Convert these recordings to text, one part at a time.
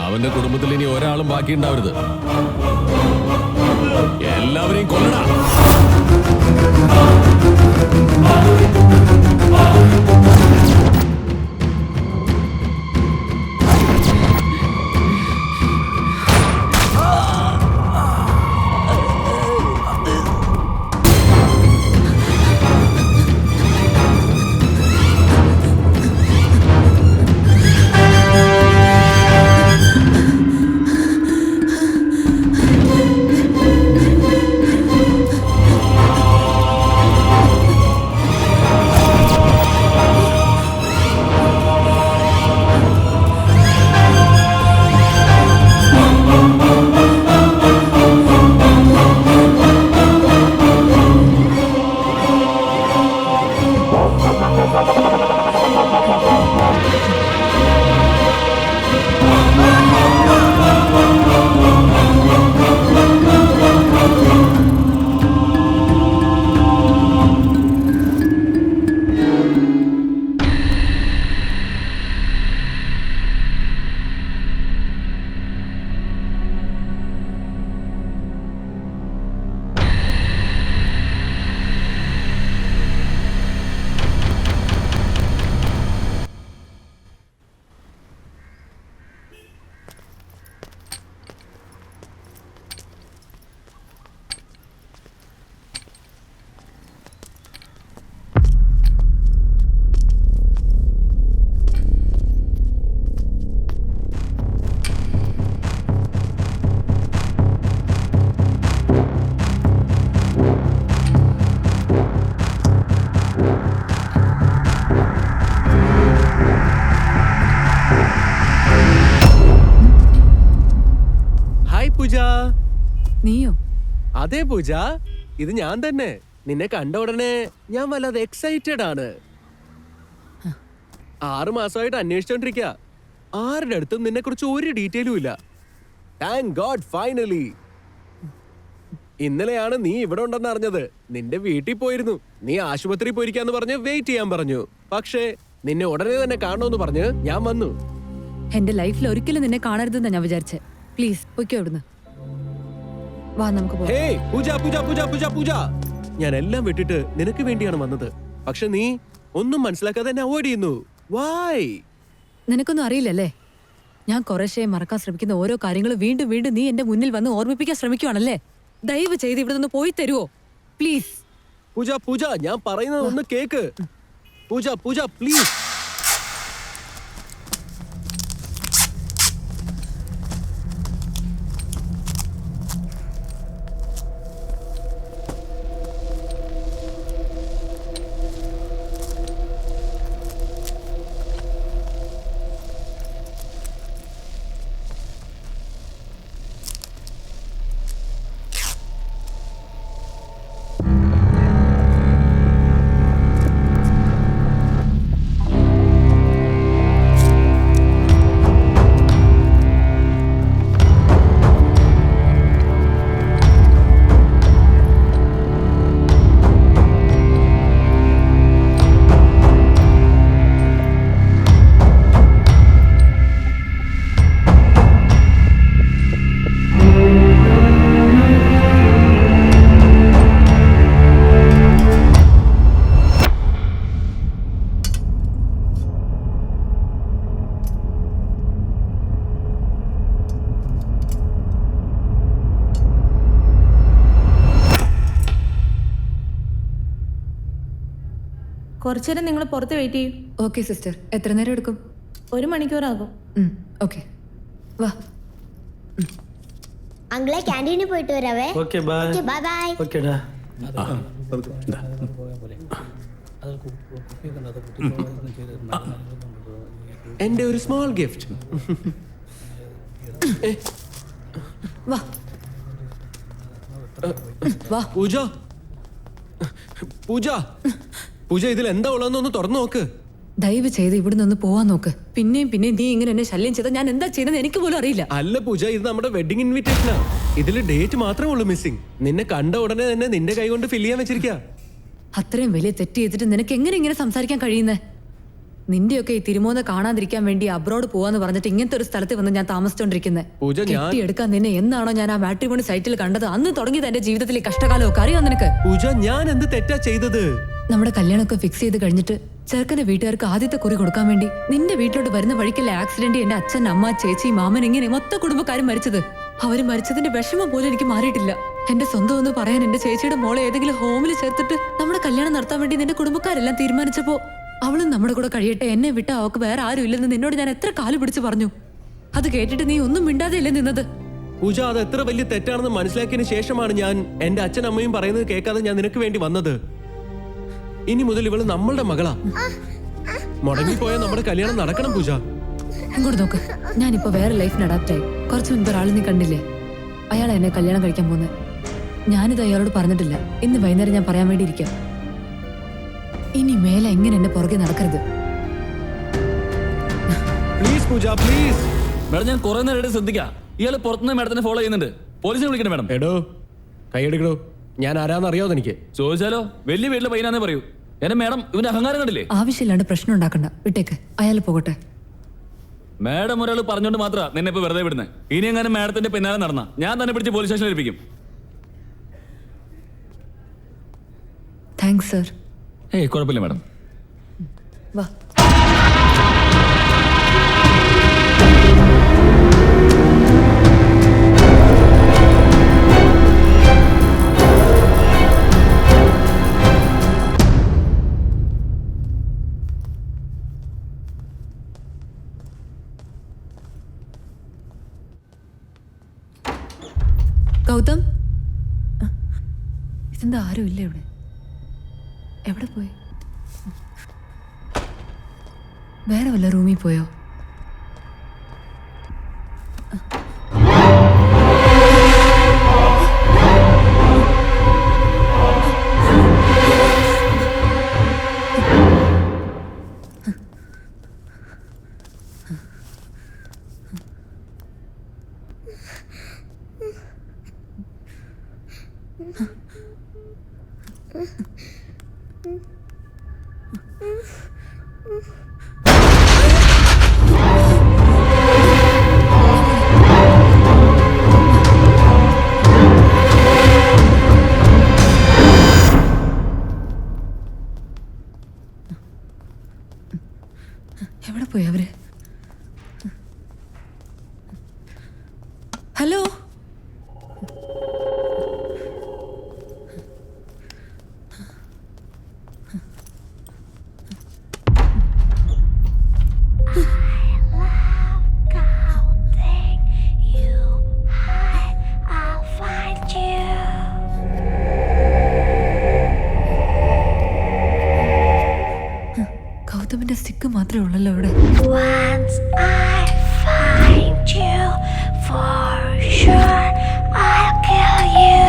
അവന്റെ കുടുംബത്തിൽ ഇനി ഒരാളും ബാക്കിയുണ്ടാവരുത്. എല്ലാവരെയും കൊല്ലടാ. നീയോ? അതെ പൂജ, ഇത് ഞാൻ തന്നെ. നിന്നെ കണ്ട ഉടനെ ഞാൻ വല്ലാതെ എക്സൈറ്റഡ് ആണ്. 6 മാസമായിട്ട് അന്വേഷിച്ചോണ്ടിരിക്കുക. ആരുടെ അടുത്തും നിന്നെ കുറിച്ച് ഒരു ഡീറ്റെയിലും ഇല്ല. Thank God finally. ഇന്നലെയാണ് നീ ഇവിടെ ഉണ്ടെന്ന് അറിഞ്ഞത്. നിന്റെ വീട്ടിൽ പോയിരുന്നു. നീ ആശുപത്രി പോയിരിക്കാന്ന് പറഞ്ഞ് വെയിറ്റ് ചെയ്യാൻ പറഞ്ഞു. പക്ഷേ നിന്നെ ഉടനെ തന്നെ കാണണമെന്ന് പറഞ്ഞ് ഞാൻ വന്നു. എന്റെ ലൈഫിൽ ഒരിക്കലും നിന്നെ കാണരുതെന്നാ ഞാൻ വിചാരിച്ചേ. പ്ലീസ് പൊയ്ക്കോ ഇവിടുന്ന്. വാ നമുക്ക് പോവാം. ഹേയ് പൂജ പൂജ പൂജ പൂജ പൂജ, ഞാൻ എല്ലാം വിട്ടിട്ട് നിനക്ക് വേണ്ടിയാണ് വന്നത്. പക്ഷെ നീ ഒന്നും മനസ്സിലാക്കാതെ എന്നെ അവോയ്ഡ് ചെയ്യുന്നു. വൈ? നിനക്കൊന്നും അറിയില്ലല്ലേ? ഞാൻ കുറേശ്ശേ മറക്കാൻ ശ്രമിക്കുന്ന ഓരോ കാര്യങ്ങളും വീണ്ടും വീണ്ടും നീ എന്റെ മുന്നിൽ വന്ന് ഓർമ്മിപ്പിക്കാൻ ശ്രമിക്കുവാണല്ലേ? ദയവ് ചെയ്ത് ഇവിടെ നിന്ന് പോയി തരുവോ പ്ലീസ്? പൂജ പൂജ, ഞാൻ പറയുന്നത് ഒന്ന് കേക്ക്. Puja Pooja please. കുറച്ചുനേരം നിങ്ങൾ പുറത്ത് വെയിറ്റ് ചെയ്യൂ. Okay sister. എത്ര നേരം എടുക്കും? 1 മണിക്കൂറാകും. ഓക്കെ വാ. അങ്കിളെ ക്യാൻറ്റീനിൽ പോയിട്ട് വരാവേ. Okay bye. Okay bye bye. ഓക്കെടാ. എന്റെ ഒരു സ്മോൾ ഗിഫ്റ്റ്. വാ വാ. പൂജ പൂജ പൂജ, ഇതിൽ എന്താ ഉള്ളതെന്നൊന്ന് തുറന്നു നോക്ക്. ദയവ് ചെയ്ത് ഇവിടെ നിന്ന് പോവാൻ നോക്ക്. പിന്നെയും നീ ഇങ്ങനെ എന്നെ ശല്യം ചെയ്താൽ ഞാൻ എന്താ ചെയ്യുന്നത് എനിക്ക് പോലും അറിയില്ല. അല്ല പൂജ, ഇത് നമ്മുടെ വെഡിങ് ഇൻവിറ്റേഷനാ. ഇതില് ഡേറ്റ് മാത്രമേ ഉള്ളൂ മിസ്സിംഗ്. നിന്നെ കണ്ട ഉടനെ തന്നെ നിന്റെ കൈ കൊണ്ട് ഫിൽ ചെയ്യാൻ വെച്ചിരിക്കാ. അത്രയും വലിയ തെറ്റ് ചെയ്തിട്ട് നിനക്ക് എങ്ങനെ ഇങ്ങനെ സംസാരിക്കാൻ കഴിയുന്നേ? നിന്റെയൊക്കെ ഈ തിരുമോനെ കാണാതിരിക്കാൻ വേണ്ടി അബ്രോഡ് പോവാന്ന് പറഞ്ഞിട്ട് ഇങ്ങനത്തെ ഒരു സ്ഥലത്ത് വന്ന് ഞാൻ താമസിച്ചോണ്ടിരിക്കുന്നത്. പൂജ, കെട്ടിയെടുക്കാൻ നിന്നെ എന്നാണോ ഞാൻ ആ മാട്രിമോണി സൈറ്റിൽ കണ്ടത് അന്ന് തുടങ്ങിയത് എന്റെ ജീവിതത്തിലെ കഷ്ടകാലമൊക്കെ അറിയാം നിനക്ക്. പൂജ, ഞാൻ എന്ത് തെറ്റാ ചെയ്തത്? നമ്മുടെ കല്യാണമൊക്കെ ഫിക്സ് ചെയ്ത് കഴിഞ്ഞിട്ട് ചെറുക്കന്റെ വീട്ടുകാർക്ക് ആദ്യത്തെ കുറി കൊടുക്കാൻ വേണ്ടി നിന്റെ വീട്ടിലോട്ട് വരുന്ന വഴിക്കല്ലേ ആക്സിഡന്റ് എന്റെ അച്ഛൻ, അമ്മ, ചേച്ചി, മാമൻ ഇങ്ങനെ മൊത്ത കുടുംബക്കാരും മരിച്ചത്. അവര് മരിച്ചതിന്റെ വിഷമം പോലും എനിക്ക് മാറിയിട്ടില്ല. എന്റെ സ്വന്തം എന്ന് പറയാൻ എന്റെ ചേച്ചിയുടെ മോളെ ഏതെങ്കിലും ഹോമിൽ ചേർത്തിട്ട് നമ്മുടെ കല്യാണം നടത്താൻ വേണ്ടി നിന്റെ കുടുംബക്കാരെല്ലാം തീരുമാനിച്ചപ്പോ അവളും നമ്മുടെ കൂടെ കഴിയട്ടെ, എന്നെ വിട്ട അവക്ക് വേറെ ആരും ഇല്ലെന്ന് നിന്നോട് ഞാൻ എത്ര കാല് പിടിച്ച് പറഞ്ഞു. അത് കേട്ടിട്ട് നീ ഒന്നും മിണ്ടാതെയല്ലേ നിന്നത്? പൂജ, അത് എത്ര വലിയ തെറ്റാണെന്ന് മനസ്സിലാക്കിയതിന് ശേഷമാണ് ഞാൻ എന്റെ അച്ഛനമ്മയും പറയുന്നത് കേൾക്കാതെ ഞാൻ നിനക്ക് വേണ്ടി വന്നത്. ഇനി മുതൽ ഇവള് നമ്മളുടെ മകളാ. മുടങ്ങിപ്പോയ നമ്മുടെ കല്യാണം നടക്കണം പൂജ. ഇങ്ങോട്ട് നോക്ക്, ഞാനിപ്പോ വേറെ ലൈഫിന് അഡാപ്റ്റ് ആയി. കുറച്ച് മുൻപ് ഒരാൾ നീ കണ്ടില്ലേ, അയാൾ എന്നെ കല്യാണം കഴിക്കാൻ പോകുന്നത്. ഞാനിത് അയാളോട് പറഞ്ഞിട്ടില്ല. ഇന്ന് വൈകുന്നേരം ഞാൻ പറയാൻ വേണ്ടി ഇരിക്കാം. ഇനി മേലെ എങ്ങനെ എന്നെ പുറകെ നടക്കരുത്. Please Pooja, please. മേഡം, ഞാൻ കുറെ നേരം ശ്രദ്ധിക്കാം. ഇയാള് പുറത്തുനിന്ന് മേഡത്തിനെ ഫോളോ ചെയ്യുന്നുണ്ട്. പോലീസിനെ വിളിക്കണം മേഡം. എടോ, കൈയെടുക്കടോ. ഞാൻ ആരാന്ന് അറിയാവോ എനിക്ക്? ചോദിച്ചാലോ? വലിയ വീട്ടിലെ പയ്യനാന്നേ പറയൂ. എന്നെ മേഡം ഇവന്റെ അഹങ്കാരം കണ്ടില്ലേ? ആവശ്യമില്ലാണ്ട് പ്രശ്നം ഉണ്ടാക്കണ്ട, വിട്ടേക്ക്. അയാൾ പോകട്ടെ. മേഡം ഒരാൾ പറഞ്ഞോണ്ട് മാത്രമാ നിന്നെ ഇപ്പൊ വെറുതെ വിടുന്നത്. ഇനി എങ്ങനെ മേഡത്തിന്റെ പിന്നാലെ നടന്ന ഞാൻ തന്നെ പിടിച്ച് പോലീസ് സ്റ്റേഷനിൽ ഏൽപ്പിക്കും. Thanks sir. ഏയ് കുഴപ്പമില്ല മേഡം. വാ. ഗൗതം, ഇതെന്താ ആരും ഇല്ല ഇവിടെ? എവിടെ പോയി? വേറെ വല്ല റൂമിൽ പോയോ? എവിടെ പോയി അവര്? ഹലോ, ഗൗതമിന്റെ സ്റ്റിക്ക് മാത്രമേ ഉള്ളല്ലോ ഇവിടെ. Once I find you, for sure I'll kill you.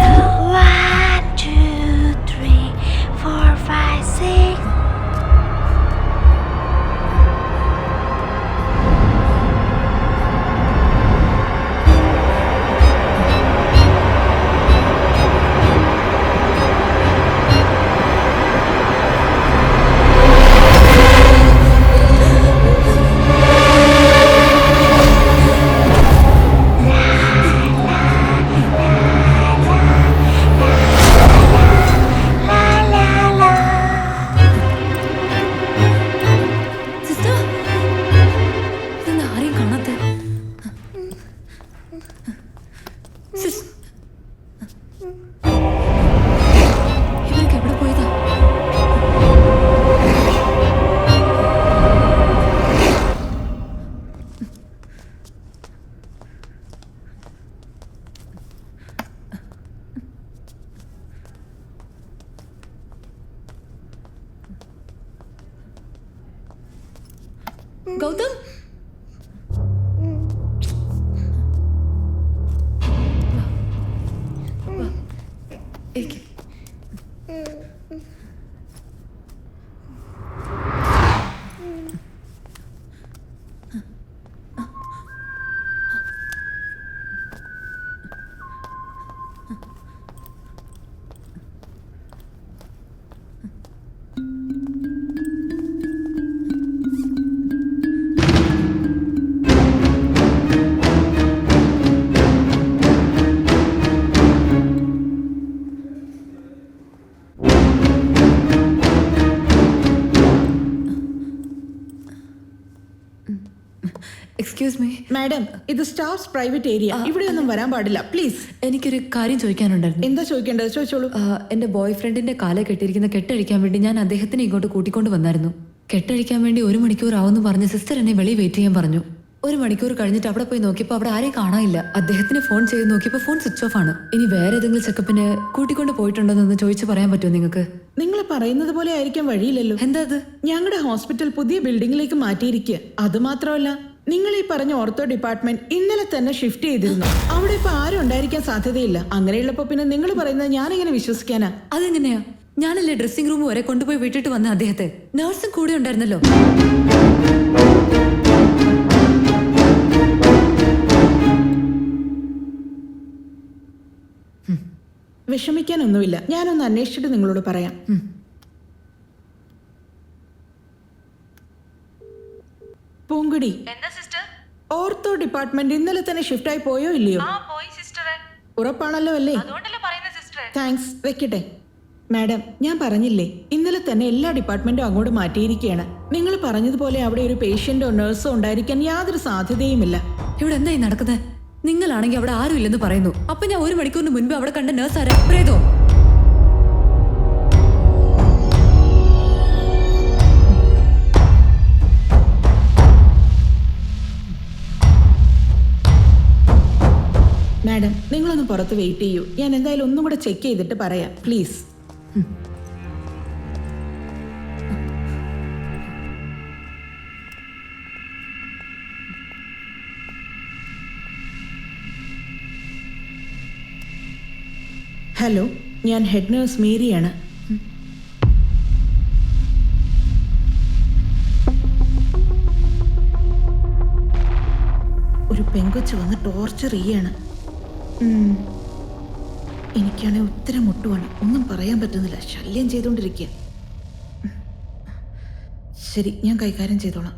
1, 2, 3, 4, 5, 6. Gautam, excuse me madam, ഇത് സ്റ്റാഫ്സ് പ്രൈവറ്റ് ഏരിയ, ഇവിടെ ഒന്നും വരാൻ പാടില്ല പ്ലീസ്. എനിക്കൊരു കാര്യം ചോദിക്കാനുണ്ടായിരുന്നു. എന്താ ചോദിക്കേണ്ടത്? ചോദിച്ചോളൂ. എന്റെ ബോയ് ഫ്രണ്ടിന്റെ കാലെ കെട്ടിയിരിക്കുന്ന കെട്ടഴിക്കാൻ വേണ്ടി ഞാൻ അദ്ദേഹത്തിനെ ഇങ്ങോട്ട് കൂട്ടിക്കൊണ്ട് വന്നായിരുന്നു. കെട്ടഴിക്കാൻ വേണ്ടി 1 മണിക്കൂർ ആവുമെന്ന് പറഞ്ഞ് സിസ്റ്റർ എന്നെ വെളിയിൽ വെയിറ്റ് ചെയ്യാൻ പറഞ്ഞു. 1 മണിക്കൂർ കഴിഞ്ഞിട്ട് അവിടെ പോയി നോക്കിയപ്പോൾ അവിടെ ആരെയും കാണാനില്ല. അദ്ദേഹത്തിന് ഫോൺ ചെയ്ത് നോക്കിയപ്പോൾ ഫോൺ സ്വിച്ച് ഓഫ് ആണ്. ഇനി വേറെ ഏതെങ്കിലും ചെക്കപ്പിന് കൂട്ടിക്കൊണ്ട് പോയിട്ടുണ്ടോന്ന് ചോദിച്ചു പറയാൻ പറ്റുമോ നിങ്ങൾക്ക്? നിങ്ങൾ പറയുന്നത് പോലെ ആയിരിക്കാൻ വഴിയില്ലല്ലോ. എന്താ അത്? ഞങ്ങളുടെ ഹോസ്പിറ്റൽ പുതിയ ബിൽഡിംഗിലേക്ക് മാറ്റിയിരിക്കുക. അത് മാത്രമല്ല, നിങ്ങൾ ഈ പറഞ്ഞ ഓർത്തോ ഡിപ്പാർട്ട്മെന്റ് ഇന്നലെ തന്നെ ഷിഫ്റ്റ് ചെയ്തിരുന്നു. അവിടെ ഇപ്പൊ ആരും ഉണ്ടായിരിക്കാൻ സാധ്യതയില്ല. അങ്ങനെയുള്ളപ്പോ പിന്നെ നിങ്ങൾ പറയുന്നത് ഞാനെങ്ങനെ വിശ്വസിക്കാനാ? അതെങ്ങനെയാ? ഞാനല്ലേ ഡ്രസ്സിംഗ് റൂം വരെ കൊണ്ടുപോയി വിട്ടിട്ട് വന്ന അദ്ദേഹത്തെ. നഴ്സും കൂടെ ഉണ്ടായിരുന്നല്ലോ. വിഷമിക്കാനൊന്നുമില്ല, ഞാനൊന്ന് അന്വേഷിച്ചിട്ട് നിങ്ങളോട് പറയാം. പൂങ്കുടി, ഓർത്തോ ഡിപ്പാർട്ട്മെന്റ് ഇന്നലെ തന്നെ ഷിഫ്റ്റ് ആയി പോയോ ഇല്ലയോ? ഉറപ്പാണല്ലോ അല്ലേ? താങ്ക്സ്, വെക്കട്ടെ. മാഡം, ഞാൻ പറഞ്ഞില്ലേ, ഇന്നലെ തന്നെ എല്ലാ ഡിപ്പാർട്ട്മെന്റും അങ്ങോട്ട് മാറ്റിയിരിക്കുകയാണ്. നിങ്ങൾ പറഞ്ഞതുപോലെ അവിടെ ഒരു പേഷ്യന്റോ നഴ്സോ ഉണ്ടായിരിക്കാൻ യാതൊരു സാധ്യതയുമില്ല. ഇവിടെ എന്തായി നടക്കുന്നത്? നിങ്ങളാണെങ്കിൽ അവിടെ ആരും ഇല്ലെന്ന് പറയുന്നു. അപ്പൊ ഞാൻ 1 മണിക്കൂറിന് മുൻപ് അവിടെ കണ്ട നഴ്സ് ആരാ? പ്രേതോ? മാഡം, നിങ്ങളൊന്ന് പുറത്ത് വെയിറ്റ് ചെയ്യൂ. ഞാൻ എന്തായാലും ഒന്നും കൂടെ ചെക്ക് ചെയ്തിട്ട് പറയാം, പ്ലീസ്. ഹലോ, ഞാൻ ഹെഡ് നേഴ്സ് മേരിയാണ്. ഒരു പെങ്കൊച്ച് വന്ന് ടോർച്ചർ ചെയ്യാണ്. എനിക്കാണെങ്കിൽ ഉത്തരം മുട്ടുവാണ്, ഒന്നും പറയാൻ പറ്റുന്നില്ല, ശല്യം ചെയ്തുകൊണ്ടിരിക്കുക. ശരി, ഞാൻ കൈകാര്യം ചെയ്തോളാം.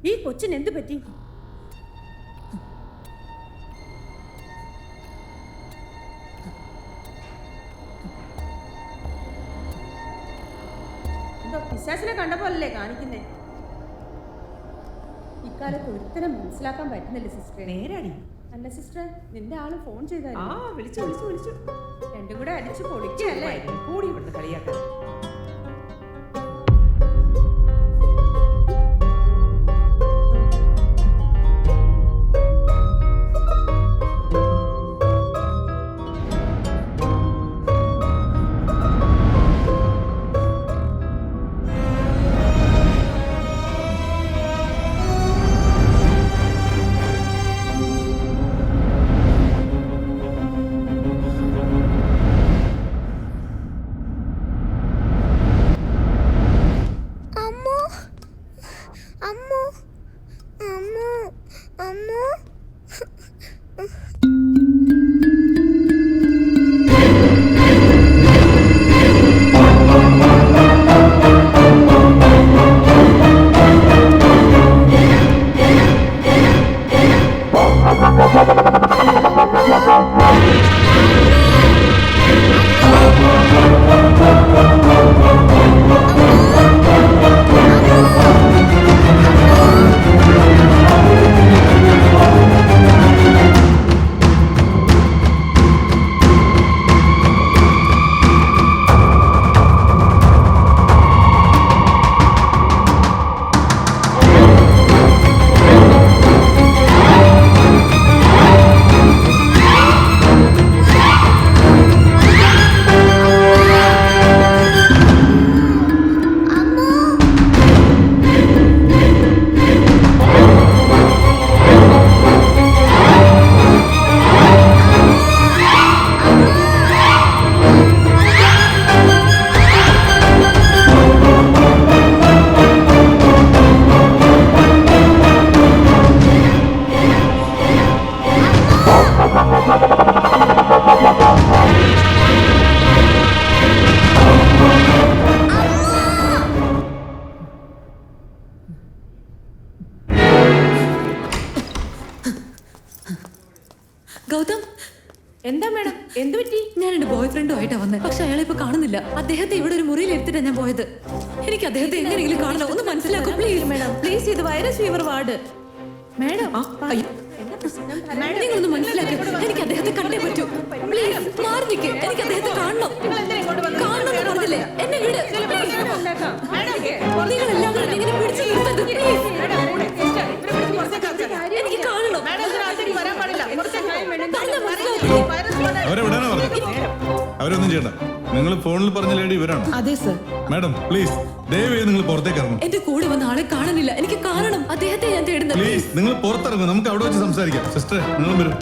ഈ കൊച്ചിന് എന്ത് പറ്റി? എന്തോ പിശാചിനെ കണ്ട പോലല്ലേ കാണിക്കുന്നേ. ഇക്കാലത്ത് ഒരുത്തരം മനസ്സിലാക്കാൻ പറ്റുന്നില്ല സിസ്റ്റർ. നേരാടി. അല്ല സിസ്റ്റർ, നിന്റെ ആള് ഫോൺ ചെയ്തായിരുന്നു. വിളിച്ചു രണ്ടും കൂടെ അടിച്ചു പൊളിക്കല്ലേ. കൂടി ഇവിടുന്ന് കളിയാക്കാൻ. ഗൗതം, എന്താ മേഡം, എന്ത് പറ്റി? ഞാൻ എന്റെ ബോയ് ഫ്രണ്ടുമായിട്ടാ വന്നത്. പക്ഷെ അയാളെ ഇപ്പൊ കാണുന്നില്ല. അദ്ദേഹത്തെ ഇവിടെ ഒരു മുറിയിൽ എടുത്തിട്ടാ ഞാൻ പോയത്. എനിക്ക് അദ്ദേഹത്തെ എങ്ങനെയെങ്കിലും കാണണം. ഒന്ന് മനസ്സിലാക്കും പ്ലീസ്. മേഡം പ്ലീസ്, ഇത് വൈറസ് ഫീവർ വാർഡ്. മേഡം നിങ്ങളൊന്ന് മനസ്സിലാക്കും. എനിക്ക് അദ്ദേഹത്തെ കണ്ടേ പറ്റൂ. പ്ലീസ് മാറി നിൽക്ക്. എനിക്ക് അദ്ദേഹത്തെ കാണണം. കാണണം എന്ന് പറഞ്ഞില്ലേ? എന്നെ വിട്. നിങ്ങൾ എല്ലാവരും എങ്ങനെ പിടിച്ചു നിർത്തത്? പ്ലീസ് എനിക്ക് കാണണം. പറഞ്ഞാ മനസ്സിലാക്കില്ലേ? അവരെ വിടാനാ പറഞ്ഞത്. അവരൊന്നും ചെയ്യണ്ട. നിങ്ങൾ ഫോണിൽ പറഞ്ഞ ലേഡി ഇവരാണ്. അതെ സർ. മാഡം പ്ലീസ് ദയവായി നിങ്ങൾ പുറത്തേക്ക് ഇറങ്ങും. എന്റെ കൂടെ വന്ന ആളെ കാണുന്നില്ല. എനിക്ക് കാണണം. അദ്ദേഹത്തെ ഞാൻ തേടുന്നത്. പ്ലീസ് നിങ്ങൾ പുറത്തിറങ്ങും. നമുക്ക് അവിടെ വെച്ച് സംസാരിക്കാം. സിസ്റ്റർ നിങ്ങളും വരും.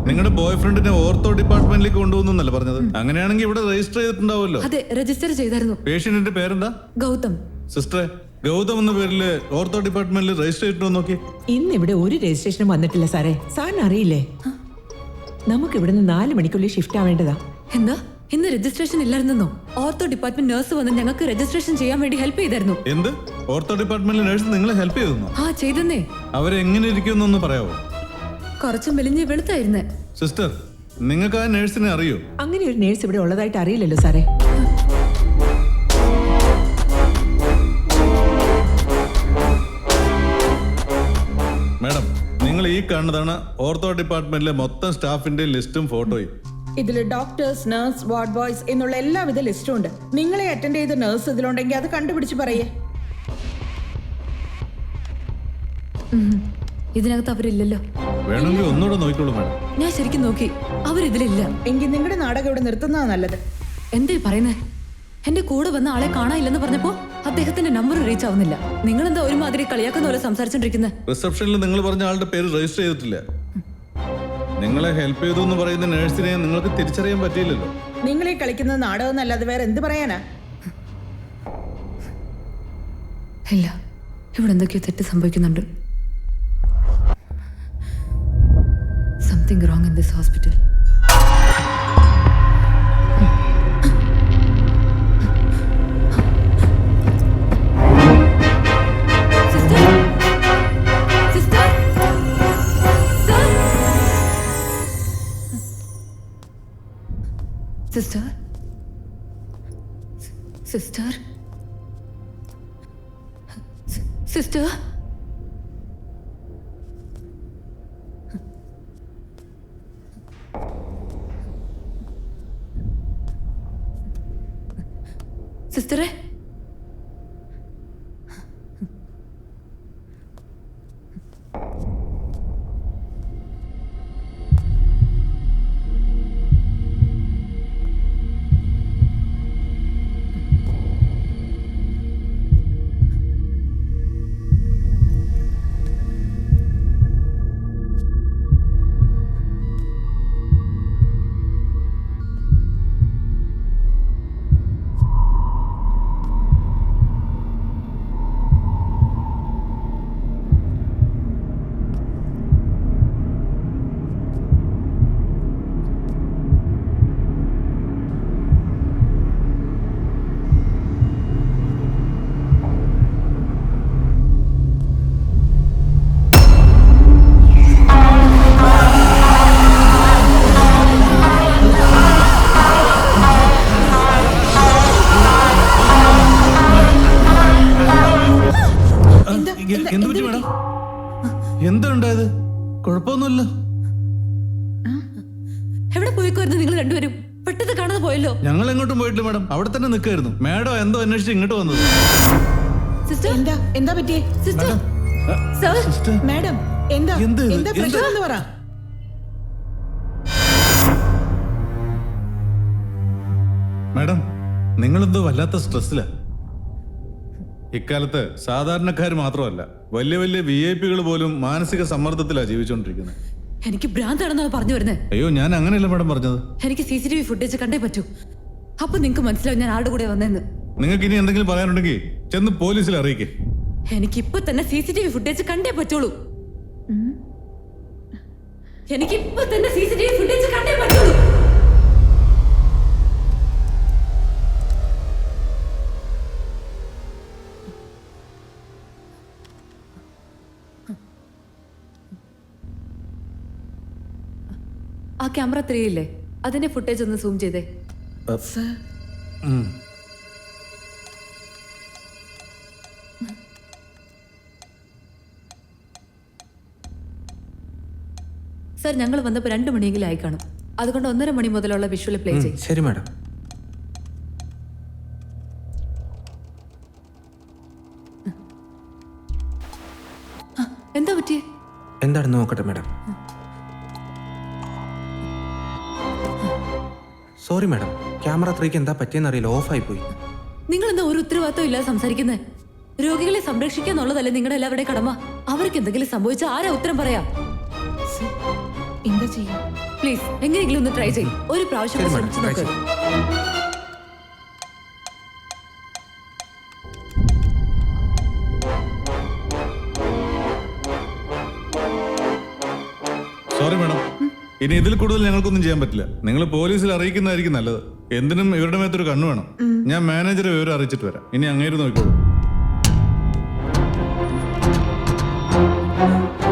നിങ്ങളുടെ ബോയ് ഫ്രണ്ടിനെ ഓർത്തോ ഡിപ്പാർട്ട്മെന്റിലേക്ക് കൊണ്ടുപോകുന്നല്ലേ പറഞ്ഞത്? അങ്ങനെയാണെങ്കിൽ ഇവിടെ രജിസ്റ്റർ ചെയ്തിട്ടുണ്ടാവുമല്ലോ. അതെ, രജിസ്റ്റർ ചെയ്തായിരുന്നു. പേഷ്യന്റിന്റെ പേരെന്താ? ഗൗതം. സിസ്റ്ററെ, ഗൗതം എന്ന പേരില് ഓർത്തോ ഡിപ്പാർട്ട്മെന്റിൽ രജിസ്റ്റർ ചെയ്തിട്ടോ നോക്കി. ഇന്ന് ഇവിടെ ഒരു രജിസ്ട്രേഷനും വന്നിട്ടില്ല സാറേ. സാറിന് അറിയില്ലേ, നമുക്ക് ഇവിടുന്ന് 4 മണിക്കുള്ളിൽ ഷിഫ്റ്റ് ആവേണ്ടതാ. എന്താ ഇന്ന് രജിസ്ട്രേഷൻ ഇല്ലായിരുന്നോ? ഓർത്തോ ഡിപ്പാർട്ട്മെന്റ് നഴ്സ് വന്ന് ഞങ്ങൾക്ക് രജിസ്ട്രേഷൻ ചെയ്യാൻ വേണ്ടി ഹെൽപ്പ് ചെയ്തായിരുന്നു. എന്ത്? ഓർത്തോ ഡിപ്പാർട്ട്മെന്റിലെ നഴ്സ് നിങ്ങളെ ഹെൽപ്പ് ചെയ്തു? ആ ചെയ്തെന്നേ. അവരെങ്ങനെ ഇരിക്കുമെന്നൊന്ന് പറയാവോ? കുറച്ച് മെലിഞ്ഞ് വെളുത്തായിരുന്നേ. സിസ്റ്റർ, നിങ്ങൾക്ക് ആ നഴ്സിനെ അറിയോ? അങ്ങനെ ഒരു നേഴ്സ് ഇവിടെ ഉള്ളതായിട്ട് അറിയില്ലല്ലോ സാറേ. മാഡം, നിങ്ങൾ ഈ കാണുന്നതാണ് ഓർത്തോ ഡിപ്പാർട്ട്മെന്റിലെ മൊത്തം സ്റ്റാഫിന്റെ ലിസ്റ്റും ഫോട്ടോയും. ഇതിൽ ഡോക്ടേഴ്സ്, നഴ്സ്, വാർഡ് ബോയ്സ് എന്നുള്ള എല്ലാവിധ ലിസ്റ്റും ഉണ്ട്. നിങ്ങളെ അറ്റൻഡ് ചെയ്ത നഴ്സ് ഇതിലുണ്ടെങ്കിൽ അത് കണ്ടുപിടിച്ച് പറയേ. ഇതിനകത്ത് അവരില്ലല്ലോ. വേണമെങ്കിൽ ഒന്നുകൂടെ നോക്കിക്കോളൂ മാഡം. ഞാൻ ശരിക്കും നോക്കി, അവരിതിലില്ല. എങ്കിൽ നിങ്ങളുടെ നാടകം ഇവിടെ നിർത്തുന്നതാണ് നല്ലത്. എന്തേ പറയുന്നേ? എന്റെ കൂടെ വന്ന ആളെ കാണാനില്ലെന്ന് പറഞ്ഞപ്പോ അദ്ദേഹത്തിന്റെ നമ്പർ റീച്ച് ആവുന്നില്ല. നിങ്ങൾ എന്താ ഒരുമാതിരി കളിയാക്കുന്ന പോലെ സംസാരിച്ചോണ്ടിരിക്കുന്നത്? റിസപ്ഷനിൽ നിങ്ങൾ പറഞ്ഞ ആളുടെ പേര് രജിസ്റ്റർ ചെയ്തിട്ടില്ല. നിങ്ങളെ ഹെൽപ്പ് ചെയ്തു എന്ന് പറയുന്ന നഴ്സിനെ നിങ്ങൾക്ക് തിരിച്ചറിയാൻ പറ്റിയില്ലല്ലോ. നിങ്ങളീ കളിക്കുന്നത് നാടകം എന്നല്ലാതെ വേറെ എന്ത് പറയാനാ? ഇല്ല, ഇവിടെ എന്തൊക്കെയോ തെറ്റ് സംഭവിക്കുന്നുണ്ട്. Something wrong in this hospital. Sister? Sister? Sir? Sister? Sister? Sister? സിസ്റ്ററെ, പെട്ടെന്ന് കാണാതെ പോയല്ലോ. ഞങ്ങൾ എങ്ങോട്ടും പോയിട്ടില്ല മാഡം, അവിടെ തന്നെ നിൽക്കായിരുന്നു. മാഡം എന്തോ അന്വേഷിച്ച് ഇങ്ങോട്ട് വന്നത്. സിസ്റ്റർ, എന്താ പറ്റിയേ? സിസ്റ്റർ, സർ, മാഡം എന്താ എന്ത്? എന്താ പ്രശ്നം എന്ന് പറ. മാഡം നിങ്ങളെന്തോ വല്ലാത്ത സ്ട്രെസ്സിലാ. ഇക്കാലത്ത് സാധാരണക്കാർ മാത്രമല്ല, വലിയ വലിയ VIP പോലും മാനസിക സമ്മർദ്ദത്തിലാണ് ജീവിച്ചുകൊണ്ടിരിക്കുന്നത്. എനിക്ക് ഭ്രാന്താണെന്നാണ് പറഞ്ഞു വരുന്നത്. അയ്യോ, ഞാൻ അങ്ങനെയല്ല മാഡം പറഞ്ഞത്. എനിക്ക് CCTV ഫുട്ടേജ് കണ്ടേ പറ്റൂ. അപ്പൊ നിങ്ങക്ക് മനസ്സിലാവും ഞാൻ ആരുടെ കൂടെ വന്നെന്ന്. നിങ്ങൾക്ക് ഇനി എന്തെങ്കിലും പറയാനുണ്ടെങ്കിൽ ചെന്ന് പോലീസിൽ അറിയിക്കേ. എനിക്കിപ്പോ തന്നെ CCTV ഫുട്ടേജ് കണ്ടേ പറ്റുള്ളൂ. എനിക്കിപ്പോ തന്നെ CCTV ഫുട്ടേജ് കണ്ടേ പറ്റുള്ളൂ. ആ ക്യാമറ 3 ഇല്ലേ, അതിന്റെ ഫുട്ടേജ് ഒന്ന് സൂം ചെയ്തേ. സർ, ഞങ്ങൾ വന്നപ്പോൾ 2 മണിയെങ്കിലും ആയി കാണും. അതുകൊണ്ട് 1:30 മണി മുതലുള്ള വിഷ്വൽ പ്ലേ ചെയ്യും. ശരി മാഡം. എന്താ പറ്റിയേ? എന്താണെന്ന് നോക്കട്ടെ മാഡം. സോറി മാഡം, ക്യാമറ 3ക്ക് എന്താ പറ്റിയെന്ന് അറിയില്ല, ഓഫായി പോയി. നിങ്ങൾ എന്താ ഒരു ഉത്തരവാദിത്വം ഇല്ലാതെ സംസാരിക്കുന്നത്? രോഗികളെ സംരക്ഷിക്കുക എന്നുള്ളതല്ലേ നിങ്ങളുടെ എല്ലാവരുടെയും കടമ. അവർക്ക് എന്തെങ്കിലും സംഭവിച്ചാൽ ആരാ ഉത്തരം പറയാ? എന്താ ചെയ്യാ? പ്ലീസ് എങ്ങനെയെങ്കിലും ഒന്ന് ട്രൈ ചെയ്യും. ഒരു പ്രാവശ്യം കൂടെ ശ്രമിച്ചു നോക്ക്. സോറി മാഡം, ഇനി ഇതിൽ കൂടുതൽ ഞങ്ങൾക്കൊന്നും ചെയ്യാൻ പറ്റില്ല. നിങ്ങൾ പോലീസിൽ അറിയിക്കുന്നതായിരിക്കും നല്ലത്. എന്തിനും ഇവരുടെ മേത്തൊരു കണ്ണു വേണം. ഞാൻ മാനേജറെ വിവരം അറിയിച്ചിട്ട് വരാം. ഇനി അങ്ങേര് നോക്കിക്കോളൂ.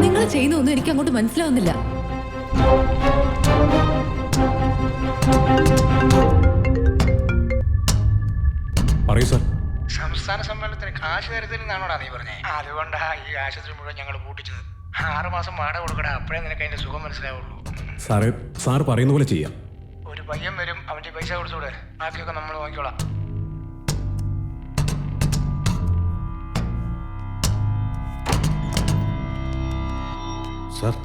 നിങ്ങൾ ചെയ്യുന്ന ഒന്നും എനിക്ക് അങ്ങോട്ട് മനസ്സിലാവുന്നില്ല. പറയൂ സാർ. സംസ്ഥാന സമ്മേളനത്തിന് കാശ് തരത്തില്ലെന്നാണോടാ നീ പറഞ്ഞേ? അതുകൊണ്ടാ ഈ ആശുപത്രി മുഴുവൻ ഞങ്ങൾ പൂട്ടിച്ചത്. 6 മാസം വാടക കൊടുക്കടാ, അപ്പോഴേ നിനക്ക് അതിന്റെ സുഖം മനസ്സിലാവുള്ളൂ. സാറേ, സാർ പറയുന്ന പോലെ ചെയ്യാം. ഒരു പയ്യൻ വരും, അവന്റെ പൈസ കൊടുത്തൂടെ, ബാക്കിയൊക്കെ നമ്മൾ നോക്കിക്കോളാം. സാർ,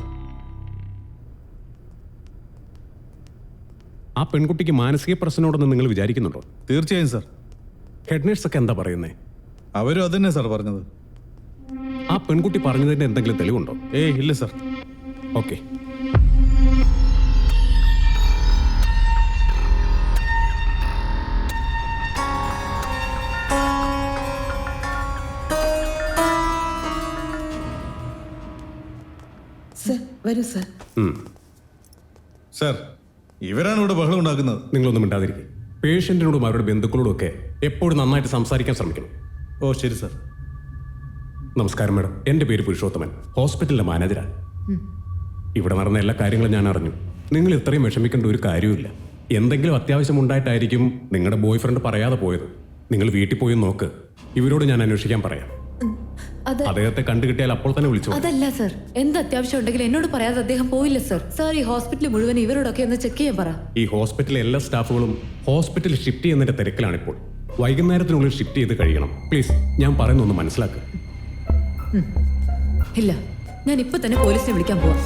ആ പെൺകുട്ടിക്ക് മാനസിക പ്രശ്നമുണ്ടെന്ന് നിങ്ങൾ വിചാരിക്കുന്നുണ്ടോ? തീർച്ചയായും സാർ. ഹെഡ് നേഴ്സൊക്കെ എന്താ പറയുന്നേ? അവരും അതന്നെ സാർ പറഞ്ഞത്. ആ പെൺകുട്ടി പറഞ്ഞതിന്റെ എന്തെങ്കിലും തെളിവുണ്ടോ? ഏയ് ഇല്ല സാർ. ഓക്കെ. വരൂ സർ. സാർ, ഇവരാണ് ഇവിടെ ബഹളം ഉണ്ടാക്കുന്നത്. നിങ്ങളൊന്നും മിണ്ടാതിരിക്കും. പേഷ്യന്റിനോടും അവരുടെ ബന്ധുക്കളോടും ഒക്കെ എപ്പോഴും നന്നായിട്ട് സംസാരിക്കാൻ ശ്രമിക്കണം. ഓ ശരി സാർ. നമസ്കാരം മാഡം, എൻ്റെ പേര് പുരുഷോത്തമൻ, ഹോസ്പിറ്റലിലെ മാനേജരാണ്. ഇവിടെ നടന്ന എല്ലാ കാര്യങ്ങളും ഞാൻ അറിഞ്ഞു. നിങ്ങൾ ഇത്രയും വിഷമിക്കേണ്ട ഒരു കാര്യമില്ല. എന്തെങ്കിലും അത്യാവശ്യം ഉണ്ടായിട്ടായിരിക്കും നിങ്ങളുടെ ബോയ് ഫ്രണ്ട് പറയാതെ പോയത്. നിങ്ങൾ വീട്ടിൽ പോയി നോക്ക്. ഇവരോട് ഞാൻ അന്വേഷിക്കാൻ പറയാം. അദ്ദേഹത്തെ കണ്ടുകിട്ടിയാൽ അപ്പോൾ തന്നെ വിളിച്ചു. അതല്ല സർ, എന്ത് അത്യാവശ്യം ഉണ്ടെങ്കിലും എന്നോട് പറയാതെ അദ്ദേഹം പോയില്ല സർ. സാർ, ഈ ഹോസ്പിറ്റൽ മുഴുവൻ ഇവരോടൊക്കെ ഒന്ന് ചെക്ക് ചെയ്യാൻ പറ. ഈ ഹോസ്പിറ്റലിലെ എല്ലാ സ്റ്റാഫുകളും ഹോസ്പിറ്റലിൽ ഷിഫ്റ്റ് ചെയ്യുന്നതിന്റെ തിരക്കിലാണിപ്പോൾ. വൈകുന്നേരത്തിനുള്ളിൽ ഷിഫ്റ്റ് ചെയ്ത് കഴിയണം. പ്ലീസ്, ഞാൻ പറയുന്നൊന്ന് മനസ്സിലാക്കുക. ഇല്ല, ഞാൻ ഇപ്പൊ തന്നെ പോലീസിനെ വിളിക്കാൻ പോവാം.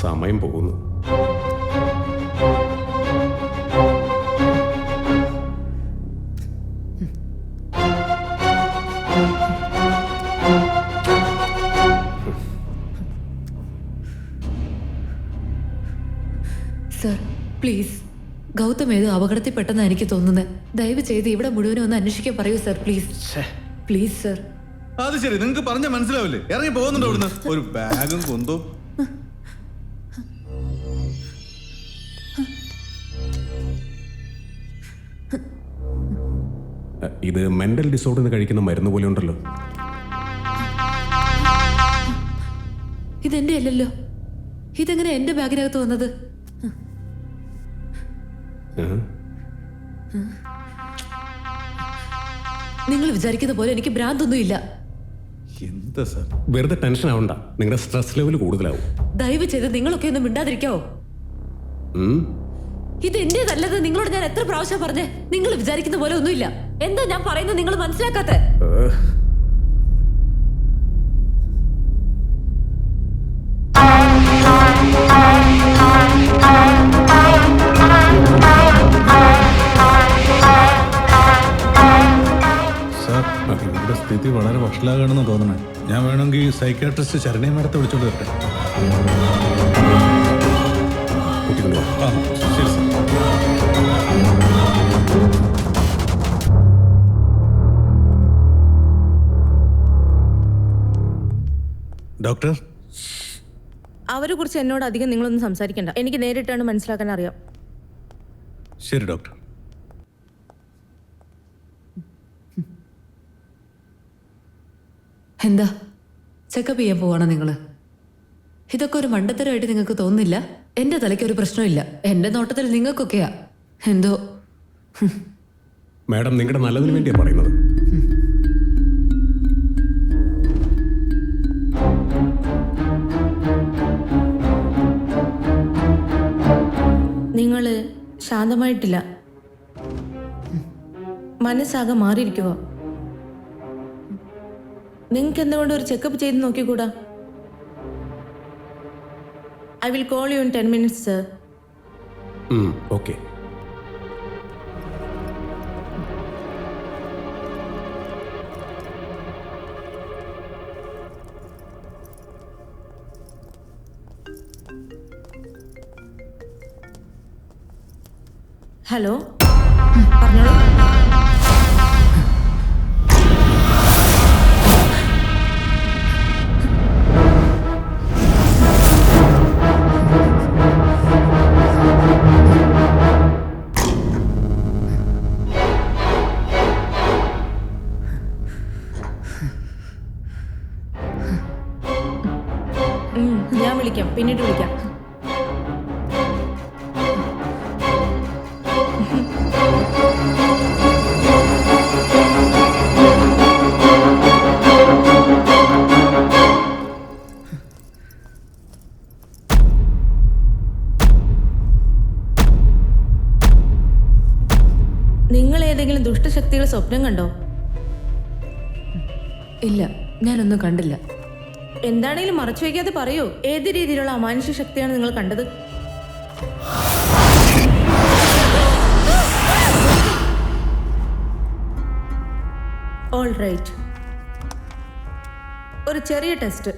സമയം പോകുന്നു. സർ, പ്ലീസ്, ഗൗതം ഏതോ അപകടത്തിൽ പെട്ടെന്ന് എനിക്ക് തോന്നുന്നത്. ദയവ് ചെയ്ത് ഇവിടെ മുഴുവനും ഒന്ന് അന്വേഷിക്കാൻ പറയൂ സർ. Please please sir. അത് ശരി, നിങ്ങൾക്ക് പറഞ്ഞാൽ മനസ്സിലാവില്ലേ? ഇറങ്ങി പോകുന്നുണ്ടോ ഇവിടുന്ന്? ഒരു ബാഗും കൊന്തോ. ഇത് മെന്റൽ ഡിസോർഡറിന് കഴിക്കുന്ന മരുന്ന് പോലെ ഉണ്ടല്ലോ. ഇതെന്റെ അല്ലല്ലോ. ഇതെങ്ങനെ എന്റെ ബാഗിനകത്ത് വന്നത്? നിങ്ങൾ വിചാരിക്കുന്ന പോലെ എനിക്ക് ഭ്രാന്തൊന്നും ഇല്ല. എന്താ സാർ? വെറുതെ ടെൻഷൻ ആവണ്ട, നിങ്ങളുടെ സ്ട്രെസ് ലെവൽ കൂടുതലാവും. ദയവ് ചെയ്ത് നിങ്ങളൊക്കെ ഒന്ന് മിണ്ടാതിരിക്കാവോ? ഉം. ഇത് എന്റേതല്ലത് നിങ്ങളോട് ഞാൻ എത്ര പ്രാവശ്യം പറഞ്ഞേ? നിങ്ങൾ വിചാരിക്കുന്ന പോലെ ഒന്നുമില്ല. എന്താ ഞാൻ പറയുന്നത് നിങ്ങൾ മനസ്സിലാക്കാത്ത? സാർ, ഇവിടെ സ്ഥിതി വളരെ വഷളാകണമെന്ന് തോന്നണേ. ഞാൻ വേണമെങ്കിൽ സൈക്കാട്രിസ്റ്റ് ശരണി മേഡത്തെ വിളിച്ചോണ്ട് വരട്ടെ. കുട്ടികൊണ്ട് വാ. ആ ശരി സാർ. ഡോക്ടർ, അവരെ കുറിച്ച് എന്നോട് അധികം നിങ്ങളൊന്നും സംസാരിക്കണ്ട. എനിക്ക് നേരിട്ടാണ് മനസ്സിലാക്കാൻ അറിയാം. ശരി ഡോക്ടർ. എന്താ ചെക്കപ്പ് ചെയ്യാൻ പോവാണോ നിങ്ങള്? ഇതൊക്കെ ഒരു മണ്ടത്തരമായിട്ട് നിങ്ങൾക്ക് തോന്നുന്നില്ല? എന്റെ തലയ്ക്ക് ഒരു പ്രശ്നമില്ല. എന്റെ നോട്ടത്തിൽ നിങ്ങൾക്കൊക്കെയാ എന്തോ. മാഡം നിങ്ങളുടെ നല്ലതിന് വേണ്ടിയാണ് പറയുന്നത്. നിങ്ങൾ ശാന്തമായിട്ടില്ല. മനസ്സാകെ മാറിയിരിക്കുക. നിങ്ങൾക്ക് എന്തുകൊണ്ട് ഒരു ചെക്കപ്പ് ചെയ്ത് നോക്കിക്കൂടാ? I will call you in 10 minutes, sir. Okay. Hello, പറഞ്ഞോളൂ. ഞാൻ വിളിക്കാം, പിന്നീട് വിളിക്കാം. നിങ്ങൾ ഏതെങ്കിലും ദുഷ്ടശക്തികൾ സ്വപ്നം കണ്ടോ? ഇല്ല, ഞാനൊന്നും കണ്ടില്ല. എന്താണെങ്കിലും മറച്ചു വയ്ക്കാതെ പറയൂ. ഏത് രീതിയിലുള്ള അമാനുഷ്യ ശക്തിയാണ് നിങ്ങൾ കണ്ടത്? ഓൾ റൈറ്റ്, ഒരു ചെറിയ ടെസ്റ്റ്.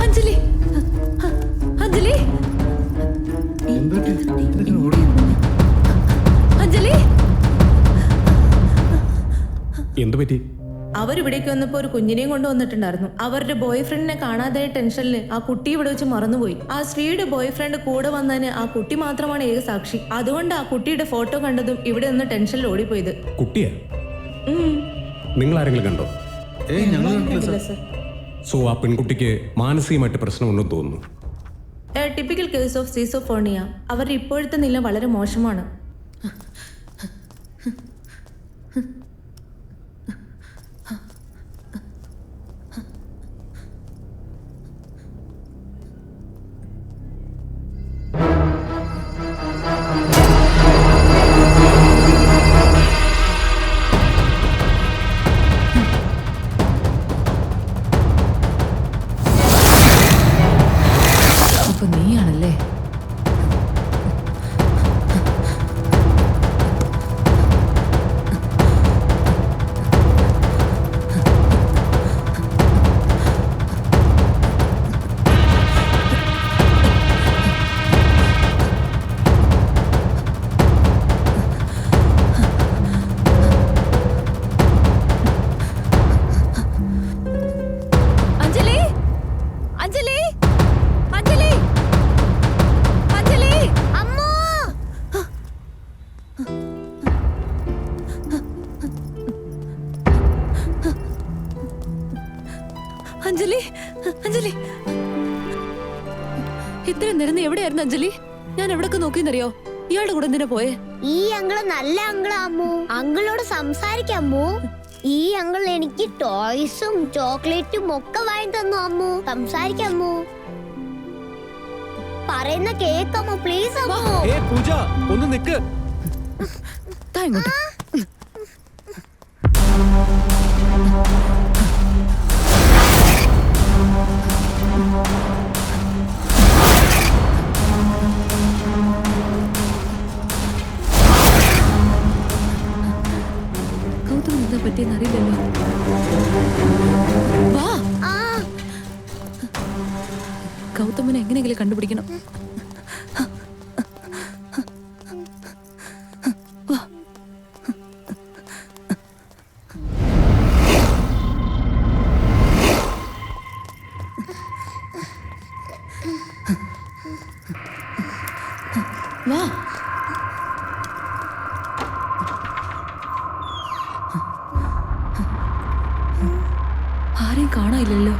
അഞ്ജലി, അഞ്ജലി, അഞ്ജലി, എന്തു പറ്റി? അവരിവിടേക്ക് വന്നപ്പോൾ ഒരു കുഞ്ഞിനെയും കൊണ്ട് വന്നിട്ടുണ്ടായിരുന്നു. അവരുടെ ബോയ് ഫ്രണ്ടിനെ കാണാതായ ടെൻഷനിൽ ആ കുട്ടി ഇവിടെ വെച്ച് മറന്നുപോയി. ആ സ്ത്രീയുടെ ബോയ് ഫ്രണ്ട് കൂടെ വന്നതിന് ആ കുട്ടി മാത്രമാണ് ഏക സാക്ഷി. അതുകൊണ്ട് ആ കുട്ടിയുടെ ഫോട്ടോ കണ്ടതും ഇവിടെ നിന്ന് ടെൻഷനിൽ ഓടിപ്പോയത്. കുട്ടിയാ? നിങ്ങൾ ആരെങ്കിലും കണ്ടോ? സോ ആ പെൺകുട്ടിക്ക് മാനസികമായിട്ട് പ്രശ്നമുണ്ടെന്ന് തോന്നുന്നു. Typical case of schizophrenia. അവരുടെ ഇപ്പോഴത്തെ നില വളരെ മോശമാണ്. അപ്പൊ നീയാണല്ലേ? അഞ്ജലി, അഞ്ജലി, അഞ്ജലി, അഞ്ജലി, അമ്മോ! അഞ്ജലി. അഞ്ജലി, ഇത്രയും നേരം നീ എവിടെയായിരുന്നു അഞ്ജലി? ഞാൻ എവിടൊക്കെ നോക്കിയെന്നറിയോ? ഇയാളുടെ കൂടെ എന്തിനാ പോയേ? ഈ അങ്കിള് നല്ല അങ്കിളാ അമ്മു. അങ്കിളോട് സംസാരിക്കാമോ? ഈ അങ്കിൾ എനിക്ക് ടോയ്സും ചോക്ലേറ്റും ഒക്കെ വാങ്ങി തന്നു അമ്മു. സംസാരിക്കാമോ? പറയുന്ന കേക്കമ്മോ പ്ലീസ് അമ്മു. ഏ പൂജ, ഒന്ന് നിക്ക്. താ ഇങ്ങോട്ട്. ഗൗതം എന്താ പറ്റിയെന്ന് അറിയില്ലല്ലോ. വാ, ഗൗതമിനെ എങ്ങനെയെങ്കിലും കണ്ടുപിടിക്കണം. വാ. വാ. ആരെയും കാണാനില്ലല്ലോ.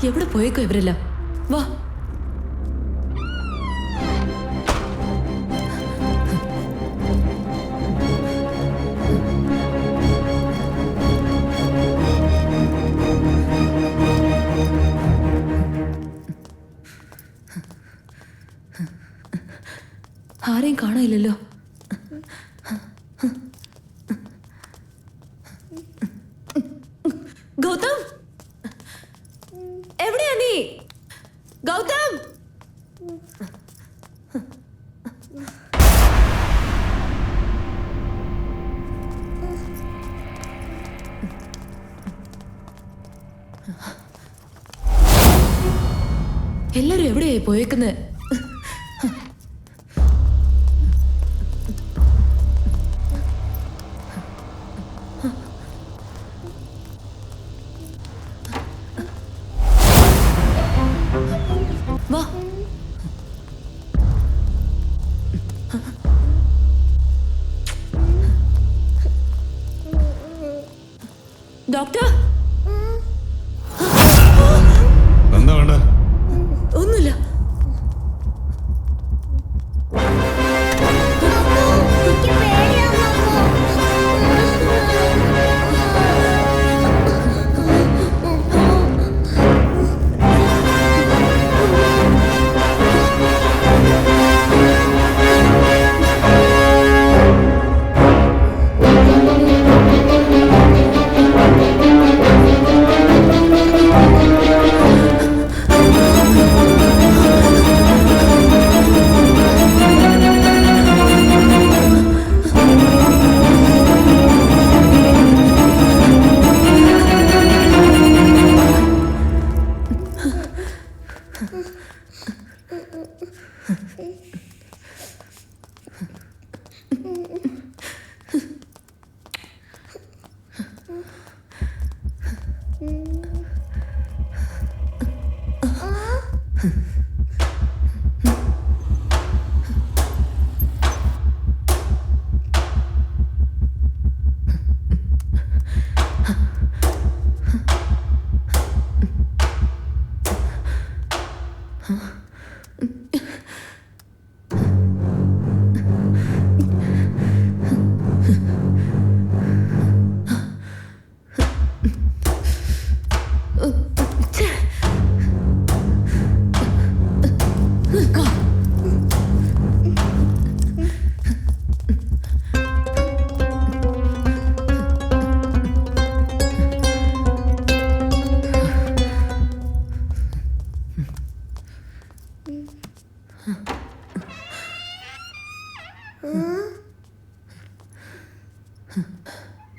എവിടെ പോയേക്കോ ഇവരെല്ലാം? വാ. ആരെയും കാണാനില്ലല്ലോ. ഗൗതം, എവിടെയാ നീ? ഗൗതം, എല്ലാരും എവിടെയായി പോയേക്കുന്നത്? വാ. ഡോക്ടർ, എന്താ വേണ്ട? ഒന്നുമില്ല. എനിക്ക് പേടിയാവുന്നു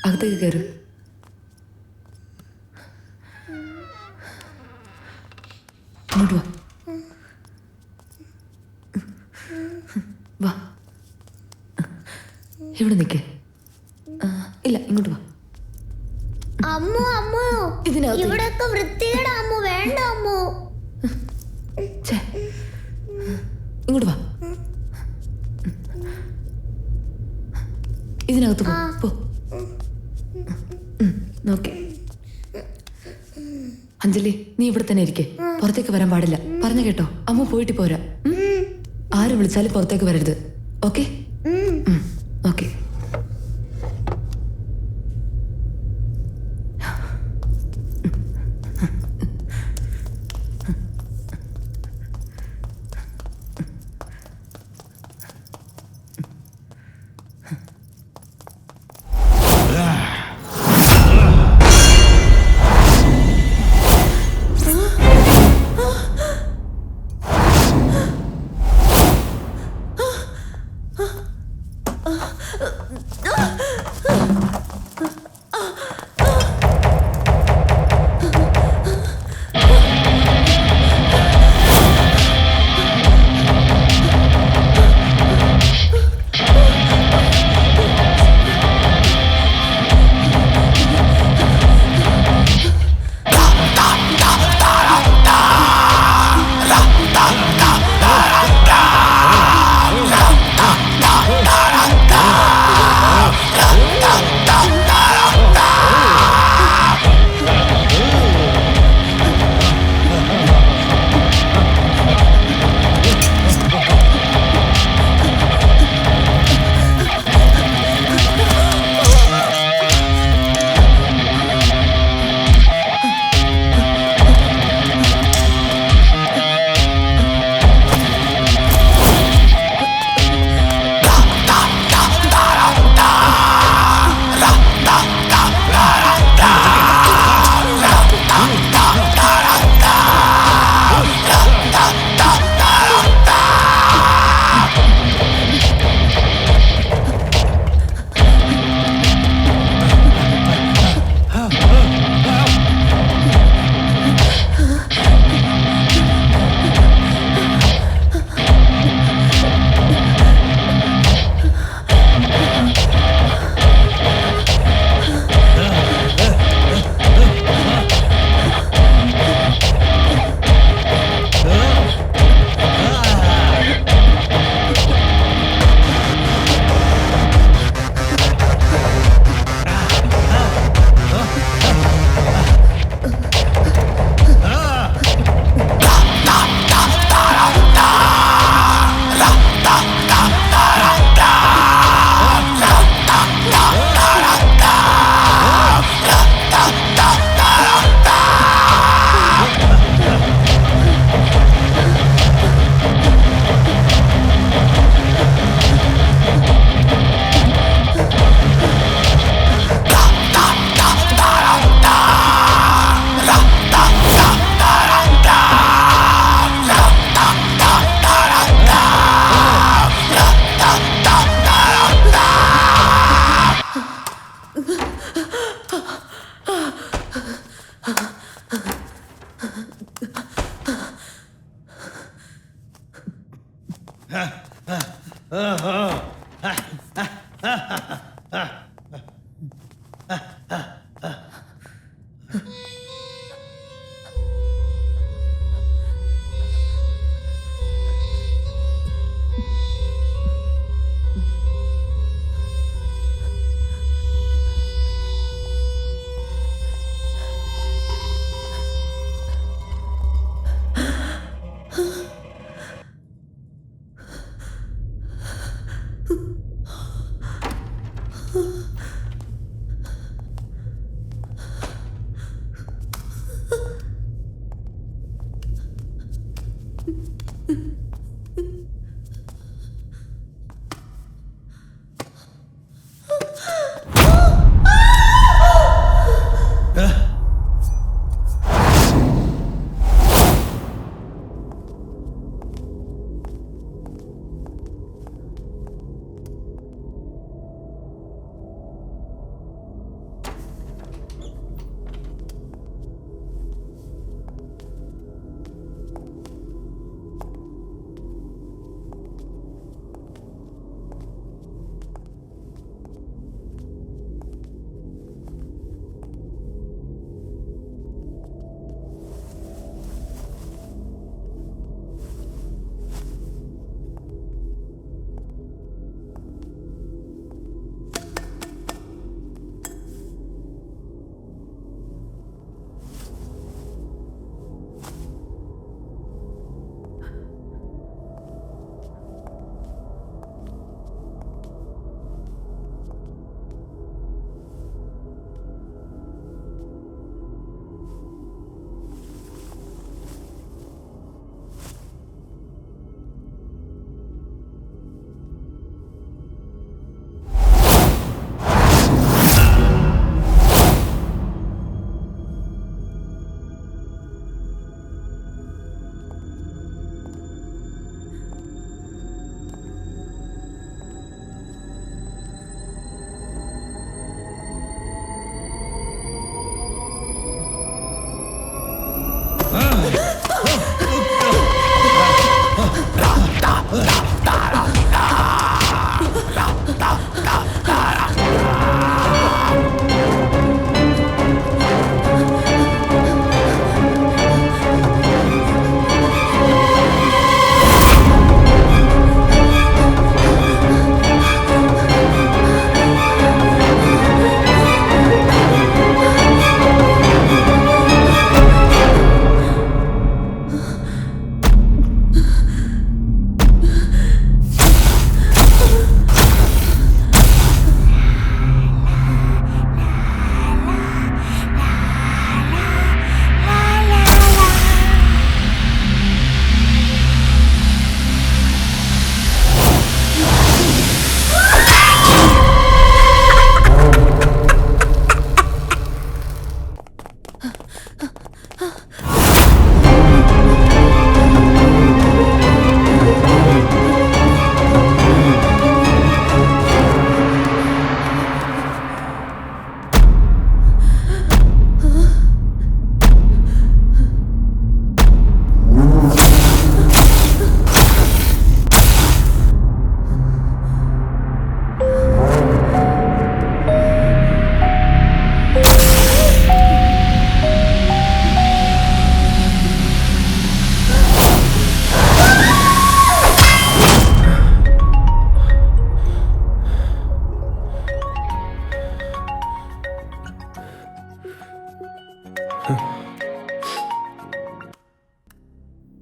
അകത്തേക്ക് കയറ്. ഇങ്ങോട്ട് വാ. വാ, ഇവിടെ നിൽക്കേ. ഇല്ല, ഇങ്ങോട്ട് വാ. അമ്മു. അമ്മു, ഇതിനകത്ത് ഇവിടെയൊക്കെ വൃത്തികേടാ അമ്മു. വേണ്ട അമ്മു. ഇങ്ങോട്ട് വാ. ഇതിനകത്ത് പോ. നോക്കേ അഞ്ജലി, അഞ്ജലി നീ ഇവിടെ തന്നെ ഇരിക്കെ, പുറത്തേക്ക് വരാൻ പാടില്ല. പറഞ്ഞു കേട്ടോ? അമ്മ പോയിട്ട് പോരാ. ആര് വിളിച്ചാലും പുറത്തേക്ക് വരരുത്. ഓക്കെ? ഓക്കെ.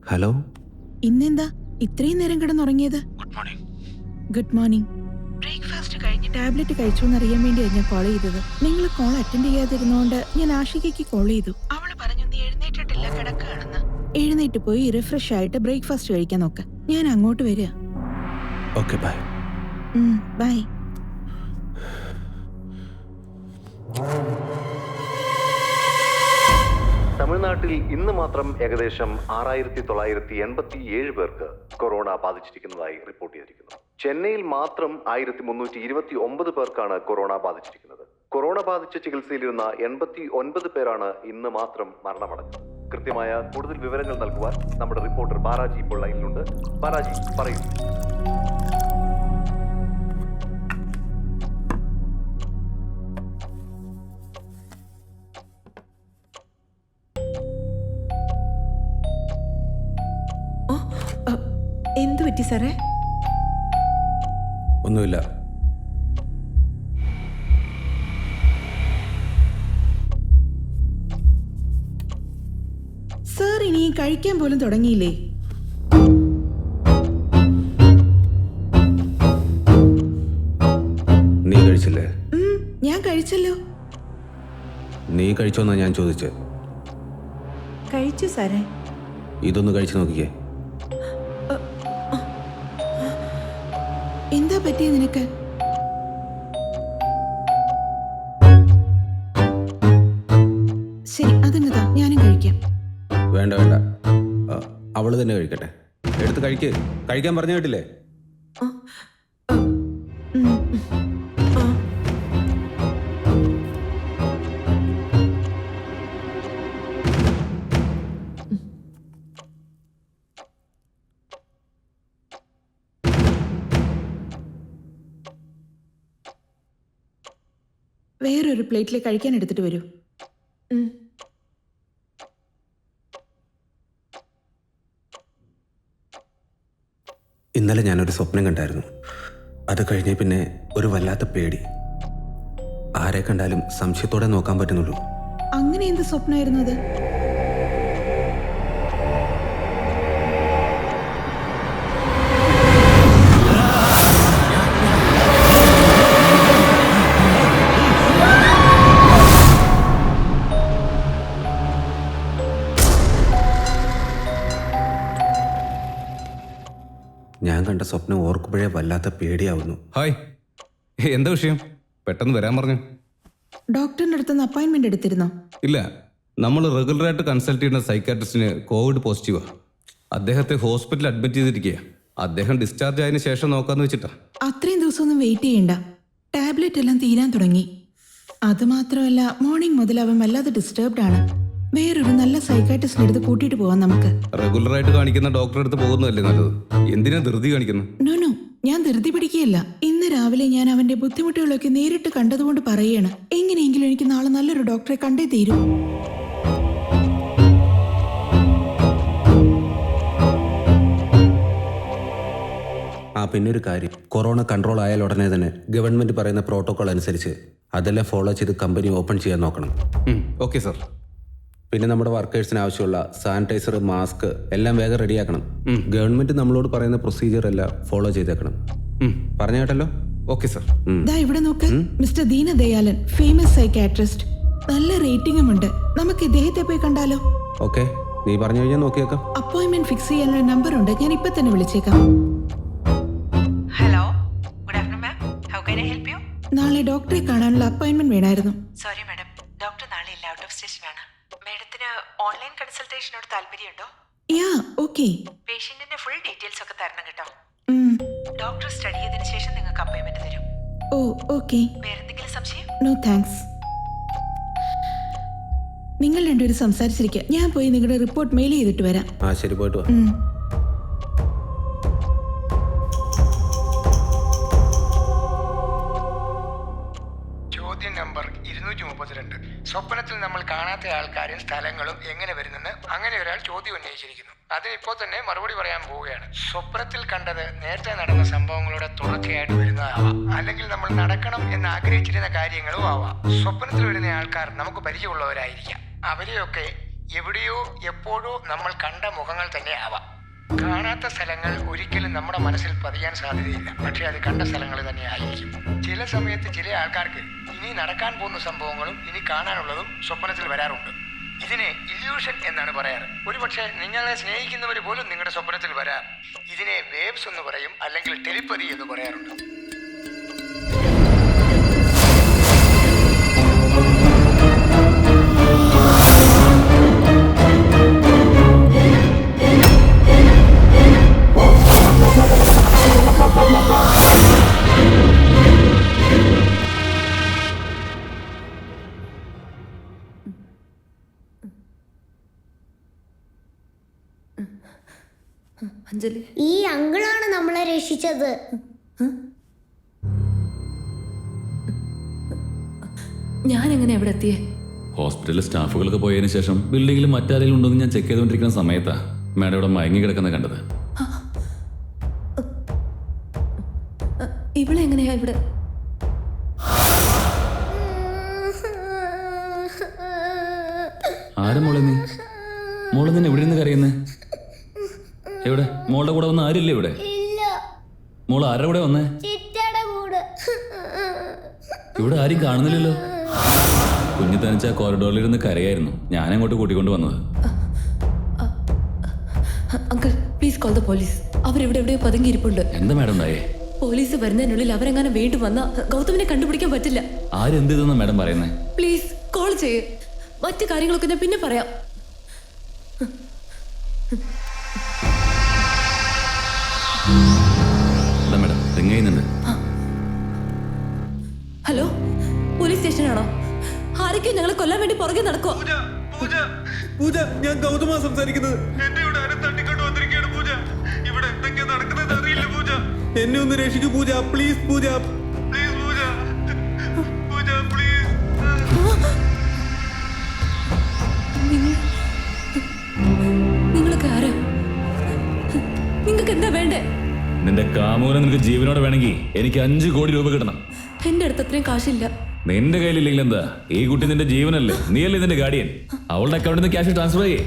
ഹലോ, ഇന്നെന്താ ഇത്രയും നേരം കിടന്നുറങ്ങിയത്? Good morning. Good morning. Breakfast കഴിഞ്ഞ് ടാബ്ലറ്റ് കഴിച്ചു എന്നറിയാൻ വേണ്ടിയാണ് ഞാൻ കോൾ ചെയ്തത്. നിങ്ങൾ കോൾ അറ്റൻഡ് ചെയ്യാതിരുന്നോണ്ട് ഞാൻ ആഷികയ്ക്ക് കോൾ ചെയ്തു. അവള് പറഞ്ഞു നീ എഴുന്നേറ്റിട്ടില്ല, കിടക്കുകയാണെന്ന്. എഴുന്നേറ്റ് പോയി റിഫ്രഷ് ആയിട്ട് ബ്രേക്ക്ഫാസ്റ്റ് കഴിക്കാൻ നോക്ക്. ഞാൻ അങ്ങോട്ട് വരിക. Okay bye. ബൈ. തമിഴ്നാട്ടിൽ ഇന്ന് മാത്രം ഏകദേശം 6987 പേർക്ക് കൊറോണ ബാധിച്ചിരിക്കുന്നതായി റിപ്പോർട്ട് ചെയ്തിരിക്കുന്നു. ചെന്നൈയിൽ മാത്രം 1329 പേർക്കാണ് കൊറോണ ബാധിച്ചിരിക്കുന്നത്. കൊറോണ ബാധിച്ച ചികിത്സയിലിരുന്ന 89 പേരാണ് ഇന്ന് മാത്രം മരണമടഞ്ഞത്. കൃത്യമായ കൂടുതൽ വിവരങ്ങൾ നൽകുവാൻ നമ്മുടെ റിപ്പോർട്ടർ ബാലാജി ഇപ്പോൾ ലൈനിലുണ്ട്. ബാലാജി പറയൂ. എന്തു പറ്റി സാറേ? ഒന്നുമില്ല. സാർ ഇനി കഴിക്കാൻ പോലും തുടങ്ങിയില്ലേ? നീ കഴിച്ചില്ലേ? ഞാൻ കഴിച്ചല്ലോ. നീ കഴിച്ചോന്നാ ഞാൻ ചോദിച്ചത്. കഴിച്ചു സാറേ. ഇതൊന്ന് കഴിച്ചു നോക്കിക്കേ. എന്താ പറ്റിയ നിനക്ക്? ശരി, അതങ്ങതാ, ഞാനും കഴിക്കാം. വേണ്ട വേണ്ട, അവള് തന്നെ കഴിക്കട്ടെ. എടുത്ത് കഴിക്കാൻ പറഞ്ഞു കേട്ടില്ലേ? വേറൊരു പ്ലേറ്റിൽ കഴിക്കാൻ എടുത്തിട്ട് വരൂ. ഇന്നലെ ഞാനൊരു സ്വപ്നം കണ്ടായിരുന്നു. അത് കഴിഞ്ഞ പിന്നെ ഒരു വല്ലാത്ത പേടി. ആരെ കണ്ടാലും സംശയത്തോടെ നോക്കാൻ പറ്റുന്നുള്ളൂ. അങ്ങനെ എന്ത് സ്വപ്നമായിരുന്നു അത്? ഞാൻ കണ്ട സ്വപ്നം ഓർക്കുമ്പോഴേ വല്ലാത്ത പേടിയാവുന്നു. ഹായ്, എന്താ വിഷയം? പെട്ടെന്ന് വരാൻ പറഞ്ഞു. ഡോക്ടറിന്റെ അടുത്തുനിന്ന് അപ്പോയിന്റ്മെന്റ് എടുത്തിരുന്നോ? ഇല്ല, നമ്മൾ റെഗുലറായിട്ട് കൺസൾട്ട് ചെയ്യുന്ന സൈക്കാട്രിസ്റ്റിന് കോവിഡ് പോസിറ്റീവാ. അദ്ദേഹത്തെ ഹോസ്പിറ്റലിൽ അഡ്മിറ്റ് ചെയ്തിരിക്കുക. അദ്ദേഹം ഡിസ്ചാർജ് ആയതിനു ശേഷം നോക്കാന്ന് വെച്ചിട്ടാ. അത്രയും ദിവസമൊന്നും വെയിറ്റ് ചെയ്യണ്ട. ടാബ്ലറ്റ് എല്ലാം തീരാൻ തുടങ്ങി. അതുമാത്രമല്ല, മോർണിംഗ് മുതൽ അവൻ വല്ലാതെ ഡിസ്റ്റർബ്ഡ് ആണ്. വേറൊരു നല്ല സൈക്കാട്രിസ്റ്റിന്റെ അടുത്ത് കൂട്ടിയിട്ട് പോവാം നമുക്ക്. റെഗുലറായിട്ട് കാണിക്കുന്ന ഡോക്ടറെ അടുത്ത് പോകുന്നതല്ലേ നല്ലത്. എന്തിനാ ധൃതി കാണിക്കുന്നത്? നോ, ഞാൻ ധൃതി പിടിക്കുകയല്ല. ഇന്ന് രാവിലെ ഞാൻ അവന്റെ ബുദ്ധിമുട്ടുകളൊക്കെ നേരിട്ട് കണ്ടതുകൊണ്ട് പറയുകയാണ്. എങ്ങനെയെങ്കിലും എനിക്ക് നാളെ നല്ലൊരു ഡോക്ടറെ കണ്ടേ തീരൂ. പിന്നെ ഒരു കാര്യം, കൊറോണ കൺട്രോൾ ആയാൽ ഉടനെ തന്നെ ഗവൺമെന്റ് പറയുന്ന പ്രോട്ടോകോൾ അനുസരിച്ച് അതെല്ലാം ഫോളോ ചെയ്ത് കമ്പനി ഓപ്പൺ ചെയ്യാൻ നോക്കണം. Okay sir. പിന്നെ നമ്മുടെ വർക്കേഴ്സിന് ആവശ്യമുള്ള സാനിറ്റൈസർ, മാസ്ക് എല്ലാം വേഗം റെഡിയാക്കണം. ഗവൺമെന്റ് നമ്മളോട് പറയുന്ന പ്രൊസീജിയർ എല്ലാം ഫോളോ ചെയ്തേക്കണം. പറഞ്ഞു കേട്ടല്ലോ? Okay sir. ദാ ഇവിടെ നോക്ക്, മിസ്റ്റർ ദീനദയാലൻ, ഫേമസ് സൈക്കാട്രിസ്റ്റ്. നല്ല റേറ്റിംഗും ഉണ്ട്. നമുക്ക് ഇദ്ദേഹത്തെ പോയി കണ്ടാലോ? ഓക്കെ, നീ പറഞ്ഞു കഴിഞ്ഞാൽ നോക്കിയേക്കാം. അപ്പോയിന്റ്മെന്റ് ഫിക്സ് ചെയ്യാനുള്ള നമ്പർ ഉണ്ട്, ഞാൻ ഇപ്പൊ തന്നെ വിളിച്ചേക്കാം. Hello, good afternoon ma'am. How can I help you? നാളെ ഡോക്ടറെ കാണാനുള്ള അപ്പോയിന്റ്മെന്റ് വേണമായിരുന്നു. സോറി മാഡം, ഡോക്ടർ നാളെ ഇല്ല, ഔട്ട് ഓഫ് സ്റ്റേഷനാണ്. മാഡത്തിന് ഓൺലൈൻ കൺസൾട്ടേഷനോട് താല്പര്യമുണ്ടോ? യാ, ഓക്കെ. പേഷ്യന്റിന്റെ ഫുൾ ഡീറ്റെയിൽസ് ഒക്കെ തരണം കേട്ടോ. ഡോക്ടർ സ്റ്റഡി ചെയ്തതിനു ശേഷം നിങ്ങൾക്ക് അപ്പോയിന്റ്മെന്റ് തരും. Oh, okay. വേറെന്തെങ്കിലും സംശയം? No thanks. നിങ്ങൾ രണ്ടുപേരും സംസാരിച്ചിരിക്കുക, ഞാൻ പോയി നിങ്ങളുടെ റിപ്പോർട്ട് മെയിൽ ചെയ്തിട്ട് വരാം. ആ ശരി, പോയിട്ട് വാ. ചോദ്യം നമ്പർ 232. സ്വപ്നത്തിൽ നമ്മൾ കാണാത്ത ആൾക്കാരും സ്ഥലങ്ങളും എങ്ങനെ വരുന്നെന്ന് അങ്ങനെ ഒരാൾ ചോദ്യം ഉന്നയിച്ചിരിക്കുന്നു. അതിനിപ്പോൾ തന്നെ മറുപടി പറയാൻ പോവുകയാണ്. സ്വപ്നത്തിൽ കണ്ടത് നേരത്തെ നടന്ന സംഭവങ്ങളുടെ തുടർച്ചയായിട്ട് വരുന്നതാവാം, അല്ലെങ്കിൽ നമ്മൾ നടക്കണം എന്ന് ആഗ്രഹിച്ചിരുന്ന കാര്യങ്ങളും ആവാം. സ്വപ്നത്തിൽ വരുന്ന ആൾക്കാർ നമുക്ക് പരിചയമുള്ളവരായിരിക്കാം. അവരെയൊക്കെ എവിടെയോ എപ്പോഴോ നമ്മൾ കണ്ട മുഖങ്ങൾ തന്നെ ആവാം. കാണാത്ത സ്ഥലങ്ങൾ ഒരിക്കലും നമ്മുടെ മനസ്സിൽ പതിയാൻ സാധ്യതയില്ല, പക്ഷെ അത് കണ്ട സ്ഥലങ്ങൾ തന്നെ ആയിരിക്കും. ചില സമയത്ത് ചില ആൾക്കാർക്ക് ഇനി നടക്കാൻ പോകുന്ന സംഭവങ്ങളും ഇനി കാണാനുള്ളതും സ്വപ്നത്തിൽ വരാറുണ്ട്. ഇതിനെ ഇല്യൂഷൻ എന്നാണ് പറയാറ്. ഒരുപക്ഷെ നിങ്ങളെ സ്നേഹിക്കുന്നവർ പോലും നിങ്ങളുടെ സ്വപ്നത്തിൽ വരാം. ഇതിനെ വേവ്സ് എന്ന് പറയും, അല്ലെങ്കിൽ ടെലിപ്പതി എന്ന് പറയാറുണ്ട്. അഞ്ജലി, ഈ അങ്കിളാണ് നമ്മളെ രക്ഷിച്ചത്. ഞാൻ എങ്ങനെ എവിടെ എത്തിയേ? ഹോസ്പിറ്റലിലെ സ്റ്റാഫുകളൊക്കെ പോയതിനു ശേഷം ബിൽഡിങ്ങിൽ മറ്റാരെങ്കിലും ഉണ്ടോ എന്ന് ഞാൻ ചെക്ക് ചെയ്തുകൊണ്ടിരിക്കുന്ന സമയത്താ മാഡം ഇവിടെ മയങ്ങി കിടക്കുന്നത് കണ്ടത്. ഇവിടെ എങ്ങനെയാ ഇവിടെ? ആരും മോളെ നീ മോളെ തന്നെ എവിടെ നിന്ന് കരയുന്നേ? എവിടെ? മോളുടെ കൂടെ വന്ന ആരില്ലേ ഇവിടെ? മോള് ആരുടെ കൂടെ വന്നേ? ഇവിടെ ആരും കാണുന്നില്ലല്ലോ. കുഞ്ഞു തനിച്ച കോറിഡോറിൽ ഇരുന്ന് കരയായിരുന്നു. ഞാൻ അങ്ങോട്ട് കൂട്ടിക്കൊണ്ട് വന്നത്. Uncle, please call the police. അവരെവിടെ എവിടെയോ പതുങ്ങിയിരിപ്പുണ്ട്. എന്താ മാഡം ഉണ്ടായേ? പോലീസ് വരുന്നതിനുള്ളിൽ അവരെങ്ങനെ വീണ്ടും വന്ന ഗൗതമിനെ കണ്ടുപിടിക്കാൻ പറ്റില്ല. ആരെന്ത് ചെയ്തെന്നാ മാഡം പറയുന്നേ? പ്ലീസ് കോൾ ചെയ്യ്. മറ്റു കാര്യങ്ങളൊക്കെ ഞാൻ പിന്നെ പറയാം. മാഡം റിങ് ചെയ്യുന്നുണ്ട്. ഹലോ, പോലീസ് സ്റ്റേഷനാണോ? ആരൊക്കെയോ ഞങ്ങളെ കൊല്ലാൻ വേണ്ടി പുറകെ നടക്കോ? പൂജ, ഞാൻ ഗൗതമാ സംസാരിക്കുന്നത്. എന്നെ ഇവിടെ ആരും തട്ടിക്കൊണ്ട് വന്നിരിക്കുകയാണ് പൂജ. ഇവിടെ എന്തൊക്കെയാ നടക്കുന്നത് അറിയില്ല പൂജ. എന്നെ ഒന്ന് രക്ഷിക്കൂ Pooja, please Pooja. Please Pooja, Pooja please. നിങ്ങളൊക്കെ ആരാ? നിങ്ങൾക്ക് എന്താ വേണ്ടേ? നിന്റെ കാമൂനെ നിനക്ക് ജീവനോടെ വേണമെങ്കിൽ എനിക്ക് 5 കോടി രൂപ കിട്ടണം. എന്റെ അടുത്ത് അത്രയും കാശില്ല. നിന്റെ കയ്യിലില്ലെങ്കിൽ എന്താ? ഈ കുട്ടി നിന്റെ ജീവനല്ലേ? നീയല്ലേ നിന്റെ ഗാർഡിയൻ? അവളുടെ അക്കൗണ്ടിൽ നിന്ന് ക്യാഷ് ട്രാൻസ്ഫർ ചെയ്യേ.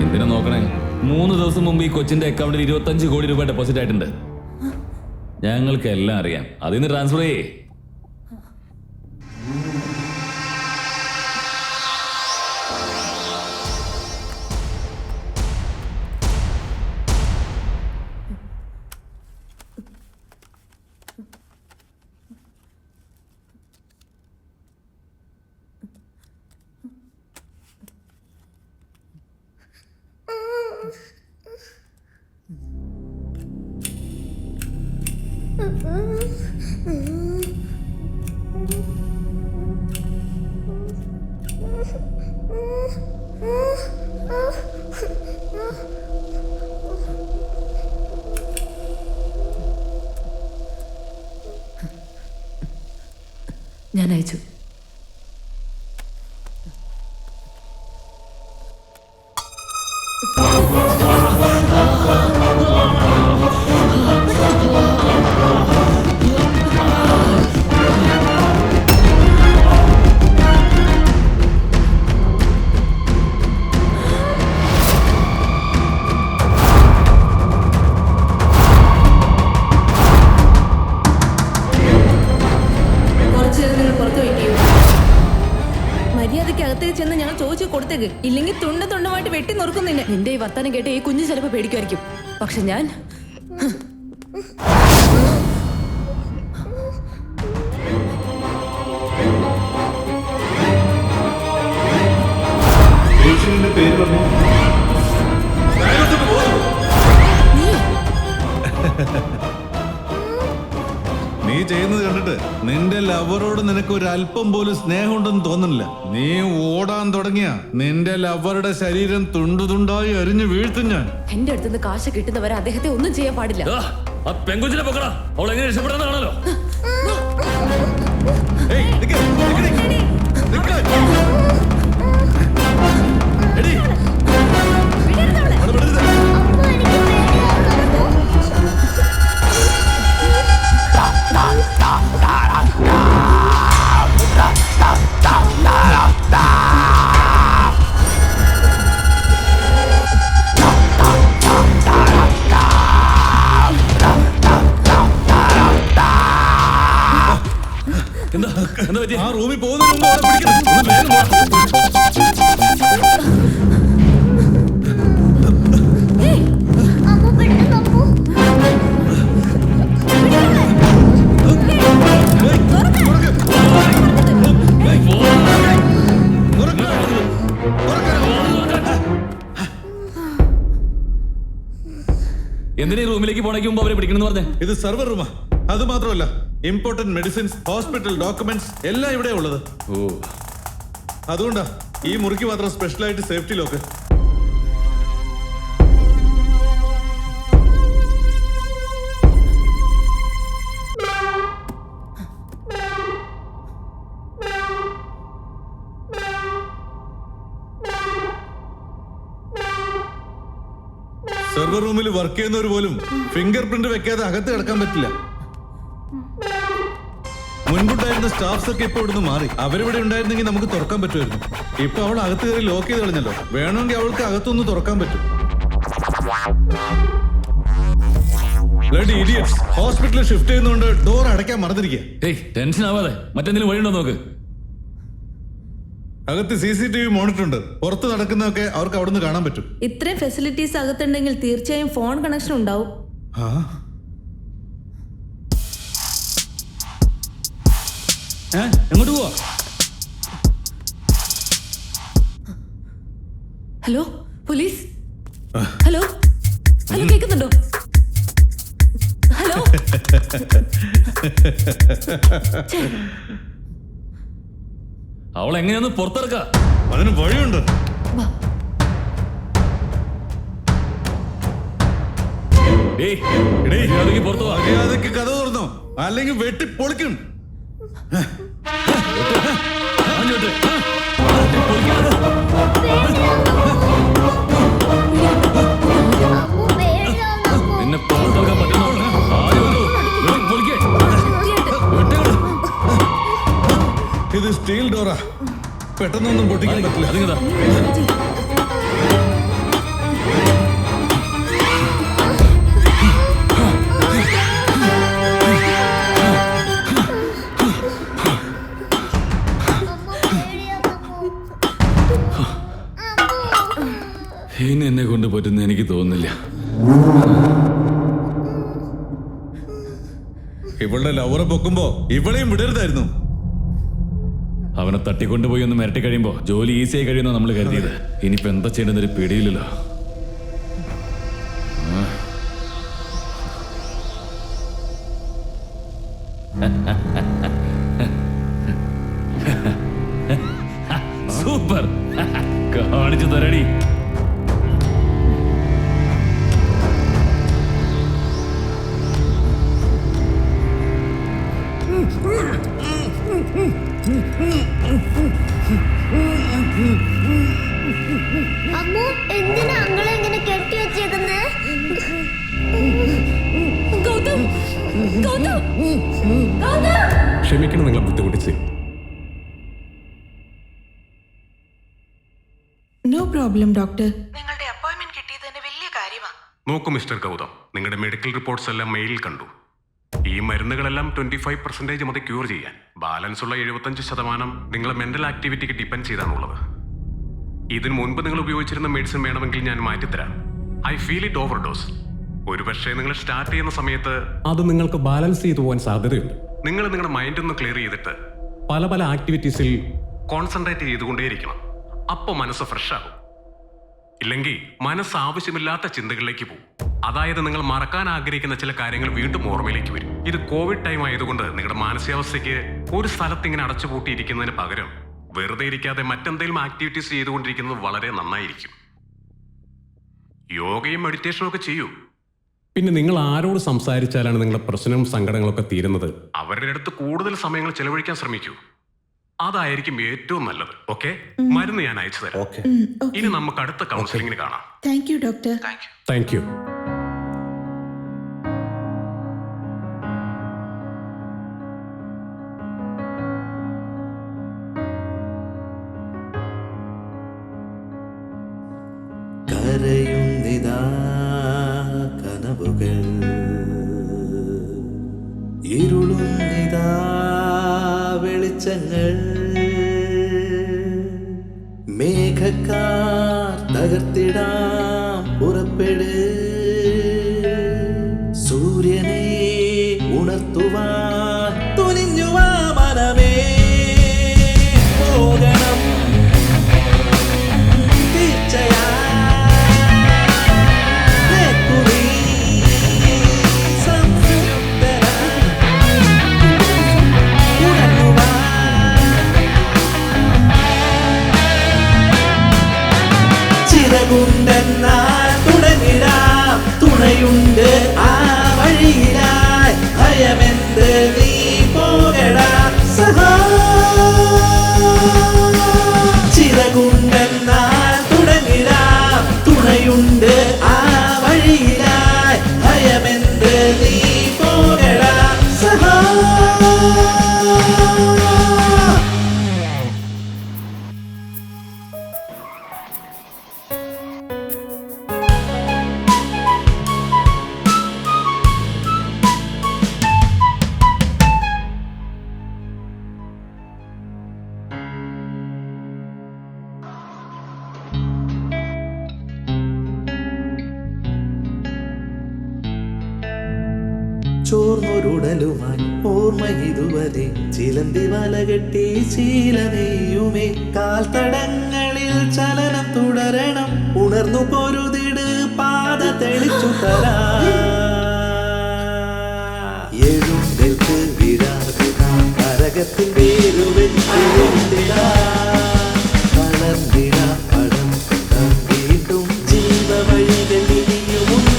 എന്തിനാ നോക്കണേ? 3 ദിവസം മുമ്പ് ഈ കൊച്ചിന്റെ അക്കൗണ്ടിൽ 25 കോടി രൂപ ഡെപ്പോസിറ്റ് ആയിട്ടുണ്ട്. ഞങ്ങൾക്ക് എല്ലാം അറിയാം. അതിൽ നിന്ന് ട്രാൻസ്ഫർ ചെയ്യേ. ഞാൻ അയച്ചു. കുറച്ചു നേരം നിങ്ങൾ പുറത്ത് വെയിറ്റ് ചെയ്യൂ. മര്യാദയ്ക്ക് അകത്തേക്ക് ചെന്ന് ഞങ്ങൾ ചോദിച്ചു കൊടുത്തേക്ക്, ഇല്ലെങ്കിൽ തുണ്ടമായിട്ട് വെട്ടി നുറുക്കുന്നില്ല. നിന്റെ ഈ വർത്താനം കേട്ട് ഈ കുഞ്ഞ് ചിലപ്പോൾ പേടിക്കുമായിരിക്കും. പക്ഷെ ഞാൻ നീ ചെയ്യുന്നത് കണ്ടിട്ട് നിന്റെ ലവറോട് നിനക്ക് ഒരു അല്പം പോലും സ്നേഹമുണ്ടെന്ന് തോന്നുന്നില്ല. നീ ഓടാൻ തുടങ്ങിയ നിന്റെ ലവറുടെ ശരീരം തുണ്ടുതുണ്ടായി അരിഞ്ഞു വീഴ്ത്തും ഞാൻ. എന്റെ അടുത്തുനിന്ന് കാശ് കിട്ടുന്നവരെ അദ്ദേഹത്തെ ഒന്നും ചെയ്യാൻ പാടില്ല. പെങ്കുച്ചിനെ പൊക്കടാ, അവൾ എങ്ങനെ രക്ഷപ്പെടുന്നതാണല്ലോ. ആ റൂമിൽ പോകുന്നതിന് മുമ്പ് അവളെ പിടിക്കണം. ഒന്ന് വേഗം വാ. എന്തിനാ ഈ റൂമിലേക്ക് പോണേക്ക് മുമ്പ് അവരെ പിടിക്കണമെന്ന് പറഞ്ഞേ? ഇത് സെർവർ റൂമാ. അത് മാത്രമല്ല, ഇമ്പോർട്ടന്റ് മെഡിസിൻസ്, ഹോസ്പിറ്റൽ ഡോക്യുമെന്റ്സ് എല്ലാം ഇവിടെ ഉള്ളത്. ഓ, അതുകൊണ്ടാ ഈ മുറിക്ക് മാത്രം സ്പെഷ്യലായിട്ട് സേഫ്റ്റി ലോക്ക്. സെർവർ റൂമിൽ വർക്ക് ചെയ്യുന്നവർ പോലും ഫിംഗർ പ്രിന്റ് വെക്കാതെ അകത്ത് കിടക്കാൻ പറ്റില്ല. മുൻപുണ്ടായിരുന്ന സ്റ്റാഫ്സ് ഒക്കെ ഇപ്പൊ ഇവിടുന്ന് മാറി. അവരിവിടെ ഉണ്ടായിരുന്നെങ്കിൽ നമുക്ക് തുറക്കാൻ പറ്റുമായിരുന്നു. ഇപ്പൊ അവൾ അകത്ത് കയറി ലോക്ക് ചെയ്ത് കളഞ്ഞല്ലോ. വേണമെങ്കിൽ അവൾക്ക് അകത്തൊന്ന് തുറക്കാൻ പറ്റും. ഹോസ്പിറ്റലിൽ ഷിഫ്റ്റ് ചെയ്യുന്നതുകൊണ്ട് ഡോർ അടയ്ക്കാൻ മറന്നിരിക്കുക. ടെൻഷൻ ആവാതെ മറ്റെന്തെങ്കിലും വഴിയുണ്ടോ നോക്ക്. അകത്ത് CCTV മോണിറ്റർ ഉണ്ട്. പുറത്ത് നടക്കുന്നതൊക്കെ അവർക്ക് അവിടുന്ന് കാണാൻ പറ്റും. ഇത്രയും ഫെസിലിറ്റീസ് അകത്തുണ്ടെങ്കിൽ തീർച്ചയായും ഫോൺ കണക്ഷൻ ഉണ്ടാവും. എങ്ങോട്ട് പോവാ? Hello police. ഹലോ ഹലോ, കേൾക്കുന്നുണ്ടോ? ഹലോ. അവൾ എങ്ങനെയൊന്ന് പുറത്തിറക്ക? അതിന് വഴിയുണ്ട്. പുറത്തു മര്യാദയ്ക്ക് കഥ തുറന്നോ, അല്ലെങ്കിൽ വെട്ടി പൊളിക്കും. നിന്നെ പുറത്തിറക്കാൻ പറ്റുന്നോ? ഇത് സ്റ്റീൽ ഡോറാ, പെട്ടെന്നൊന്നും പൊട്ടിക്കാൻ പറ്റില്ല. ഇനി എന്നെ കൊണ്ട് പറ്റുന്ന എനിക്ക് തോന്നുന്നില്ല. ഇവളുടെ ലവറെ പൊക്കുമ്പോ ഇവളെയും വിടരുതായിരുന്നു. അവനെ തട്ടിക്കൊണ്ടുപോയി ഒന്ന് മിരട്ടി കഴിയുമ്പോ ജോലി ഈസിയായി കഴിയുന്ന നമ്മൾ കരുതിയത്. ഇനിയിപ്പോ എന്താ ചെയ്യേണ്ടതൊരു പിടിയില്ലല്ലോ. സൂപ്പർ, കാണിച്ചു തരടി. അമ്മു എന്തിനാ അങ്ങളെ ഇങ്ങനെ കെട്ടി വെച്ചേക്കുന്നേ? ഗൗതം ഗൗതം ഗൗതം ക്ഷമിക്കണം നിങ്ങളെ ബുദ്ധിമുട്ടിച്ച്. No problem doctor. നിങ്ങളുടെ അപ്പോയിന്റ്മെന്റ് കിട്ടിയത് തന്നെ വലിയ കാര്യമാണ്. നോക്കൂ മിസ്റ്റർ ഗൗതം, നിങ്ങളുടെ മെഡിക്കൽ റിപ്പോർട്ട്സ് എല്ലാം മെയിലിൽ കണ്ടു. ഈ മരുന്നുകളെല്ലാം 25% മതി ക്യൂർ ചെയ്യാൻ. ബാലൻസ് ഉള്ള 75% നിങ്ങളെ മെന്റൽ ആക്ടിവിറ്റിക്ക് ഡിപ്പെൻഡ് ചെയ്താണുള്ളത്. ഇതിനു മുൻപ് നിങ്ങൾ ഉപയോഗിച്ചിരുന്ന മെഡിസിൻ വേണമെങ്കിൽ ഞാൻ മാറ്റിത്തരാം. I feel it overdose. ഒരുപക്ഷെ നിങ്ങൾ സ്റ്റാർട്ട് ചെയ്യുന്ന സമയത്ത് അത് നിങ്ങൾക്ക് ബാലൻസ് ചെയ്തു പോകാൻ സാധ്യതയുണ്ട്. നിങ്ങൾ നിങ്ങളുടെ മൈൻഡ് ഒന്ന് ക്ലിയർ ചെയ്തിട്ട് പല പല ആക്ടിവിറ്റീസിൽ കോൺസെൻട്രേറ്റ് ചെയ്തുകൊണ്ടേയിരിക്കണം. അപ്പോൾ മനസ്സ് ഫ്രഷ് ആകും. ഇല്ലെങ്കിൽ മനസ്സ് ആവശ്യമില്ലാത്ത ചിന്തകളിലേക്ക് പോകും. അതായത് നിങ്ങൾ മറക്കാൻ ആഗ്രഹിക്കുന്ന ചില കാര്യങ്ങൾ വീണ്ടും ഓർമ്മയിലേക്ക് വരും. ഇത് കോവിഡ് ടൈം ആയതുകൊണ്ട് നിങ്ങളുടെ മാനസികാവസ്ഥയ്ക്ക് ഒരു സ്ഥലത്ത് ഇങ്ങനെ അടച്ചുപൂട്ടിയിരിക്കുന്നതിന് പകരം വെറുതെ ഇരിക്കാതെ മറ്റെന്തെങ്കിലും ആക്ടിവിറ്റീസ് ചെയ്തുകൊണ്ടിരിക്കുന്നത് വളരെ നന്നായിരിക്കും. യോഗയും മെഡിറ്റേഷനും ഒക്കെ ചെയ്യൂ. പിന്നെ നിങ്ങൾ ആരോട് സംസാരിച്ചാലാണ് നിങ്ങളുടെ പ്രശ്നവും സങ്കടങ്ങളൊക്കെ തീരുന്നത്, അവരുടെ അടുത്ത് കൂടുതൽ സമയങ്ങൾ ചെലവഴിക്കാൻ ശ്രമിക്കൂ. അതായിരിക്കും ഏറ്റവും നല്ലത്. ഓക്കെ, മരുന്ന് ഞാൻ അയച്ചു തരാം. ഇനി നമുക്ക് അടുത്ത കൗൺസിലിംഗിന് കാണാം. Thank you doctor. Thank you. കരയുന്നിതാ കനവുകൾ, ഇരുളുന്നിതാ വെളിച്ചങ്ങൾ, മേഘക്കാർ തകർത്തിടാം പുറപ്പെട്, സൂര്യനെ ഉണർത്തുവാൻ തുനിഞ്ഞുവാ മനമേ, പോകണം തീർച്ചയാ തുടങ്ങിടാം, തുണയുണ്ട് ആ വഴിയിലായി, ഭയമെന്ത് നീ പോകടാ സഹാ. ചിറകുണ്ടെന്നാൽ തുടങ്ങിടാം, തുണയുണ്ട് ആ വഴിയിലായി, ഭയമെന്ത് നീ പോകടാ സഹാ. ചോർന്നൊരുടലുമായി ഓർമ്മ ഇതുവരെ ചിലന്തി വല കെട്ടി ശീലനെയ്യുമേ, കാൽത്തടങ്ങളിൽ ചലനം തുടരണം, ഉണർന്നു പൊരുതിട് പാത തെളിച്ചു തരാ. എഴുന്നേൽക്ക് വിടാതിടാ, നരകത്തിൽ വേരുവെച്ചിടാ, വളർന്നിടാ പടം വീണ്ടും ജീവവഴികൾ ഇനിയുമുണ്ട്.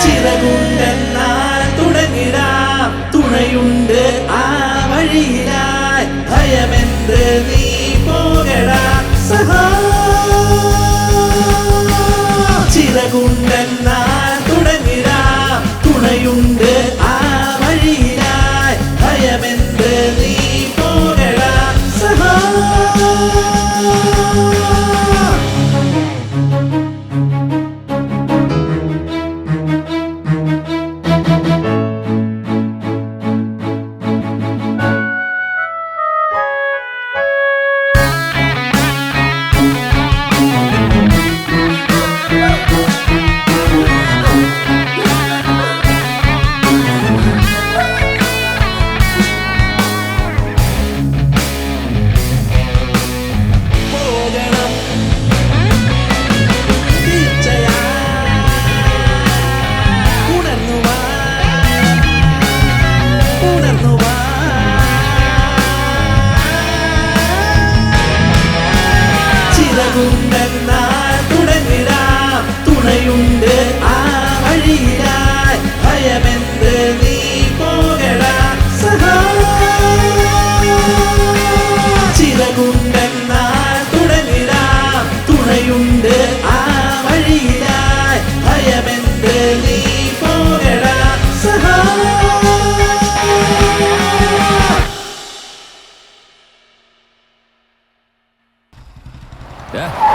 ചിറകുണ്ടെന്നാൽ തുടങ്ങിടാം, തുണയുണ്ട് ആ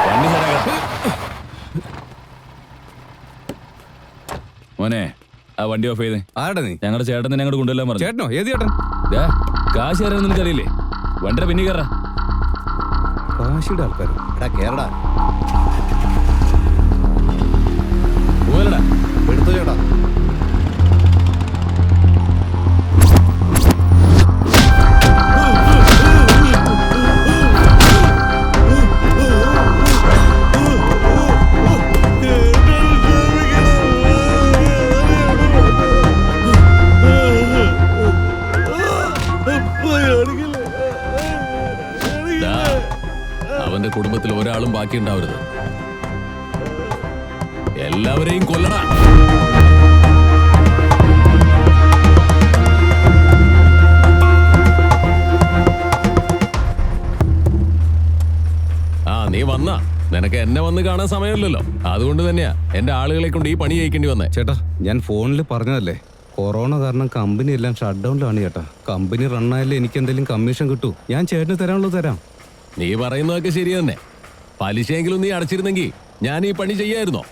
വണ്ടി ശരിയാക്കാം. മോനെ ആ വണ്ടി ഓഫ് ചെയ്തേ. ആരുടെ നീ? ഞങ്ങളുടെ ചേട്ടൻ തന്നെ അങ്ങോട്ട് കൊണ്ടുവല്ലാൻ പറഞ്ഞു. ചേട്ടനോ? ഏത് ചേട്ടൻ? കാശ് തരാൻ നിനക്കറിയില്ലേ? വണ്ടിയുടെ പിന്നെ കയറാ. കാശിയുടെ ആൾക്കാർ കേരള പോലടാ എടുത്തു ചേട്ടാ. അവന്റെ കുടുംബത്തിൽ ഒരാളും ബാക്കി ഉണ്ടാവരുത്. എല്ലാവരെയും കൊല്ലടാ. നീ വന്നാ നിനക്ക് എന്നെ വന്ന് കാണാൻ സമയമില്ലല്ലോ. അതുകൊണ്ട് തന്നെയാ എന്റെ ആളുകളെ കൊണ്ട് ഈ പണി ചെയ്യിക്കേണ്ടി വന്നേ. ചേട്ടാ, ഞാൻ ഫോണിൽ പറഞ്ഞതല്ലേ, കൊറോണ കാരണം കമ്പനി എല്ലാം ഷട്ട് ഡൗണിലാണ് ചേട്ടാ. കമ്പനി റണ്ണായാലേ എനിക്ക് എന്തെങ്കിലും കമ്മീഷൻ കിട്ടൂ. ഞാൻ ചേട്ടന് തരാനുള്ളത് തരാം. നീ പറയുന്നതൊക്കെ ശരി തന്നെ. പലിശയെങ്കിലും നീ അടച്ചിരുന്നെങ്കിൽ ഞാൻ ഈ പണി ചെയ്യായിരുന്നോ?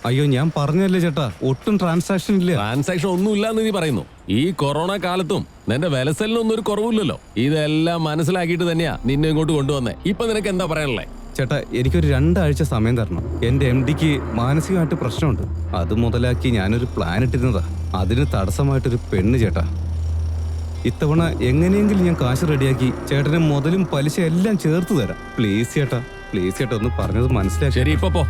അയ്യോ, ഞാൻ പറഞ്ഞല്ലേ ചേട്ടാ, ഒട്ടും ട്രാൻസാക്ഷൻ ഇല്ല. ട്രാൻസാക്ഷൻ ഒന്നും ഇല്ലാന്ന് നീ പറയുന്നു. ഈ കൊറോണ കാലത്തും നിന്റെ വിലസലിനൊന്നും ഒരു കുറവില്ലല്ലോ. ഇതെല്ലാം മനസ്സിലാക്കിയിട്ട് തന്നെയാ നിന്നെ ഇങ്ങോട്ട് കൊണ്ടുവന്നേ. ഇപ്പൊ നിനക്ക് എന്താ പറയാനുള്ളേ? ചേട്ടാ, എനിക്കൊരു 2 ആഴ്ച സമയം തരണം. എന്റെ MDക്ക് മാനസികമായിട്ട് പ്രശ്നമുണ്ട്. അത് മുതലാക്കി ഞാനൊരു പ്ലാൻ ഇട്ടിരുന്നതാ. അതിന് തടസ്സമായിട്ടൊരു പെണ്ണ് ചേട്ടാ. ഇത്തവണ എങ്ങനെയെങ്കിലും ഞാൻ കാശ് റെഡിയാക്കി ചേട്ടന് മുതലും പലിശ എല്ലാം ചേർത്ത് തരാം. പ്ലീസ് ചേട്ടാ, പ്ലീസ് ചേട്ടാ, ഒന്ന് പറഞ്ഞത് മനസ്സിലാക്കി. ശരി, ഇപ്പൊ പോ.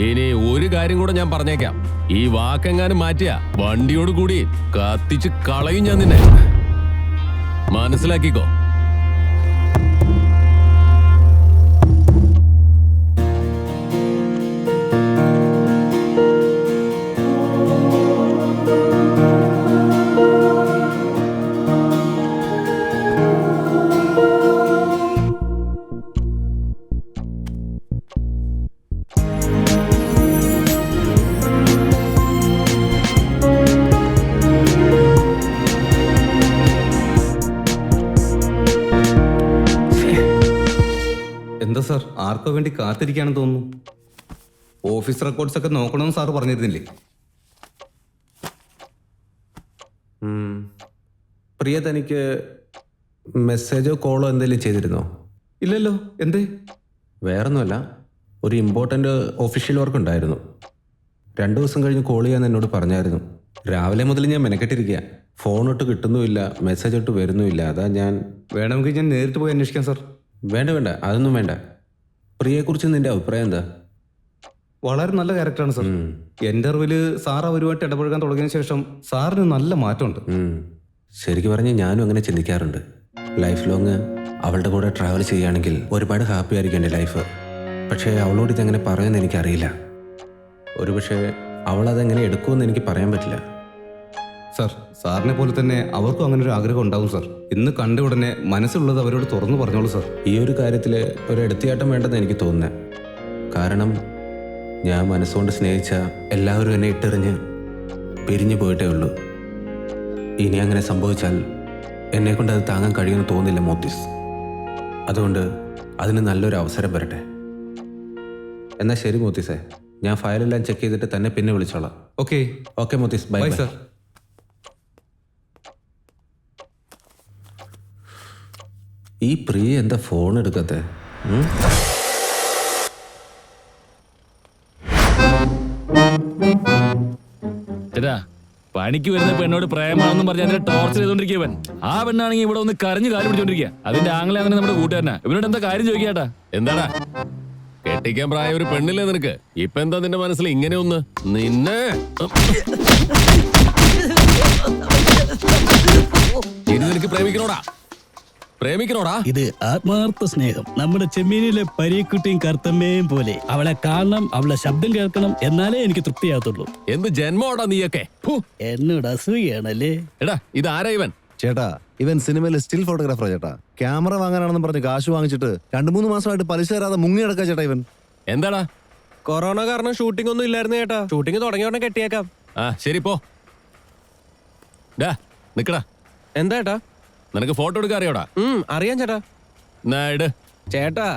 ഇനി ഒരു കാര്യം കൂടെ ഞാൻ പറഞ്ഞേക്കാം. ഈ വാക്കെങ്ങാനും മാറ്റിയ വണ്ടിയോട് കൂടി കത്തിച്ച് കളയും ഞാൻ നിന്നെ. മനസ്സിലാക്കിക്കോ. എന്താ സാർ, ആർക്കോ വേണ്ടി കാത്തിരിക്കുകയാണെന്ന് തോന്നുന്നു. ഓഫീസ് റെക്കോർഡ്സ് ഒക്കെ നോക്കണമെന്ന് സാറ് പറഞ്ഞിരുന്നില്ലേ? പ്രിയ തനിക്ക് മെസ്സേജോ കോളോ എന്തെങ്കിലും ചെയ്തിരുന്നോ? ഇല്ലല്ലോ. എന്തേ? വേറൊന്നുമല്ല, ഒരു ഇമ്പോർട്ടൻ്റ് ഒഫീഷ്യൽ വർക്ക് ഉണ്ടായിരുന്നു. 2 ദിവസം കഴിഞ്ഞ് കോൾ ചെയ്യാൻ എന്നോട് പറഞ്ഞായിരുന്നു. രാവിലെ മുതൽ ഞാൻ മെനക്കെട്ടിരിക്കുക. ഫോണൊട്ട് കിട്ടുന്നുമില്ല, മെസ്സേജ് ഒട്ട് വരുന്നുമില്ല. അതാ ഞാൻ. വേണമെങ്കിൽ ഞാൻ നേരിട്ട് പോയി അന്വേഷിക്കാം സാർ. വേണ്ട വേണ്ട, അതൊന്നും വേണ്ട. പ്രിയയെക്കുറിച്ച് നിന്റെ അഭിപ്രായം എന്താ? വളരെ നല്ല ക്യാരക്ടറാണ് സാർ. എൻ്റെ അറിവിൽ സാർ അവരുമായിട്ട് ഇടപഴകാൻ തുടങ്ങിയ ശേഷം സാറിന് നല്ല മാറ്റമുണ്ട്. ശരിക്കും പറഞ്ഞാൽ ഞാനും അങ്ങനെ ചിന്തിക്കാറുണ്ട്. ലൈഫ് ലോങ് അവളുടെ കൂടെ ട്രാവൽ ചെയ്യുകയാണെങ്കിൽ ഒരുപാട് ഹാപ്പി ആയിരിക്കും എൻ്റെ ലൈഫ്. പക്ഷേ അവളോട് ഇതെങ്ങനെ പറയുമെന്ന് എനിക്കറിയില്ല. ഒരുപക്ഷെ അവളതെങ്ങനെ എടുക്കുമെന്ന് എനിക്ക് പറയാൻ പറ്റില്ല. സാർ, സാറിനെ പോലെ തന്നെ അവർക്കും അങ്ങനെ ഒരു ആഗ്രഹം ഉണ്ടാവും സാർ. ഇന്ന് കണ്ട ഉടനെ മനസ്സിലുള്ളത് അവരോട് തുറന്നു പറഞ്ഞോളൂ സാർ. ഈ ഒരു കാര്യത്തിൽ ഒരു എടുത്തിയാട്ടം വേണ്ടെന്ന് എനിക്ക് തോന്നുന്നത്. കാരണം ഞാൻ മനസ്സുകൊണ്ട് സ്നേഹിച്ച എല്ലാവരും എന്നെ ഇട്ടെറിഞ്ഞ് പിരിഞ്ഞു പോയിട്ടേ ഉള്ളൂ. ഇനി അങ്ങനെ സംഭവിച്ചാൽ എന്നെക്കൊണ്ട് അത് താങ്ങാൻ കഴിയുമെന്ന് തോന്നില്ല മോത്തിസ്. അതുകൊണ്ട് അതിന് നല്ലൊരു അവസരം വരട്ടെ. എന്നാൽ ശരി മോത്തിസേ, ഞാൻ ഫയലെല്ലാം ചെക്ക് ചെയ്തിട്ട് തന്നെ പിന്നെ വിളിച്ചോളാം. ഓക്കെ ഓക്കെ മോത്തിസ്, ബൈ സാർ. ഈ പ്രിയ എന്താ ഫോൺ എടുക്കത്തെ? ചേട്ടാ, പണിക്ക് വരുന്ന പെണ്ണോട് പ്രേമാണെന്നും പറഞ്ഞ് അതിനെ ടോർച്ചർ ചെയ്തോണ്ടിരിക്കവൻ. ആ പെണ്ണാണെങ്കിൽ ഇവിടെ ഒന്ന് കരഞ്ഞു കാര്യം പിടിച്ചോണ്ടിരിക്കുക. അതിന്റെ ആംഗലെ അങ്ങനെ നമ്മുടെ കൂട്ടുകാരനാ. ഇവനോട് എന്താ കാര്യം ചോദിക്കാട്ടാ? എന്താടാ, കെട്ടിക്കാൻ പ്രായ ഒരു പെണ്ണില്ലേ നിനക്ക്? ഇപ്പൊ എന്താ നിന്റെ മനസ്സിൽ ഇങ്ങനെ ഒന്ന്? നിന്നെ ഇത് നിനക്ക് പ്രേമിക്കണോടാ? ഇത് ആത്മാർത്ഥ സ്നേഹം. നമ്മുടെ ചെമ്മീനിലെ പരീക്കുട്ടിയും കർത്തമ്മയും പോലെ. അവളെ കാണണം, അവളെ ശബ്ദം കേൾക്കണം, എന്നാലേ എനിക്ക് തൃപ്തിയാകത്തുള്ളൂ. എന്ത് ജന്മോടാ നീയൊക്കെ? എന്നോട് അസൂയാണല്ലേ? എടാ, ഇത് ആരാ ഇവൻ? ചേട്ടാ, ഇവൻ സിനിമയിലെ സ്റ്റിൽ ഫോട്ടോഗ്രാഫറാ ചേട്ടാ. ക്യാമറ വാങ്ങാനാണെന്ന് പറഞ്ഞ് കാശ് വാങ്ങിച്ചിട്ട് 2-3 മാസമായിട്ട് പലിശ തരാതെ മുങ്ങി നടക്കാ ചേട്ടാ ഇവൻ. എന്താടാ? കൊറോണ കാരണം ഷൂട്ടിംഗ് ഒന്നും ഇല്ലായിരുന്നു ചേട്ടാ. ഷൂട്ടിംഗ് തുടങ്ങിയ ഉടനെ കെട്ടിയേക്കാം. ആ ശരി, പോ. നിക്കടാ. എന്താ ചേട്ടാ? നിനക്ക് ഫോട്ടോ എടുക്കാൻ അറിയോടാ? അറിയാം ചേട്ടാ. ഇട്. ചേട്ടാ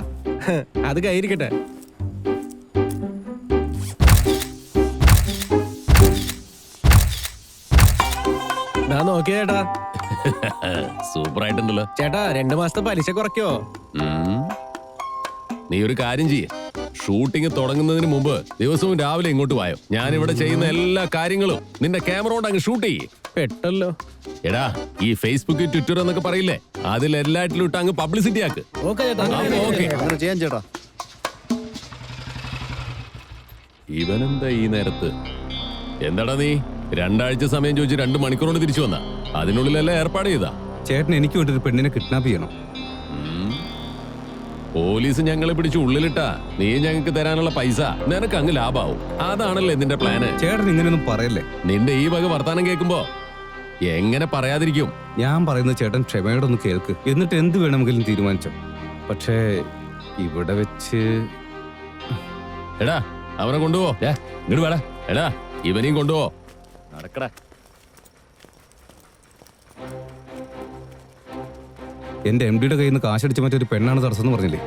അത് കയ്യിരിക്കട്ടെ. നോക്കിയ ചേട്ടാ, സൂപ്പർ ആയിട്ടുണ്ടല്ലോ ചേട്ടാ 2 മാസത്തെ പലിശ കുറയ്ക്കോ? നീ ഒരു കാര്യം ചെയ്യേ, ഷൂട്ടിംഗ് തുടങ്ങുന്നതിന് മുമ്പ് ദിവസവും രാവിലെ ഇങ്ങോട്ട് വായോ. ഞാൻ ഇവിടെ ചെയ്യുന്ന എല്ലാ കാര്യങ്ങളും നിന്റെ ക്യാമറ കൊണ്ട് അങ്ങ് ഷൂട്ട് ചെയ്യേ. പെട്ടല്ലോ. എടാ, ഈ ഫേസ്ബുക്ക്, ട്വിറ്റർ എന്നൊക്കെ പറയില്ലേ, അതിലെല്ലാറ്റിലും ഇട്ട് അങ്ങ് പബ്ലിസിറ്റി ആക്ക്. അങ്ങനെ ചെയ്യാൻ ചേട്ടാ. ഇവനെന്താ ഈ നേരത്ത്? എന്താടാ നീ 2 ആഴ്ച സമയം ചോദിച്ച് 2 മണിക്കൂർ കൊണ്ട് തിരിച്ചു വന്ന? അതിനുള്ളിലല്ല ഏർപ്പാട് ചെയ്താ? ചേട്ടൻ എനിക്ക് വേണ്ടി ഒരു പെണ്ണിനെ കിഡ്നാപ്പ് ചെയ്യണം. പോലീസ് ഞങ്ങളെ പിടിച്ച് ഉള്ളിലിട്ടാ നീ ഞങ്ങൾക്ക് തരാനുള്ള പൈസ നിനക്ക് അങ്ങ് ലാഭാവും. അതാണല്ലേ നിന്റെ പ്ലാന്. ചേട്ടൻ ഇങ്ങനെയൊന്നും പറയല്ലേ. നിന്റെ ഈ വക വർത്താനം കേൾക്കുമ്പോ എങ്ങനെ പറയാതിരിക്കും? ഞാൻ പറയുന്നത് ചേട്ടൻ ക്ഷമയോടെ ഒന്ന് കേൾക്ക്, എന്നിട്ട് എന്ത് വേണമെങ്കിലും തീരുമാനിച്ചോ. പക്ഷേ ഇവിടെ വെച്ച് എടാ അവനെ കൊണ്ടുപോ. ഇങ്ങോട്ട് വേടാ. എടാ ഇവനെയും കൊണ്ടുപോ. നടക്കടാ. എന്റെ എം ഡിയുടെ കയ്യിൽ നിന്ന് കാശടിച്ച് മറ്റൊരു പെണ്ണാണ് തടസ്സം എന്ന് പറഞ്ഞില്ലേ,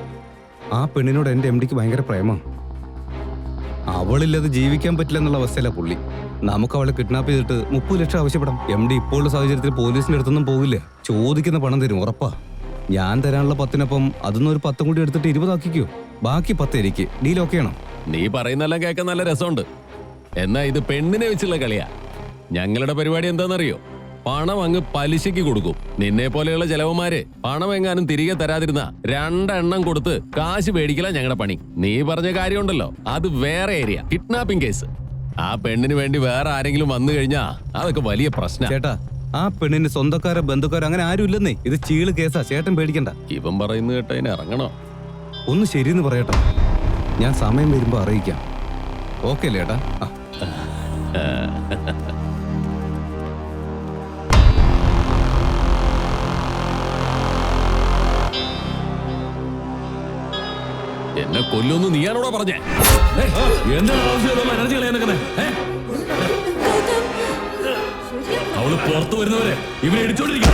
ആ പെണ്ണിനോട് എന്റെ എം ഡിക്ക് ഭയങ്കര പ്രേമമാണ്. അവളില്ലാതെ ജീവിക്കാൻ പറ്റില്ല എന്നുള്ള അവസ്ഥയിലാണ് പുള്ളി. നമുക്ക് അവളെ കിഡ്നാപ്പ് ചെയ്തിട്ട് 30 ലക്ഷം ആവശ്യപ്പെടാം. എം ഡി ഇപ്പോഴുള്ള സാഹചര്യത്തിൽ പോലീസിന്റെ അടുത്തൊന്നും പോകില്ലേ, ചോദിക്കുന്ന പണം തരും ഉറപ്പാ. ഞാൻ തരാനുള്ള 10-നൊപ്പം അതൊന്നും ഒരു 10 കൂടി എടുത്തിട്ട് 20 ആക്കിക്കോ. ബാക്കി 10 എനിക്ക്. ഡീൽ ഓക്കെ ആണോ? നീ പറയുന്നെല്ലാം കേൾക്കാൻ നല്ല രസമുണ്ട്. എന്നാ ഇത് പെണ്ണിനെ വെച്ചുള്ള കളിയാ. ഞങ്ങളുടെ പരിപാടി എന്താണെന്നറിയോ? പണം അങ്ങ് പലിശയ്ക്ക് കൊടുക്കും. നിന്നെ പോലെയുള്ള ചെലവന്മാര് പണം എങ്ങാനും തിരികെ തരാതിരുന്ന 2 എണ്ണം കൊടുത്ത് കാശ് മേടിക്കല ഞങ്ങളുടെ പണി. നീ പറഞ്ഞ കാര്യമുണ്ടല്ലോ, അത് വേറെ ഏരിയ, കിഡ്നാപ്പിംഗ് കേസ്. ആ പെണ്ണിന് വേണ്ടി വേറെ ആരെങ്കിലും വന്നു കഴിഞ്ഞാ അതൊക്കെ വലിയ പ്രശ്നം. ചേട്ടാ, ആ പെണ്ണിന് സ്വന്തക്കാരോ ബന്ധുക്കാരോ അങ്ങനെ ആരും ഇല്ലെന്നേ. ഇത് ചീള് കേസാ, ചേട്ടൻ പേടിക്കണ്ട. ഇവൻ പറയുന്നത് കേട്ടതിന് ഇറങ്ങണോ? ഒന്ന് ശരിയെന്ന് പറയട്ടെ, ഞാൻ സമയം വരുമ്പോ അറിയിക്കാം. ഓക്കെ അല്ലേ ഏട്ടാ? എന്നെ കൊല്ലൊന്ന് നീയാണോടാ പറഞ്ഞേ? എന്താണ് ആവശ്യം എനർജി കളയാൻ? അവള് പുറത്തു വരുന്നവരെ ഇവനെ ഇടിച്ചോണ്ടിരിക്കും.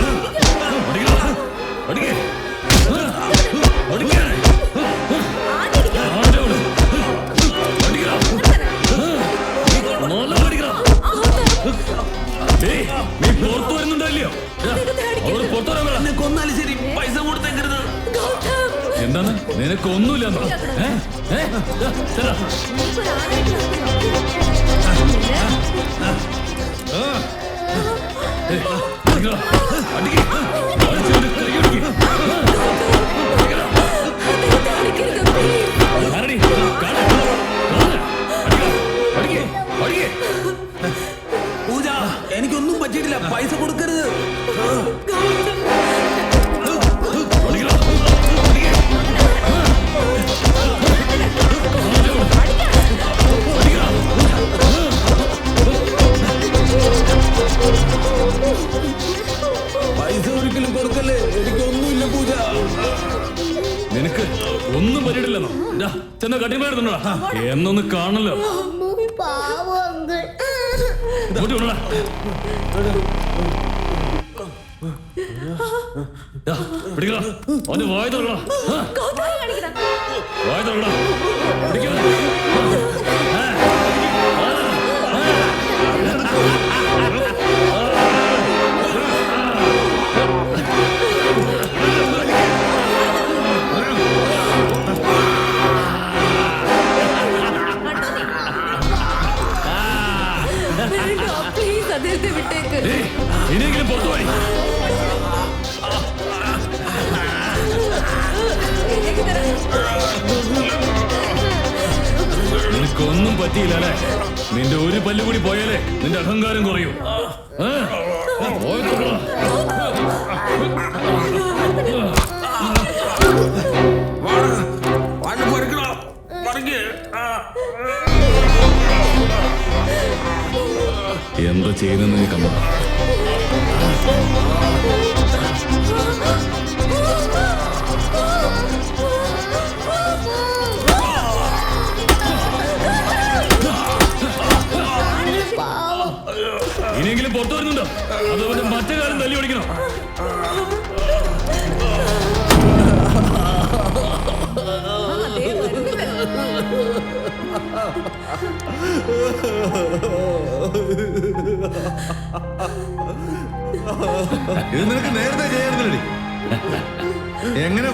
നീ പുറത്തു വരുന്നുണ്ടല്ലോ, അവള് പുറത്തു വരാൻ കൊന്നാലും ശരി, പൈസ കൊടുത്തേക്കരുത്. എന്താണ് നിനക്കൊന്നുമില്ലെന്നോ? പൂജ, എനിക്കൊന്നും പറ്റിയിട്ടില്ല, പൈസ കൊടുക്കരുത്. പൈസ ഒരിക്കലും കൊടുക്കല്ലേ, എനിക്കൊന്നുമില്ല പൂജ. നിനക്ക് ഒന്നും പറ്റിയിട്ടില്ലെന്നോ? ചെന്ന കട്ടിമായിരുന്നോ? എന്നൊന്ന് കാണല്ലോ. വായ തുറക്കണം, വായ തുറക്കണം. പ്ലീസ് അദ്ദേഹത്തെ വിട്ടേക്ക്. ഇനിയെങ്കിലും പുറത്തു പോയി. നിനക്കൊന്നും പറ്റിയില്ല അല്ലേ? നിന്റെ ഒരു പല്ല് കൂടി പോയാലേ നിന്റെ അഹങ്കാരം കുറയൂ. എന്താ ചെയ്യുന്നെന്ന് നീ കണ്ടോ? ഇനിയെങ്കിലും പുറത്തു വരുന്നുണ്ടോ? അതുപോലെ മറ്റേ കാലം തല്ലി ഓടിക്കണോ?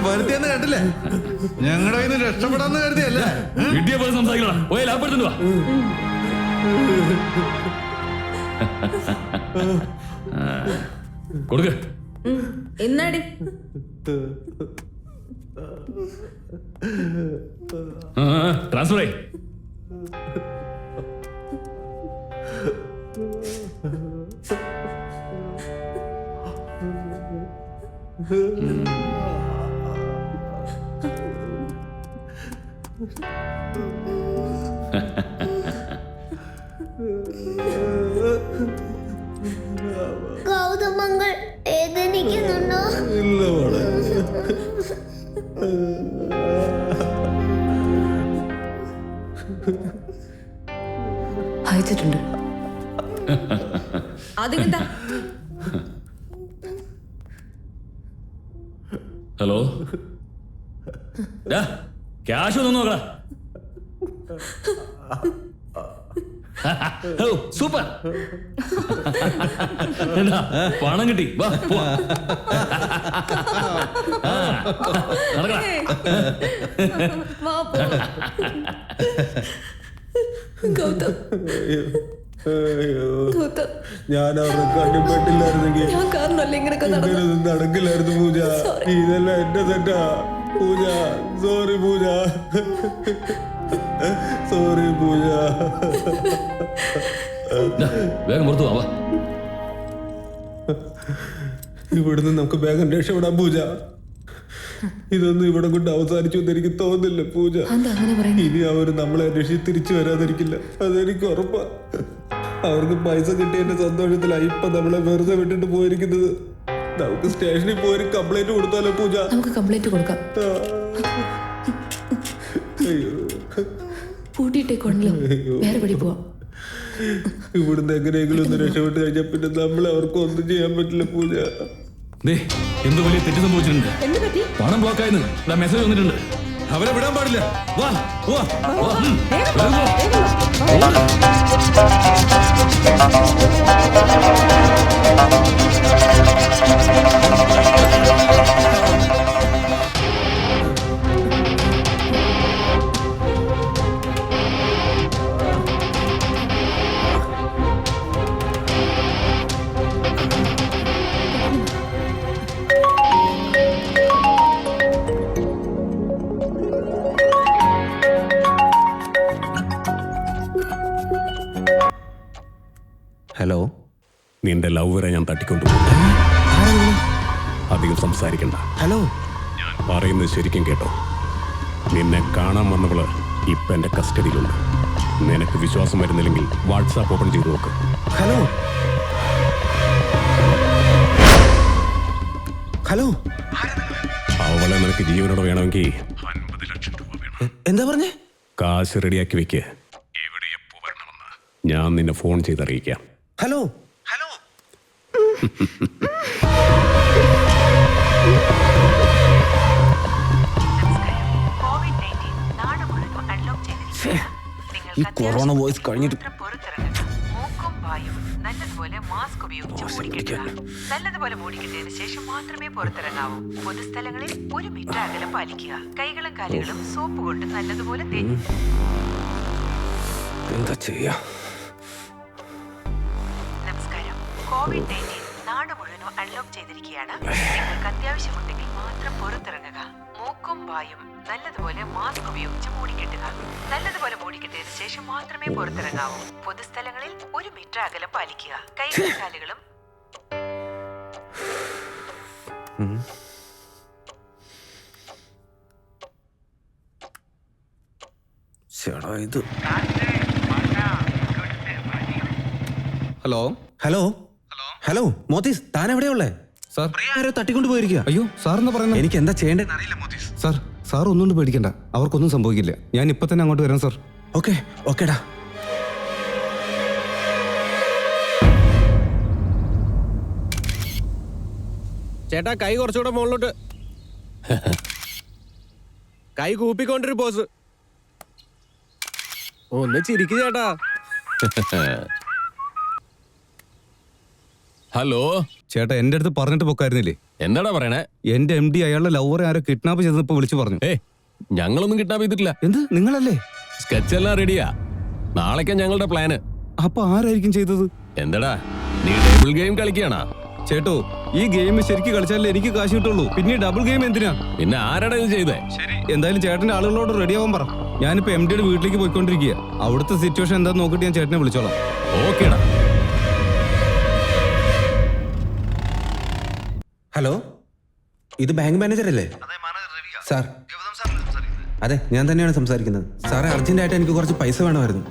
വരുത്തിയെന്ന് കണ്ടില്ലേ? ഞങ്ങളുടെ കയ്യിൽ നിന്ന് രക്ഷപ്പെടാന്ന് കരുതിയല്ലേ? വീട്ടിൽ പോയി സംസാരിക്കണം. പോയി ലാപ്പെടുത്തുണ്ടോ? കൊടുക്ക്. എന്നാടി ട്രാൻസ്ഫർ ആയി. ഗൗതമങ്ങൾ വേദനിക്കുന്നുണ്ടോ? ഇല്ല മോളെ. അയച്ചിട്ടുണ്ട്. അതെന്താ? ഹലോ, ക്യാഷ് ഒന്ന് നോക്കടാ. സൂപ്പർ, പണം കിട്ടി. വാ പോവാ. നടക്കടാ. ഗൗതം, ഗൗതം, ഞാൻ അവരുടെ കണ്ണിപ്പെട്ടില്ലായിരുന്നെങ്കിൽ ഞാൻ കാരണമല്ലേ ഇങ്ങനെയൊക്കെ നടന്നത്? ഇങ്ങനെയൊന്നും നടക്കില്ലായിരുന്നു പൂജ. ഇതെല്ലാം എന്റെ തെറ്റാ പൂജ. സോറി പൂജ. സോറി പൂജ. വേഗം പുറത്തു പോവാ. ഇവിടുന്ന് നമുക്ക് വേഗം രക്ഷപ്പെടാം പൂജ. ഇതൊന്നും ഇവിടെ കൊണ്ട് അവസാനിച്ചു എന്ന് എനിക്ക് തോന്നുന്നില്ല പൂജ. ഇനി അവർ നമ്മളെ അന്വേഷിച്ച് തിരിച്ചു വരാതിരിക്കില്ല, അതെനിക്ക് ഉറപ്പാ. അവർക്ക് പൈസ കിട്ടിയതിന്റെ സന്തോഷത്തിലായി ഇപ്പൊ നമ്മളെ വെറുതെ വിട്ടിട്ട് പോയിരിക്കുന്നത്. നമുക്ക് സ്റ്റേഷനിൽ പോയി കംപ്ലൈന്റ് കൊടുത്താലോ പൂജ? നമുക്ക് കംപ്ലൈന്റ് കൊടുക്കാം. പൂട്ടിയിട്ടേക്കോണല്ലോ, വേറെ വഴി പോവാം. ഇവിടുന്ന് എങ്ങനെയെങ്കിലും ഒന്ന് രക്ഷപ്പെട്ട് കഴിഞ്ഞാൽ പിന്നെ നമ്മളെ അവർക്ക് ഒന്നും ചെയ്യാൻ പറ്റില്ല പൂജ. എന്ത് വലിയ തെറ്റ് സംഭവിച്ചിട്ടുണ്ട്. പണം ബ്ലോക്ക് ആയിരുന്നു, മെസ്സേജ് വന്നിട്ടുണ്ട്. അവരെ വിടാൻ പാടില്ല. വാ വാ വാ. ഹലോ, നിന്റെ ലവ്വറെ ഞാൻ തട്ടിക്കൊണ്ടുപോകും. അധികം സംസാരിക്കണ്ട. ഹലോ, ഞാൻ പറയുന്നത് ശരിക്കും കേട്ടോ. നിന്നെ കാണാൻ വന്നവള് ഇപ്പൊ എന്റെ കസ്റ്റഡിയിലുണ്ട്. നിനക്ക് വിശ്വാസം വരുന്നില്ലെങ്കിൽ വാട്സാപ്പ് ഓപ്പൺ ചെയ്ത് നോക്ക്. Hello, hello. അവളെ നിനക്ക് ജീവനോടെ വേണമെങ്കിൽ 50 ലക്ഷം രൂപ വേണം. എന്താ പറഞ്ഞേ? കാശ് റെഡിയാക്കി വെക്ക്. എവിടെ എപ്പോ വരണമെന്ന് ഞാൻ നിന്നെ ഫോൺ ചെയ്തറിയിക്കാം. ഹലോ, ഈ കൊറോണ വോയിസ് കഴിഞ്ഞിട്ട് നല്ലതുപോലെ മാസ്ക് ഉപയോഗിച്ച് മൂടിക്കെട്ടുക. നല്ലതുപോലെ മൂടിക്കെട്ടിയതിനു ശേഷം മാത്രമേ പുറത്തിറങ്ങാവൂ. പൊതുസ്ഥലങ്ങളിൽ 1 മീറ്റർ അകലം പാലിക്കുക. കൈകളും കാലുകളും സോപ്പ് കൊണ്ട് നല്ലതുപോലെ എന്താ ചെയ്യാ? നമസ്കാരം. COVID-19 നാട് മുഴുവനും അൺലോക്ക് ചെയ്തിരിക്കുകയാണ്. നിങ്ങൾക്ക് അത്യാവശ്യമുണ്ടെങ്കിൽ മാത്രം പുറത്തിറങ്ങുക. മൂക്കും വായും നല്ലതുപോലെ മാസ്ക് ഉപയോഗിച്ച് മൂടിക്കെട്ടുക. നല്ലതുപോലെ മൂടിക്കെട്ടിയതിനു ശേഷം മാത്രമേ പുറത്തിറങ്ങാവൂ. പൊതുസ്ഥലങ്ങളിൽ 1 മീറ്റർ അകലം പാലിക്കുക. കൈകളും കാലുകളും ഇത് ഹലോ ഹലോ ഹലോ മോത്തീസ്, താൻ എവിടെയുള്ളേ? സാർ, ആരോ തട്ടിക്കൊണ്ട് പോയിരിക്കുക. അയ്യോ സാർ എന്നാ പറയുന്നത്? എനിക്ക് എന്താ ചെയ്യേണ്ടതെന്ന് അറിയില്ല മോത്തീസ്. സാർ ഒന്നുകൊണ്ട് പേടിക്കണ്ട, അവർക്കൊന്നും സംഭവിക്കില്ല. ഞാൻ ഇപ്പൊ തന്നെ അങ്ങോട്ട് വരാം സാർ. ഓക്കെ ഓക്കേടാ. ചേട്ടാ, കൈ കുറച്ചുകൂടെ മുകളിലോട്ട്. കൈ കൂപ്പിക്കൊണ്ടൊരു പോസ്. ഒന്ന് ചിരിക്കു ചേട്ടാ. ഹലോ ചേട്ടാ, എന്റെ അടുത്ത് പറഞ്ഞിട്ട് പൊക്കായിരുന്നില്ലേ? എന്താടാ പറയണേ? എന്റെ MD അയാളുടെ ലവറെ ആരോ കിഡ്നാപ്പ് ചെയ്തപ്പോ വിളിച്ചു പറഞ്ഞു. ഞങ്ങളൊന്നും കിഡ്നാപ്പ് ചെയ്തിട്ടില്ല. എന്ത് നിങ്ങളല്ലേ? സ്കെച്ച് എല്ലാം റെഡിയാ, നാളേക്കാ ഞങ്ങളുടെ പ്ലാന്. അപ്പൊ ആരായിരിക്കും ചെയ്തത്? എന്താടാ നീ ഡബിൾ ഗെയിം കളിക്കാണാ? ചേട്ടോ, ഈ ഗെയിം ശരിക്കും കളിച്ചാലേ എനിക്ക് കാശ് കിട്ടുള്ളൂ. പിന്നെ ഡബിൾ ഗെയിം എന്തിനാ? പിന്നെ ആരാടാ ഇത് ചെയ്തേ? ശരി, എന്തായാലും ചേട്ടന്റെ ആളുകളോട് റെഡി ആവാൻ പറ. ഞാനിപ്പോ MDയുടെ വീട്ടിലേക്ക് പോയിക്കൊണ്ടിരിക്കുക. അവിടുത്തെ സിറ്റുവേഷൻ എന്താന്ന് നോക്കിട്ട് ഞാൻ ചേട്ടനെ വിളിച്ചോളാം. ഓക്കേടാ. ഹലോ, ഇത് ബാങ്ക് മാനേജർ അല്ലേ? സാർ, അതെ ഞാൻ തന്നെയാണ് സംസാരിക്കുന്നത്. സാറേ, അർജന്റായിട്ട് എനിക്ക് കുറച്ച് പൈസ വേണമായിരുന്നു.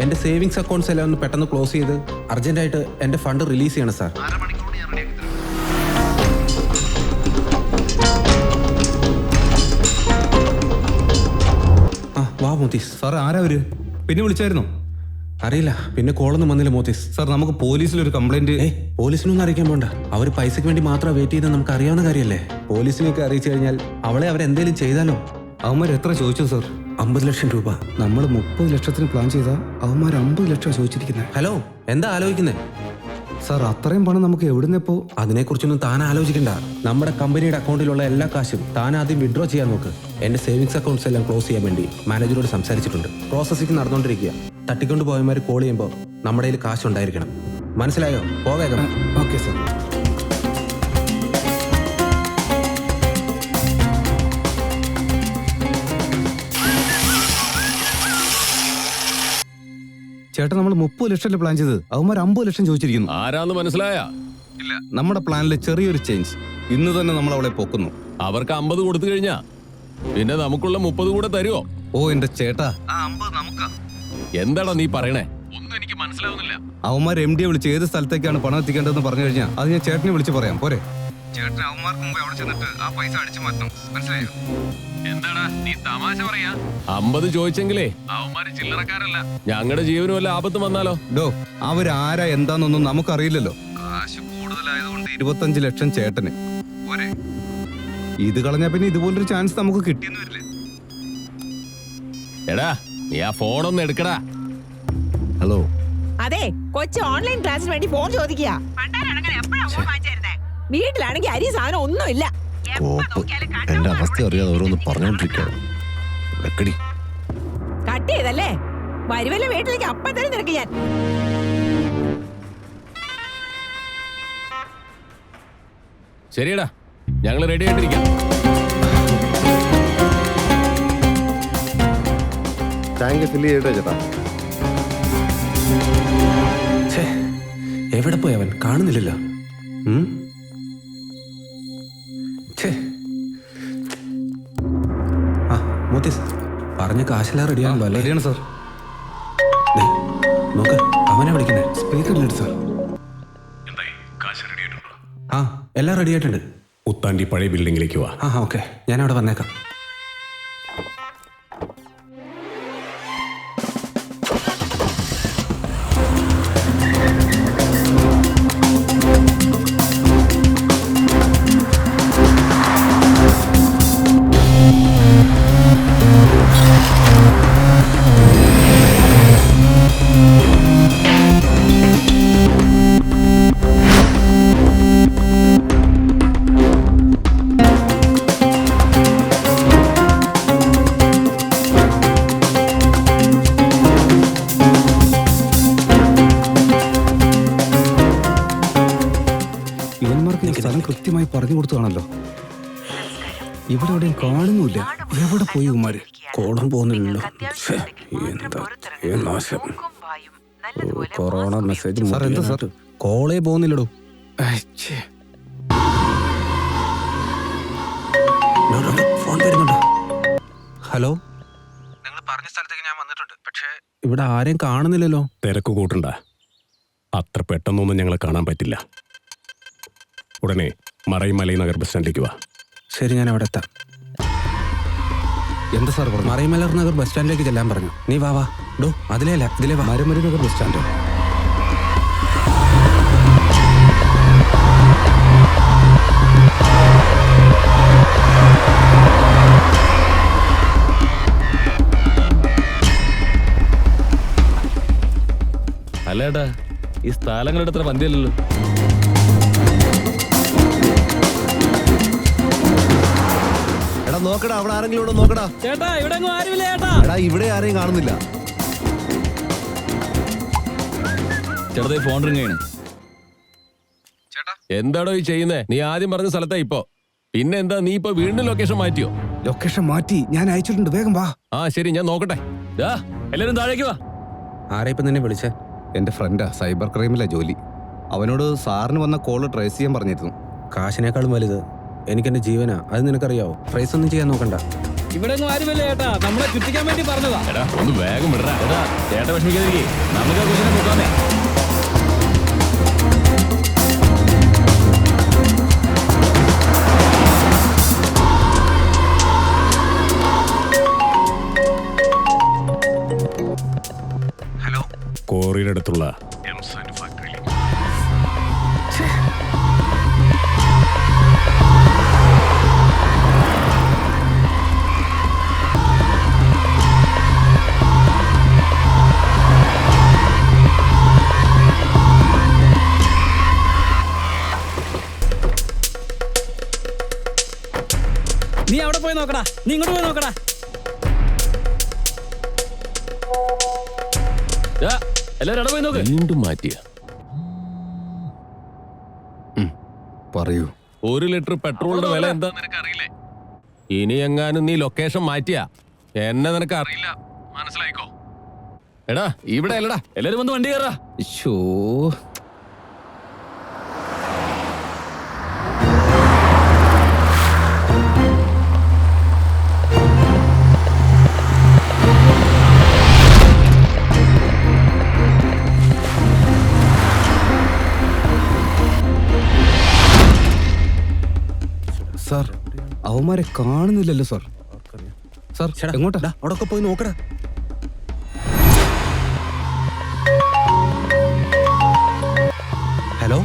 എൻ്റെ സേവിങ്സ് അക്കൗണ്ട്സ് എല്ലാം ഒന്ന് പെട്ടെന്ന് ക്ലോസ് ചെയ്ത് അർജന്റായിട്ട് എൻ്റെ ഫണ്ട് റിലീസ് ചെയ്യണം സാർ. ആ വാ മോത്തീസ്. സാർ ആരാ അവര്? പിന്നെ വിളിച്ചായിരുന്നോ? അറിയില്ല, പിന്നെ കോളൊന്നും വന്നില്ല മോത്തീസ്. സാർ, നമുക്ക് പോലീസിലൊരു കംപ്ലൈന്റ്. പോലീസിനൊന്നും അറിയിക്കാൻ പോണ്ട. അവർ പൈസയ്ക്ക് വേണ്ടി മാത്രം വെയിറ്റ് ചെയ്ത് നമുക്ക് അറിയാവുന്ന കാര്യമല്ലേ. പോലീസിനെയൊക്കെ അറിയിച്ചു കഴിഞ്ഞാൽ അവളെ അവരെന്തേലും ചെയ്താലോ? അവന്മാർ എത്ര ചോദിച്ചു സാർ? 50 ലക്ഷം രൂപ. നമ്മൾ 30 ലക്ഷത്തിന് പ്ലാൻ ചെയ്താ അവന്മാർ 50 ലക്ഷം ചോദിച്ചിരിക്കുന്നത്. ഹലോ, എന്താ ആലോചിക്കുന്നത്? സാർ, അത്രയും പണം നമുക്ക് എവിടുന്നെപ്പോ? അതിനെക്കുറിച്ചൊന്നും താൻ ആലോചിക്കണ്ട. നമ്മുടെ കമ്പനിയുടെ അക്കൗണ്ടിലുള്ള എല്ലാ കാശും താൻ ആദ്യം വിഡ്രോ ചെയ്യാൻ നോക്ക്. എന്റെ സേവിങ്സ് അക്കൗണ്ട്സ് എല്ലാം ക്ലോസ് ചെയ്യാൻ വേണ്ടി മാനേജറോട് സംസാരിച്ചിട്ടുണ്ട്. പ്രോസസ്സിംഗ് നടന്നുകൊണ്ടിരിക്കുക. തട്ടിക്കൊണ്ട് പോയമാർ കോൾ ചെയ്യുമ്പോൾ നമ്മുടെ കയ്യിൽ കാശ് ഉണ്ടായിരിക്കണം. മനസ്സിലായോ? പോവേഗം. Okay sir. ചേട്ടാ, നമ്മൾ 30 ലക്ഷമല്ലേ പ്ലാൻ ചെയ്തത്? അവന്മാർ 50 ലക്ഷം ചോദിച്ചിരിക്കുന്നു. ആരാന്ന് മനസ്സിലായ? ഇല്ല, നമ്മുടെ പ്ലാനിൽ ചെറിയൊരു ചേഞ്ച്. ഇന്ന് തന്നെ നമ്മൾ അവളെ പൊക്കുന്നു. അവർക്ക് 50 കൊടുത്തു കഴിഞ്ഞാ പിന്നെ നമുക്കുള്ള 30 കൂടെ തരുമോ? ഓ എന്റെ ചേട്ടാ, എന്താടാ നീ പറയണേ? ഒന്നും എനിക്ക് മനസ്സിലാവുന്നില്ല. അവന്മാർ MDയെ വിളിച്ച് ഏത് സ്ഥലത്തേക്കാണ് പണം എത്തിക്കേണ്ടതെന്ന് പറഞ്ഞു കഴിഞ്ഞാൽ അത് ഞാൻ ചേട്ടനെ വിളിച്ച് പറയാം. പോരെ? ചേട്ടൻ അവന്മാർക്ക് മുമ്പ് അവിടെ ചെന്നിട്ട് ആ പൈസ അടിച്ചു മാറ്റണം. മനസ്സിലായോ? എന്താടാ നീ തമാശ പറയാ? 50 ചോദിച്ചെങ്കിലേ അവന്മാര് ചില്ലറക്കാരല്ല. ഞങ്ങളുടെ ജീവനും വല്ല ആപത്തും വന്നാലോ? ഡോ, അവരാരാ എന്താന്നൊന്നും നമുക്കറിയില്ലല്ലോ. കാശ് കൂടുതലായതുകൊണ്ട് 25 ലക്ഷം ചേട്ടന്. പോരെ? ഇത് കളഞ്ഞാ പിന്നെ ഇതുപോലൊരു ചാൻസ് നമുക്ക് കിട്ടിയെന്ന് വരില്ലേ? എടാ നീ ആ ഫോണൊന്ന് എടുക്കടാ. ഹലോ. അതെ, കൊച്ചു ഓൺലൈൻ ക്ലാസ്സിന് വേണ്ടി ഫോൺ ചോദിക്കുക. വീട്ടിലാണെങ്കിൽ അരി സാധനം ഒന്നുമില്ല. എന്റെ അവസ്ഥ അറിയാതെ ഓരോന്ന് പറഞ്ഞോണ്ടിരിക്കുകയാണ്. വെക്കടി. കട്ട് ചെയ്തല്ലേ? വരുവല്ലേ വീട്ടിലേക്ക് അപ്പം തന്നെ നിനക്ക് ഞാൻ. ശരിയടാ, ഞങ്ങൾ റെഡി ആയിട്ടിരിക്കാം. ടാങ്ക് ഫില്ല് ചെയ്യട്ടെ ചേട്ടാ? എവിടെ പോയി അവൻ? കാണുന്നില്ലല്ലോ. ആ മോത്തീസ്, പറഞ്ഞ കാശെല്ലാം റെഡിയാണല്ലോ അല്ലേ? ശരിയാണ് സാർ. നോക്ക്, അവനെ വിളിക്കുന്നേ. സ്പീക്കറിലെടുത്ത് സാർ. ആ, എല്ലാം റെഡി ആയിട്ടുണ്ട്. ഉത്താണ്ടി പഴയ ബിൽഡിങ്ങിലേക്ക് വാ. ആ ഓക്കെ, ഞാൻ അവിടെ വന്നേക്കാം. സ്ഥലം കൃത്യമായി പറഞ്ഞു കൊടുത്തതാണല്ലോ. ഇവിടെ എവിടെയും കാണുന്നില്ല. എവിടെ പോയി ഉമ്മാര്? കോളും പോകുന്നില്ലല്ലോ. Corona message. സാർ എന്താ സാർ? കോളേ പോകുന്നില്ലടോ. ഫോൺ വരുന്നുണ്ടോ? ഹലോ, നിങ്ങൾ പറഞ്ഞ സ്ഥലത്തേക്ക് ഞാൻ വന്നിട്ടുണ്ട്. പക്ഷേ ഇവിടെ ആരെയും കാണുന്നില്ലല്ലോ. തിരക്ക് കൂട്ടണ്ട. അത്ര പെട്ടെന്നൊന്നും ഞങ്ങളെ കാണാൻ പറ്റില്ല. ഉടനെ മറൈമലൈ നഗർ ബസ് സ്റ്റാൻഡിലേക്ക് വാ. ശരി, ഞാൻ അവിടെ എത്താം. എന്താ സാർ പറഞ്ഞു? മറൈമലർ നഗർ ബസ് സ്റ്റാൻഡിലേക്ക് ചെല്ലാൻ പറഞ്ഞു. നീ വാ വാ. ഡോ, അതിലേ അല്ല, ഇതിലേ വാ. മരമരി നഗർ ബസ് സ്റ്റാൻഡ്. അല്ലേട്ടാ, ഈ സ്ഥലങ്ങളുടെ അത്ര പന്തിയല്ലല്ലോ. നോക്കടാ, അവിടെ ആരെങ്കിലും ഉണ്ടോ നോക്കടാ. ചേട്ടാ ഇവിടെ ആരുമില്ല ചേട്ടാ. എടാ ഇവിടെ ആരെയും കാണുന്നില്ല. ചേട്ടാ ഫോൺ റിംഗ് ചെയ്യണം. എന്താടോ ഈ ചെയ്യുന്നേ? നീ ആദ്യം പറഞ്ഞ സ്ഥലത്താ ഇപ്പോ. പിന്നെ എന്താ നീ ഇപ്പൊ വീണ്ടും ലൊക്കേഷൻ മാറ്റിയോ? ലൊക്കേഷൻ മാറ്റി, ഞാൻ അയച്ചിട്ടുണ്ട്, വേഗം വാ. ആ ശരി, ഞാൻ നോക്കട്ടെ. എല്ലാരും താഴേക്ക് വാ. ആരാ ഇപ്പൊ നിന്നെ വിളിച്ചേ? എൻ്റെ ഫ്രണ്ടാ, സൈബർ ക്രൈമിലാ ജോലി. അവനോട് സാറിന് വന്ന കോള് ട്രേസ് ചെയ്യാൻ പറഞ്ഞിരുന്നു. കാശിനേക്കാളും വലുത് എനിക്കെന്റെ ജീവനാ, അത് നിനക്കറിയാവോ? ട്രേസ് ഒന്നും ചെയ്യാൻ നോക്കണ്ട. ഇവിടെ ആരുമില്ല ചേട്ടാ, നമ്മളെ ചുറ്റിക്കാൻ വേണ്ടി പറഞ്ഞതാ. എടാ ഒന്ന് വേഗം വിടറാ. എടാ ചേട്ടൻ വിഷമിക്കാതിരിക്കേ, നമുക്ക് ആ കൊച്ചിനെ നോക്കാന്നേ. കോറിയുടെ അടുത്തുള്ള നീ അവിടെ പോയി നോക്കടാ, നീ ഇങ്ങോട്ട് പോയി നോക്കടാ. എല്ലാരും അവിടെ പോയി നോക്ക്. വീണ്ടും മാറ്റിയ പറയൂ. 1 ലിറ്റർ പെട്രോളിന്റെ വില എന്താ നിനക്ക് അറിയില്ലേ? ഇനി എങ്ങാനും നീ ലൊക്കേഷൻ മാറ്റിയ എന്നെ നിനക്ക് അറിയില്ല, മനസ്സിലായിക്കോ? എടാ ഇവിടെ അല്ലടാ, എല്ലാരും വന്ന് വണ്ടി കയറാ. സാർ അവന്മാരെ കാണുന്നില്ലല്ലോ സാർ. സാർ എങ്ങോട്ടാ? അവിടെ ഒക്കെ പോയി നോക്കടാ. ഹലോ,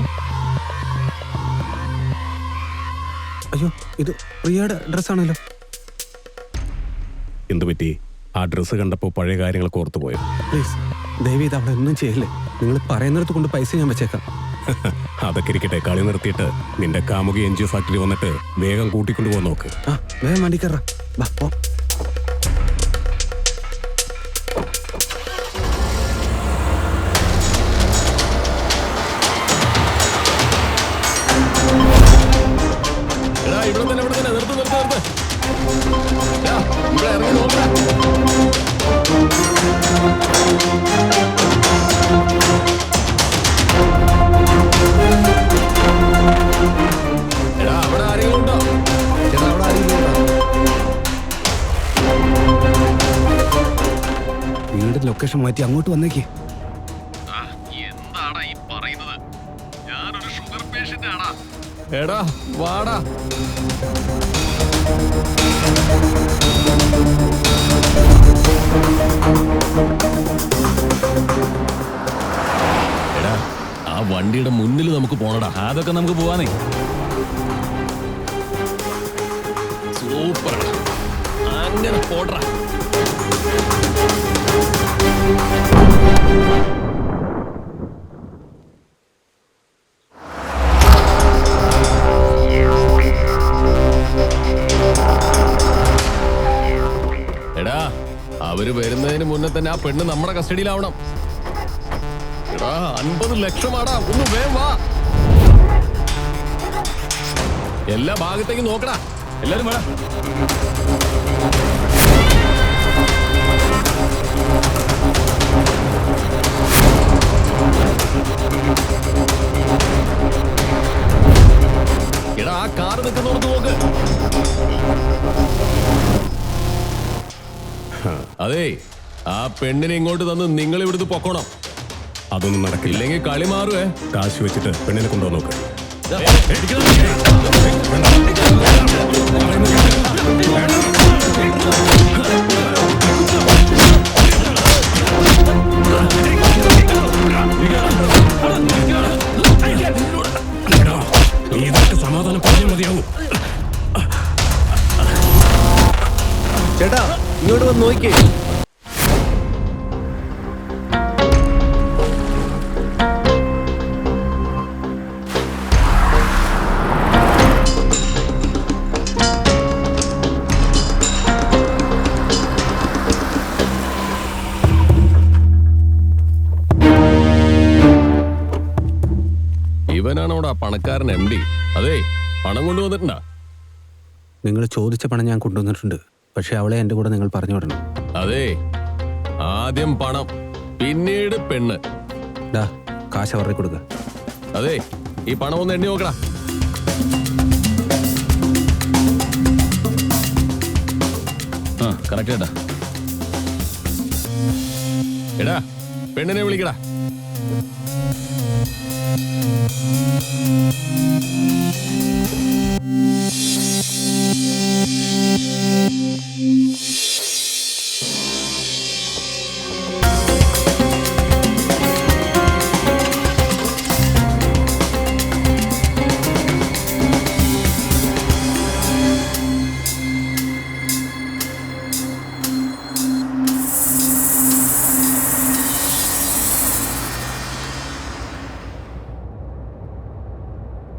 അയ്യോ ഇത് പ്രിയയുടെ ഡ്രസ്സാണല്ലോ. എന്തു പറ്റി? ആ ഡ്രസ്സ് കണ്ടപ്പോൾ പഴയ കാര്യങ്ങളൊക്കെ ഓർത്തുപോയോ? പ്ലീസ് ദയവ് ചെയ്ത് അവിടെ ഒന്നും ചെയ്യില്ലേ. നിങ്ങൾ പറയുന്നിടത്ത് കൊണ്ട് പൈസ ഞാൻ വെച്ചേക്കാം. അതൊക്കെ ഇരിക്കട്ടെ, കളി നിർത്തിയിട്ട് നിന്റെ കാമുകി NGO ഫാക്ടറി വന്നിട്ട് വേഗം കൂട്ടിക്കൊണ്ടുപോകാൻ നോക്ക്. ആ വേഗം വണ്ടി കയറാ. ഇവിടെ തന്നെ നിർത്ത് നിർത്ത് നിർത്ത്. ഇവിടെ ഇറങ്ങി നോക്കടാ. എടാ അവിടെ ആരെങ്കിലും ഉണ്ടോ? ചേട്ടാ അവിടെ ആരെങ്കിലും ഉണ്ടോ? വീട് ലൊക്കേഷൻ മാറ്റി അങ്ങോട്ട് വന്നേക്ക്. എന്താടാ ഈ പറയുന്നത്? ഞാനൊരു ഷുഗർ പേഷ്യന്റ് ആടാ. എടാ വാടാ. എടാ ആ വണ്ടിയുടെ മുന്നിൽ നമുക്ക് പോണടാ. അതൊക്കെ നമുക്ക് പോവാന്നേ. സൂപ്പർ, അങ്ങനെ പോടടാ. എടാ അവര് വരുന്നതിന് മുന്നേ തന്നെ ആ പെണ്ണ് നമ്മുടെ കസ്റ്റഡിയിലാവണം. എടാ 50 ലക്ഷമാടാ, ഒന്ന് വേഗം വാ. എല്ലാ ഭാഗത്തേക്കും നോക്കടാ. എല്ലാരും വേണം. എടാ ആ കാറ് നിൽക്കുന്നോർത്ത് നോക്ക്. അതെ ആ പെണ്ണിനെ ഇങ്ങോട്ട് തന്ന് നിങ്ങൾ ഇവിടുന്ന് പൊക്കോണം. അതൊന്നും നടക്കില്ല. ഇല്ലെങ്കിൽ കളി മാറുവേ. കാശ് വെച്ചിട്ട് പെണ്ണിനെ കൊണ്ടുപോകാൻ നോക്ക്. ഇതൊക്കെ സമാധാനം പറഞ്ഞാൽ മതിയാവൂ. ചേട്ടാ ഇങ്ങോട്ട് വന്ന് നോക്കിയേ. ആണോടാ പണക്കാരൻ MD? അതെ, പണം കൊണ്ടുവന്നിട്ടുണ്ടാ? നിങ്ങൾ ചോദിച്ച പണം ഞാൻ കൊണ്ടുവന്നിട്ടുണ്ട്. പക്ഷെ അവളെ എൻ്റെ കൂടെ നിങ്ങൾ പറഞ്ഞു വിടണം. അതെ, ആദ്യം പണം, പിന്നീട് പെണ്ണ്. കാശ് അവരുടെ കൊടുക്ക. അതെ, ഈ പണം ഒന്ന് എണ്ണി നോക്കടാ. കറക്റ്റ് ഏട്ടാ. എടാ, പെണ്ണിനെ വിളിക്കടാ.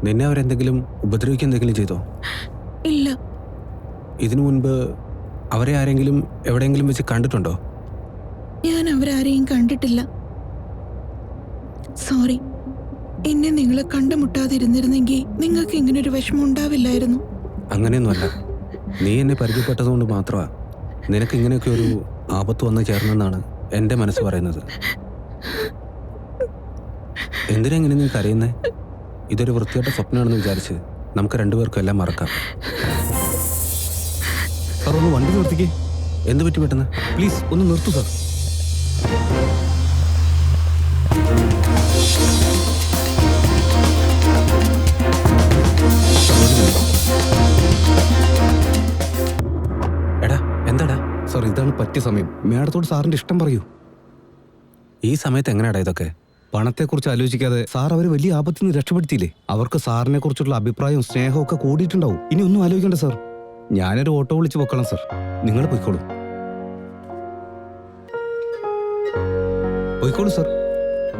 നിന്നെ അവരെന്തെങ്കിലും ഉപദ്രവിക്കുക എന്തെങ്കിലും ചെയ്തോ? ഇല്ല. ഇതിനു മുൻപ് അവരെ ആരെങ്കിലും എവിടെയെങ്കിലും വെച്ച് കണ്ടിട്ടുണ്ടോ? ഞാൻ അവരാരെയും കണ്ടിട്ടില്ല. സോറി. എന്നെ നിങ്ങൾ കണ്ടുമുട്ടാതിരുന്നിരുന്നെങ്കിൽ നിങ്ങൾക്ക് ഇങ്ങനൊരു വിഷമം ഉണ്ടാവില്ലായിരുന്നു. അങ്ങനെയൊന്നുമല്ല. നീ എന്നെ പരിചയപ്പെട്ടതുകൊണ്ട് മാത്രമാ നിനക്ക് ഇങ്ങനെയൊക്കെ ഒരു ആപത്ത് വന്ന് ചേർന്നെന്നാണ് എൻ്റെ മനസ്സ് പറയുന്നത്. എന്തിനാ ഇങ്ങനെ നീ കരയുന്നേ? ഇതൊരു വൃത്തിയായിട്ട സ്വപ്നമാണെന്ന് വിചാരിച്ച് നമുക്ക് രണ്ടുപേർക്കും എല്ലാം മറക്കാം. സാർ ഒന്ന് വണ്ടി നിർത്തിക്കേ. എന്ത് പറ്റി പെട്ടെന്ന്? പ്ലീസ് ഒന്ന് നിർത്തൂ സാർ. എടാ, എന്താടാ? സാർ, ഇതാണ് പറ്റിയ സമയം. മേഡത്തോട് സാറിന്റെ ഇഷ്ടം പറയൂ. ഈ സമയത്ത് എങ്ങനെയാടാ ഇതൊക്കെ? പണത്തെക്കുറിച്ച് ആലോചിക്കാതെ സാർ അവരെ വലിയ ആപത്തിൽ നിന്ന് രക്ഷപ്പെടുത്തിയില്ലേ? അവർക്ക് സാറിനെ കുറിച്ചുള്ള അഭിപ്രായവും സ്നേഹവും ഒക്കെ കൂടിയിട്ടുണ്ടാവും. ഇനി ഒന്നും ആലോചിക്കണ്ട സാർ. ഞാനൊരു ഓട്ടോ വിളിച്ച് പൊക്കണം സാർ. നിങ്ങൾ പോയിക്കോളൂ. പോയിക്കോളൂ sir.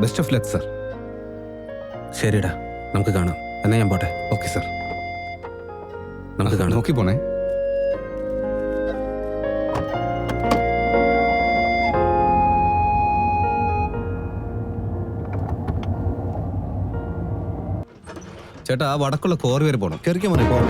Best of luck sir. ശരിടാ, നമുക്ക് കാണാം. എന്നാ ഞാൻ പോട്ടെ. ഓക്കെ സാർ, നമുക്ക് കാണാം. നോക്കി പോണേ. ചേട്ടാ, ആ വടക്കുള്ള കോറി വരെ പോകണം. കയറിക്കാൻ മതി, പോകണം.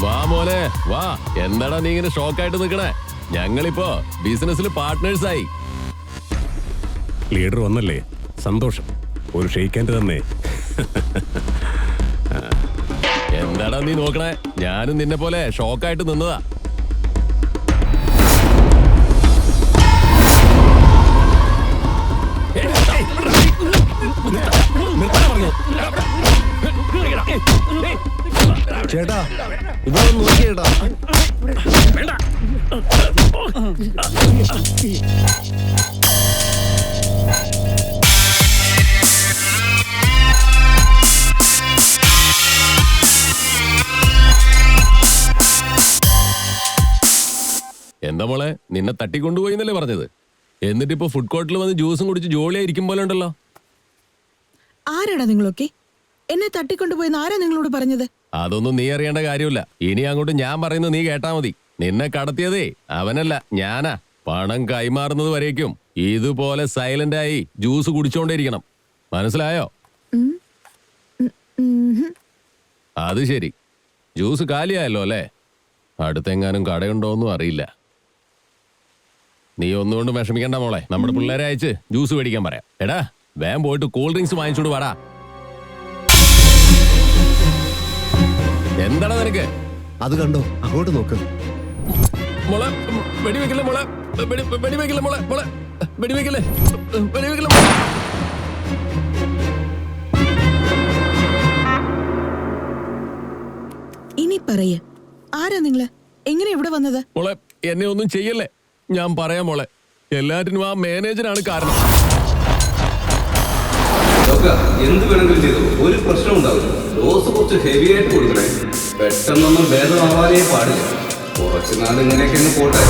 വാ മോനെ വാ. എന്താടാ നീ ഇങ്ങനെ ഷോക്കായിട്ട് നിൽക്കണേ? ഞങ്ങളിപ്പോ ബിസിനസ്സിൽ പാർട്ട്നേഴ്സായി. ലീഡർ വന്നല്ലേ, സന്തോഷം. ഒരു ഷെയ്ക്കാൻ്റെ തന്നെ. എന്താടാ നീ നോക്കണേ? ഞാനും നിന്നെ പോലെ ഷോക്കായിട്ട് നിന്നതാ. ചേട്ടാ, ഇവിടെ നോക്കിയേട്ടാ. എന്താ മോളെ, നിന്നെ തട്ടിക്കൊണ്ടുപോയി എന്നല്ലേ പറഞ്ഞത്? എന്നിട്ടിപ്പോ ഫുഡ് കോർട്ടിൽ വന്ന് ജ്യൂസും കുടിച്ച് ജോളിയായിരിക്കും പോലെ ഉണ്ടല്ലോ. ആരാടാ നിങ്ങളൊക്കെ? എന്നെ തട്ടിക്കൊണ്ടുപോയെന്ന് ആരാ നിങ്ങളോട് പറഞ്ഞത്? അതൊന്നും നീ അറിയേണ്ട കാര്യമില്ല. ഇനി അങ്ങോട്ട് ഞാൻ പറയുന്നത് നീ കേട്ടാ മതി. നിന്നെ കടത്തിയതേ അവനല്ല, ഞാനാ. പണം കൈമാറുന്നത് വരേക്കും ഇതുപോലെ സൈലന്റ് ആയി ജ്യൂസ് കുടിച്ചോണ്ടിരിക്കണം. മനസ്സിലായോ? അത് ശരി, ജ്യൂസ് കാലിയായല്ലോ അല്ലേ? അടുത്തെങ്ങാനും കടയുണ്ടോന്നും അറിയില്ല. നീ ഒന്നുകൊണ്ട് വിഷമിക്കണ്ട മോളെ. നമ്മുടെ പിള്ളേരെ അയച്ച് ജ്യൂസ് മേടിക്കാൻ പറയാം. എടാ, വേഗം പോയിട്ട് കൂൾ ഡ്രിങ്ക്സ് വാങ്ങിച്ചോണ്ട് വാടാ. എന്താടാ നിനക്ക്? അത് കണ്ടോ, അങ്ങോട്ട് നോക്ക്. മോളെ വെടിവെക്കില്ല മോളെ, വെടിവെക്കില്ല മോളെ, മോളെ വെടിവെക്കില്ലേ, വെടിവെക്കില്ല മോളെ. ഇനി പറയ, ആരാ നിങ്ങള്? എങ്ങനെ ഇവിടെ വന്നത്? മോളെ, എന്നെ ഒന്നും ചെയ്യല്ലേ. ഞാൻ പറയാം മോളെ, എല്ലാറ്റിനും ആ മാനേജറാണ് കാരണം. എന്ത് വേണമെങ്കിലും ചെയ്തു, ഒരു പ്രശ്നം ഉണ്ടാവില്ല. ഡോസ് കുറച്ച് ഹെവി ആയിട്ട് കൊടുക്കണേ. പെട്ടെന്നൊന്നും ഭേദമാവാനേ പാടില്ല. കുറച്ച് നാൾ ഇങ്ങനെയൊക്കെ ഒന്ന് പോട്ടെ.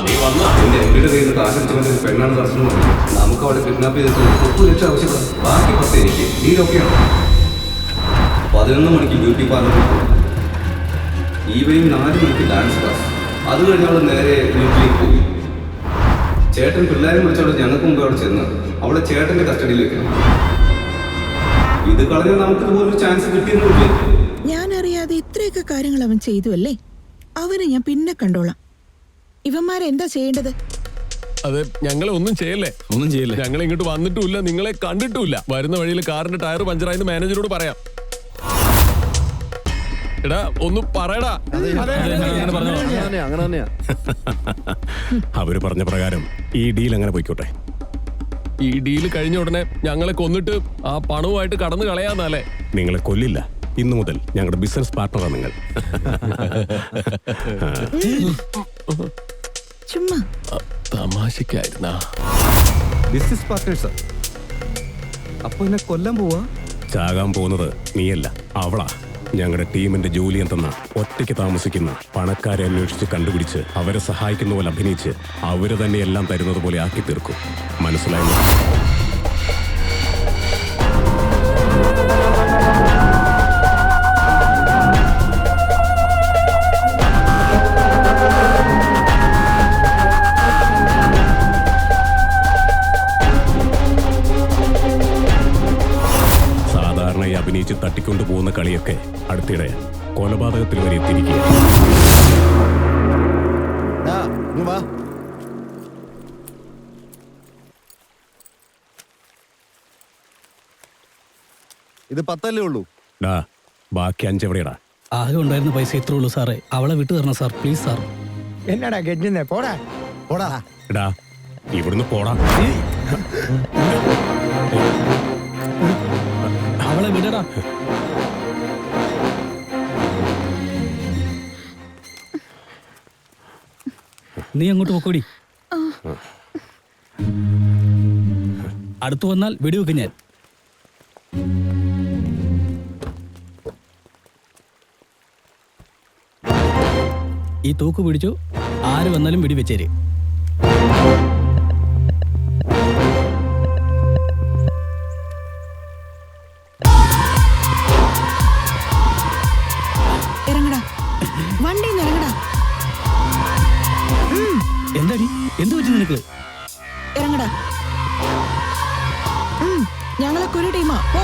എന്റെ എംഡിയുടെ കയ്യിൽ നിന്ന് കാശടിച്ചുകൊണ്ട് ഒരു പെണ്ണാണ് പ്രശ്നം പറഞ്ഞു. നമുക്ക് അവളെ കിഡ്നാപ്പ് ചെയ്തിട്ട് 30 ലക്ഷം ആവശ്യപ്പെടാം. ബാക്കി 10 എനിക്ക്. ഡീലൊക്കെയാണ്. 11 മണിക്ക് ബ്യൂട്ടി പാർലറിൽ പോകും. ഈവനിങ് 4 മണിക്ക് ഡാൻസ് ക്ലാസ്. അത് കഴിഞ്ഞ് അവൾ നേരെ വീട്ടിലേക്ക് പോയി. ചേട്ടൻ പിള്ളേരെ വിളിച്ചവിടെ ഞങ്ങൾക്ക് മുമ്പ് അവിടെ ചെന്ന് അവളെ ചേട്ടന്റെ കസ്റ്റഡിയിൽ വെക്കണം. ഇത് കളഞ്ഞാൽ നമുക്ക് ഇതുപോലൊരു ചാൻസ് കിട്ടിയെന്നില്ലേ? ഞാൻ അറിയാതെ ഇത്രയൊക്കെ കാര്യങ്ങൾ അവൻ ചെയ്തു അല്ലേ? അവനെ ഞാൻ പിന്നെ കണ്ടോളാം. ഇവന്മാരെന്താ ചെയ്യേണ്ടത്? അതെ, ഞങ്ങളെ ഒന്നും ചെയ്യല്ലേ. ഞങ്ങൾ ഇങ്ങോട്ട് വന്നിട്ടുമില്ല, നിങ്ങളെ കണ്ടിട്ടുമില്ല. വരുന്ന വഴിയിൽ കാറിന്റെ ടയർ പഞ്ചറായെന്ന് മാനേജരോട് പറയാം. എടാ ഒന്ന് പറയടാ. അങ്ങനെ തന്നെയാ. അവര് പറഞ്ഞ പ്രകാരം ഈ ഡീൽ അങ്ങനെ പോയിക്കോട്ടെ. ഈ ഡീല് കഴിഞ്ഞ ഉടനെ ഞങ്ങളെ കൊന്നിട്ട് ആ പണവുമായിട്ട് കടന്നു കളയാന്നല്ലേ? നിങ്ങളെ കൊല്ലില്ല. ഇന്നു മുതൽ ഞങ്ങളുടെ ബിസിനസ് പാർട്ണറാണ് നിങ്ങൾ. ചുമ്മാ തമാശക്കായിരുന്നാ. ബിസിനസ് പാർട്ട്നേഴ്സാ? അപ്പൊ എന്നെ കൊല്ലാൻ പോവാ? ചാകാൻ പോകുന്നത് നീയല്ല, അവളാ. ഞങ്ങളുടെ ടീമിന്റെ ജോലി എന്തെന്ന ഒറ്റയ്ക്ക് താമസിക്കുന്ന പണക്കാരെ അന്വേഷിച്ച് കണ്ടുപിടിച്ച് അവരെ സഹായിക്കുന്ന പോലെ അഭിനയിച്ച് അവര് തന്നെ എല്ലാം തരുന്നത് പോലെ ആക്കി തീർക്കും. മനസ്സിലായോ? സാധാരണയായി അഭിനയിച്ച് തട്ടിക്കൊണ്ടു പോകുന്ന കളിയൊക്കെ അടുത്തിടെ കൊലപാതകത്തിൽ വരെ എത്തിയിരിക്കുകയാണ്. ഇത് 10 ഉള്ളൂ. ഡാ, ബാക്കി 5 എവിടെയാടാ? ആകെ ഉണ്ടായിരുന്ന പൈസ ഇത്രേ ഉള്ളൂ സാറേ. അവളെ വിട്ടു തരണം സാർ, പ്ലീസ് സാർ. എന്നടാ ഗെറ്റുന്നേ? പോടാ പോടാ. എടാ, ഇവിടുന്ന് പോടാ. അവളെ വിടടാ. നീ അങ്ങോട്ട് പോക്കോടി. അടുത്തു വന്നാൽ വെടിവെക്കും ഞാൻ. ഈ തോക്ക് പിടിച്ചു, ആര് വന്നാലും വെടിവെച്ചേര്. ഇറങ്ങടാ, വണ്ടിന്ന് ഇറങ്ങടാ. എന്താടി, എന്ത് പറ്റി നിനക്ക്? ഇറങ്ങടാ. ഞങ്ങളൊക്കെ ഒരു ടീമാ. പോ.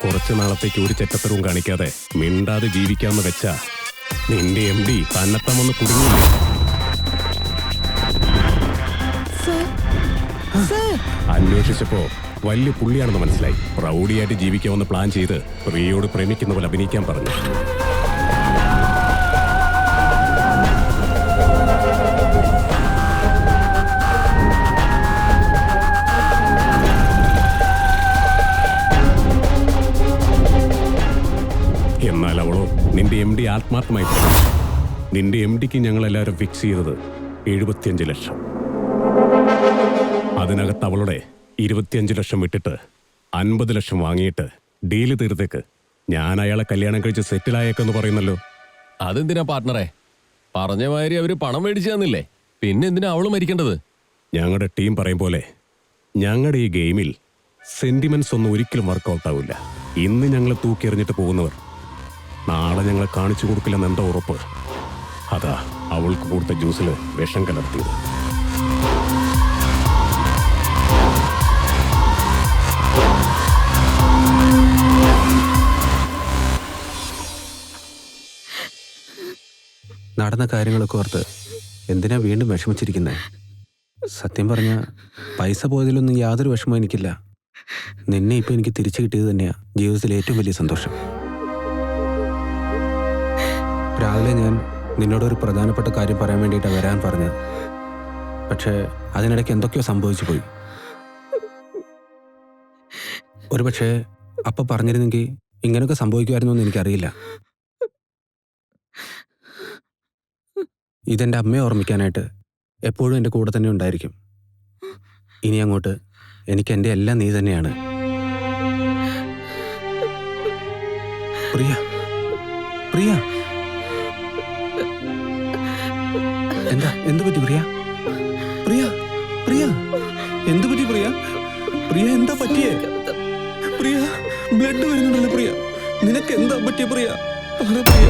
കുറച്ചു നാളത്തേക്ക് ഒരു ചെറ്റത്തരവും കാണിക്കാതെ മിണ്ടാതെ ജീവിക്കാമെന്ന് വെച്ചാ നിന്റെ MD തന്നെത്താൻ വന്ന് കുടുങ്ങിയില്ലേ? അന്വേഷിച്ചപ്പോ വലിയ പുള്ളിയാണെന്ന് മനസ്സിലായി. പ്രൗഢിയായിട്ട് ജീവിക്കാമെന്ന് പ്ലാൻ ചെയ്ത് പ്രിയയോട് പ്രേമിക്കുന്ന പോലെ അഭിനയിക്കാൻ പറഞ്ഞു. എന്നാൽ അവളോ നിന്റെ MD ആത്മാർത്ഥമായി പറഞ്ഞു. നിന്റെ MDക്ക് ഞങ്ങളെല്ലാവരും ഫിക്സ് ചെയ്തത് 75 ലക്ഷം. അതിനകത്ത് അവളുടെ 25 ലക്ഷം വിട്ടിട്ട് 50 ലക്ഷം വാങ്ങിയിട്ട് ഡീല് തീർത്തേക്ക്. ഞാൻ അയാളെ കല്യാണം കഴിച്ച് സെറ്റിലായേക്കെന്ന് പറയുന്നല്ലോ. അതെന്തിനാ പാർട്ട്ണറെ? പറഞ്ഞ മാതിരി അവര് പണം മേടിച്ചു തന്നില്ലേ, പിന്നെ എന്തിനാ അവള് മരിക്കേണ്ടത്? ഞങ്ങളുടെ ടീം പറയും പോലെ ഞങ്ങളുടെ ഈ ഗെയിമിൽ സെന്റിമെന്റ്സ് ഒന്നും ഒരിക്കലും വർക്കൗട്ട് ആവില്ല. ഇന്ന് ഞങ്ങളെ തൂക്കിയെറിഞ്ഞിട്ട് പോകുന്നവർ നാളെ ഞങ്ങളെ കാണിച്ചു കൊടുക്കില്ലെന്ന് എന്താ ഉറപ്പ്? അതാ അവൾക്ക് കൊടുത്ത ജ്യൂസിൽ വിഷം കലർത്തിയത്. നടന്ന കാര്യങ്ങളൊക്കെ ഓർത്ത് എന്തിനാ വീണ്ടും വിഷമിച്ചിരിക്കുന്നത്? സത്യം പറഞ്ഞ പൈസ പോയതിലൊന്നും യാതൊരു വിഷമവും എനിക്കില്ല. നിന്നെ ഇപ്പം എനിക്ക് തിരിച്ചു കിട്ടിയത് തന്നെയാണ് ജീവിതത്തിലെ ഏറ്റവും വലിയ സന്തോഷം. രാവിലെ ഞാൻ നിന്നോടൊരു പ്രധാനപ്പെട്ട കാര്യം പറയാൻ വേണ്ടിയിട്ടാണ് വരാൻ പറഞ്ഞത്. പക്ഷേ അതിനിടയ്ക്ക് എന്തൊക്കെയോ സംഭവിച്ചു പോയി. ഒരുപക്ഷെ അപ്പം പറഞ്ഞിരുന്നെങ്കിൽ ഇങ്ങനെയൊക്കെ സംഭവിക്കുമായിരുന്നു എന്ന് എനിക്കറിയില്ല. ഇതെൻ്റെ അമ്മയെ ഓർമ്മിക്കാനായിട്ട് എപ്പോഴും എൻ്റെ കൂടെ തന്നെ ഉണ്ടായിരിക്കും. ഇനി അങ്ങോട്ട് എനിക്ക് എൻ്റെ എല്ലാം നീ തന്നെയാണ്. പ്രിയ, പ്രിയ, എന്താ എന്തു പറ്റി പ്രിയ? പ്രിയ, പ്രിയ, എന്തു പറ്റി പ്രിയ? പ്രിയ എന്താ പറ്റിയേ? പ്രിയ, ബ്ലഡ് വരുന്നുണ്ടല്ലോ പ്രിയ. നിനക്ക് എന്താ പറ്റിയ പ്രിയ? പറ പ്രിയ.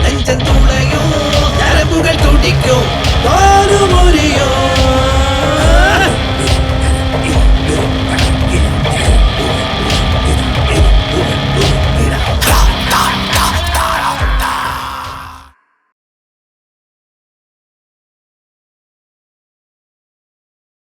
നെഞ്ചം തുളയോ ഞരമ്പുകൾ തുടിക്കും താനുമൊരിയോ